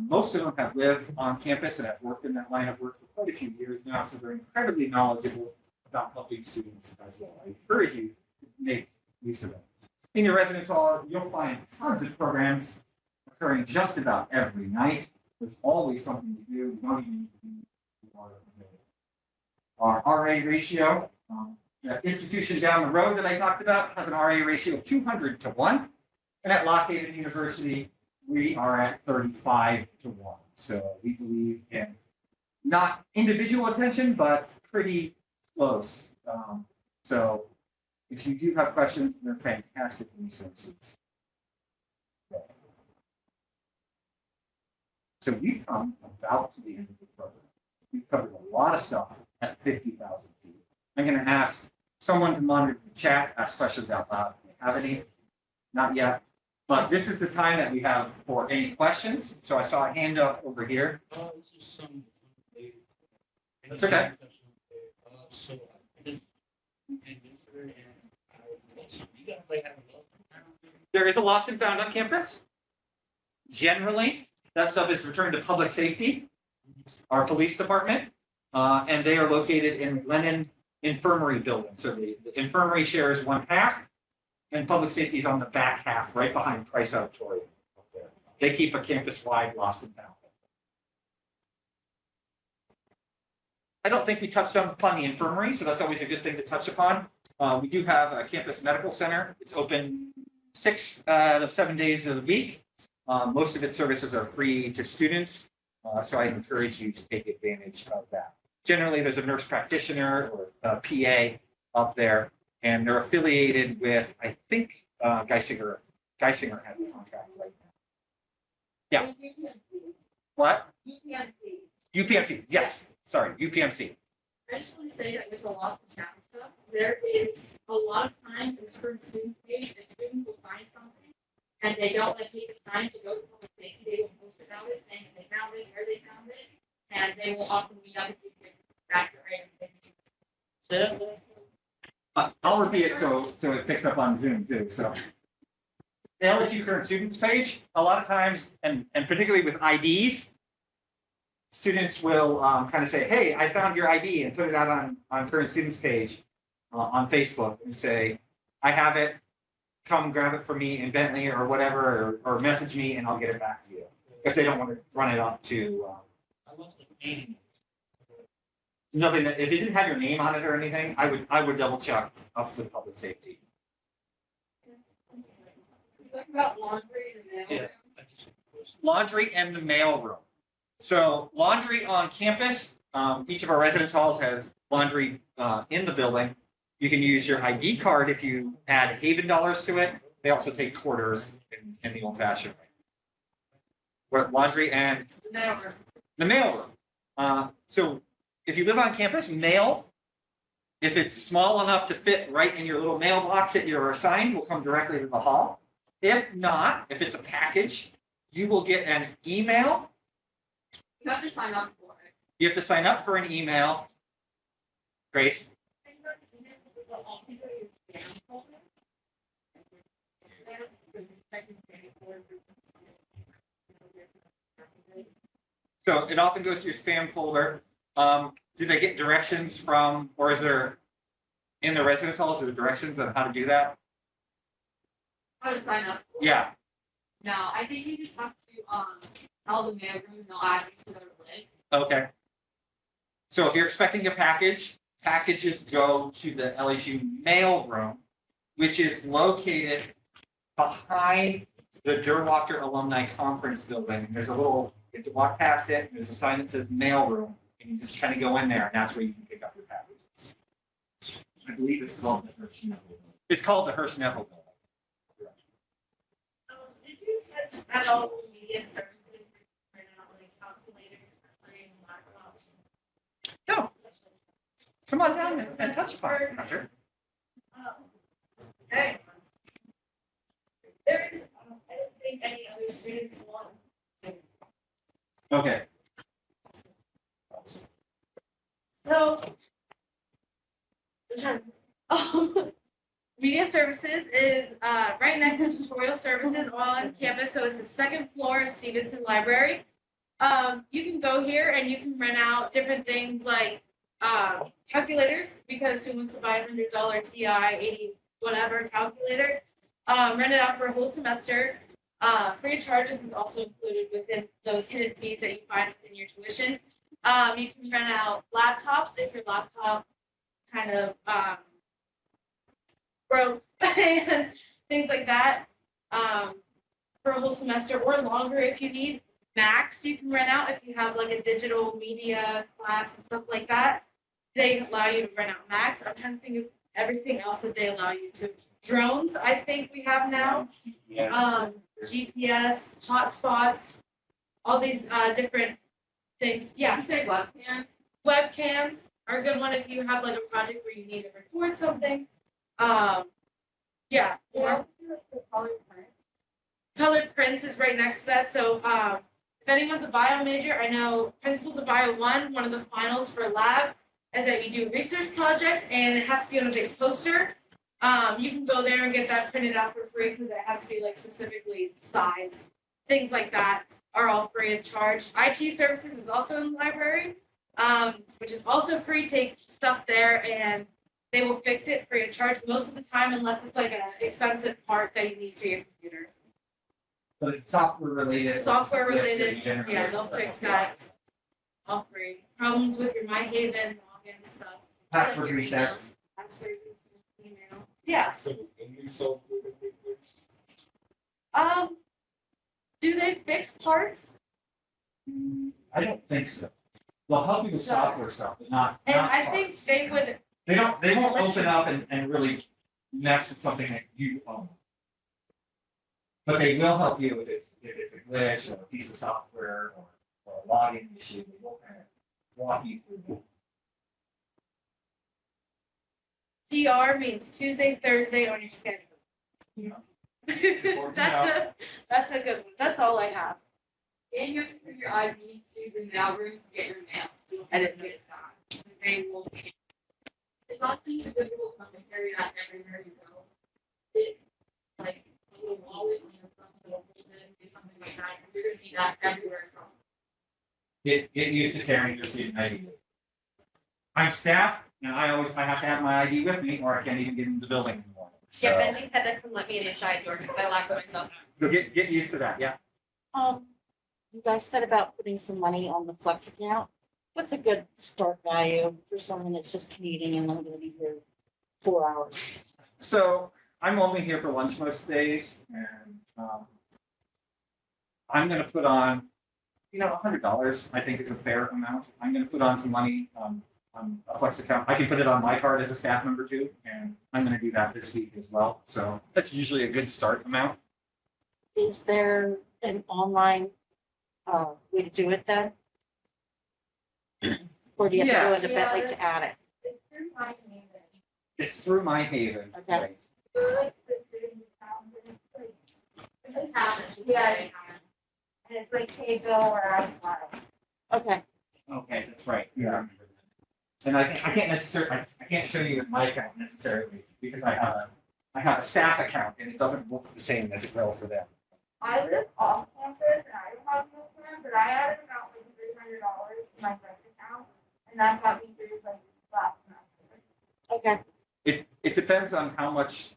Most of them have lived on campus and have worked in that line of work for quite a few years now, so they're incredibly knowledgeable about helping students as well. I encourage you to make use of it. In your residence hall, you'll find tons of programs occurring just about every night. There's always something to do. You don't even need to be part of it. Our RA ratio, the institution down the road that I talked about has an RA ratio of 200 to 1. And at Lockheed University, we are at 35 to 1. So we believe in not individual attention, but pretty close. So if you do have questions, they're fantastic resources. So we've come about to the end of the program. We've covered a lot of stuff at 50,000 feet. I'm going to ask someone to monitor the chat, ask questions out loud. If you have any, not yet. But this is the time that we have for any questions. So I saw a hand up over here. That's okay. There is a lost and found on campus. Generally, that stuff is returned to public safety, our police department, and they are located in Lennon infirmary building. So the infirmary shares one half, and public safety is on the back half, right behind Price Auditorium. They keep a campus-wide lost and found. I don't think we touched upon the infirmary, so that's always a good thing to touch upon. We do have a campus medical center. It's open 6 out of 7 days of the week. Most of its services are free to students, so I encourage you to take advantage of that. Generally, there's a nurse practitioner or a PA up there, and they're affiliated with, I think, Geisinger. Geisinger has a contract right now. Yeah. What? UPMC. Yes. Sorry, UPMC. I just want to say that with the loss of sound stuff, there is a lot of times in the current student page that students will find something and they don't like take the time to go to public safety. They will post about it, saying that they found it, where they found it, and they will often meet up if you get back there. I'll repeat it so it picks up on Zoom too. So the LSU current students page, a lot of times, and particularly with IDs, students will kind of say, hey, I found your ID, and put it out on current students page on Facebook and say, I have it, come grab it for me in Bentley or whatever, or message me and I'll get it back to you. If they don't want to run it up to nothing that, if you didn't have your name on it or anything, I would double check up with public safety. Talk about laundry and mail. Laundry and the mail room. So laundry on campus, each of our residence halls has laundry in the building. You can use your ID card if you add Haven dollars to it. They also take quarters in the old fashioned way. Where laundry and the mail room. So if you live on campus, mail, if it's small enough to fit right in your little mailbox that you're assigned, will come directly to the hall. If not, if it's a package, you will get an email. You have to sign up for it. You have to sign up for an email. Grace? So it often goes to your spam folder. Do they get directions from, or is there, in the residence halls, are there directions on how to do that? How to sign up? Yeah. No, I think you just have to tell the mail room they'll add you to their list. Okay. So if you're expecting a package, packages go to the LSU mail room, which is located behind the Derwachter Alumni Conference Building. There's a little, you have to walk past it, and there's a sign that says mail room, and you just kind of go in there, and that's where you can pick up your packages. I believe it's called the Hirsch Neville Building. It's called the Hirsch Neville Building. Did you touch at all the media services, print out like calculators, playing laptops? No. Come on down and touch upon it, Hunter. Okay. There is, I don't think any other students want. Okay. So. Media services is right next to tutorial services on campus, so it's the second floor of Stevenson Library. You can go here and you can rent out different things like calculators, because who wants to buy $100 TI 80 whatever calculator? Rent it out for a whole semester. Free of charges is also included within those hidden fees that you find within your tuition. You can rent out laptops if your laptop kind of broke and things like that, for a whole semester or longer if you need. Macs you can rent out if you have like a digital media class and stuff like that. They allow you to rent out Macs. I'm trying to think of everything else that they allow you to. Drones, I think we have now. GPS, hotspots, all these different things. Yeah. You say webcams? Webcams are a good one if you have like a project where you need to record something. Yeah. Or colored prints is right next to that. So if anyone's a bio major, I know Principles of Bio 1, one of the finals for lab is that you do a research project and it has to be on a big poster. You can go there and get that printed out for free because it has to be like specifically size. Things like that are all free of charge. IT services is also in the library. which is also free. Take stuff there and they will fix it free of charge most of the time, unless it's like an expensive part that you need for your computer. But it's software related. Software related, Yeah, so you yeah, they'll fix that. All free. Problems with your MyHaven login stuff. Password resets. Password resets, email. Yeah. So only software that they fixed? Do they fix parts? I don't think so. They'll help you with software stuff, but not. And not I think parts. they would, They won't open up and really mess with something that you own. But they will help you if it's a glitch or a piece of software or a login issue. They will kind of walk you through. TR means Tuesday, Thursday on your schedule. That's a good one. That's all I have. And you have to put your ID to the mail room to get your mail. So you'll edit it down. They will change. It's also a good rule of thumb to carry that everywhere you go. It, like, a little wallet on your phone, little bullshit, do something like that, because you're gonna need that everywhere across. Get used to carrying your student ID. I'm staff, and I have to have my ID with me, or I can't even get into the building anymore. So, Yeah, Benji had to come let me in the side door because I locked myself. so get used to that, yeah. You guys said about putting some money on the Flex account. What's a good start value for someone that's just commuting and only gonna be here 4 hours? So I'm only here for lunch most days, and I'm gonna put on, $100, I think is a fair amount. I'm gonna put on some money on a Flex account. I can put it on my card as a staff member too, and I'm gonna do that this week as well. So that's usually a good start amount. Is there an online way to do it then? Or do you have to go into Yes. Bentley to add it? It's through MyHaven. It's through MyHaven. Okay. Right. Yeah. And it's like K-Bill or iFile. Okay. Okay, that's right. Yeah. I remember that. And I can't show you my account necessarily because I have a staff account and it doesn't look the same as it will for them. I live off campus and I don't have no plan, but I added about like $300 to my bank account, and that got me through like last semester. Okay. It depends on how much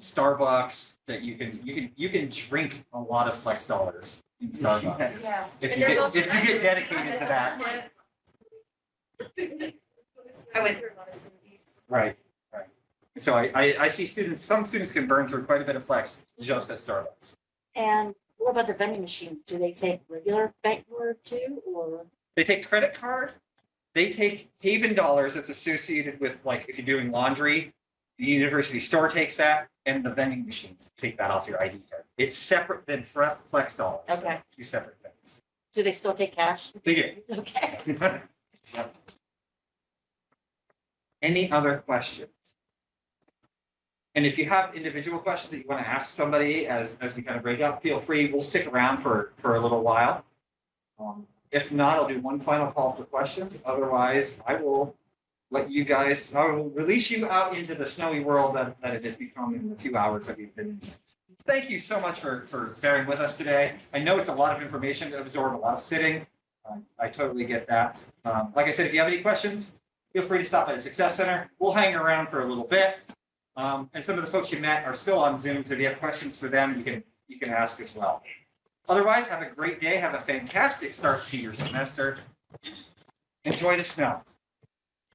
Starbucks that you can drink a lot of Flex dollars in Starbucks. Yeah. If And you there's get also- dedicated to that. I went through a lot of smoothies. Right. So I see some students can burn through quite a bit of Flex just at Starbucks. And what about the vending machines? Do they take regular banknote too, or? They take credit card. They take Haven dollars that's associated with, like, if you're doing laundry, the university store takes that, and the vending machines take that off your ID card. It's separate than Flex dollars. Okay. Two separate things. Do they still take cash? They do. Okay. Yep. Any other questions? And if you have individual questions that you want to ask somebody as we kind of break up, feel free. We'll stick around for a little while. If not, I'll do one final call for questions. Otherwise, I will release you out into the snowy world that it has become in the few hours that we've been in. Thank you so much for bearing with us today. I know it's a lot of information to absorb, a lot of sitting. I totally get that. Like I said, if you have any questions, feel free to stop by the Success Center. We'll hang around for a little bit. And some of the folks you met are still on Zoom, so if you have questions for them, you can ask as well. Otherwise, have a great day. Have a fantastic start to your semester. Enjoy the snow.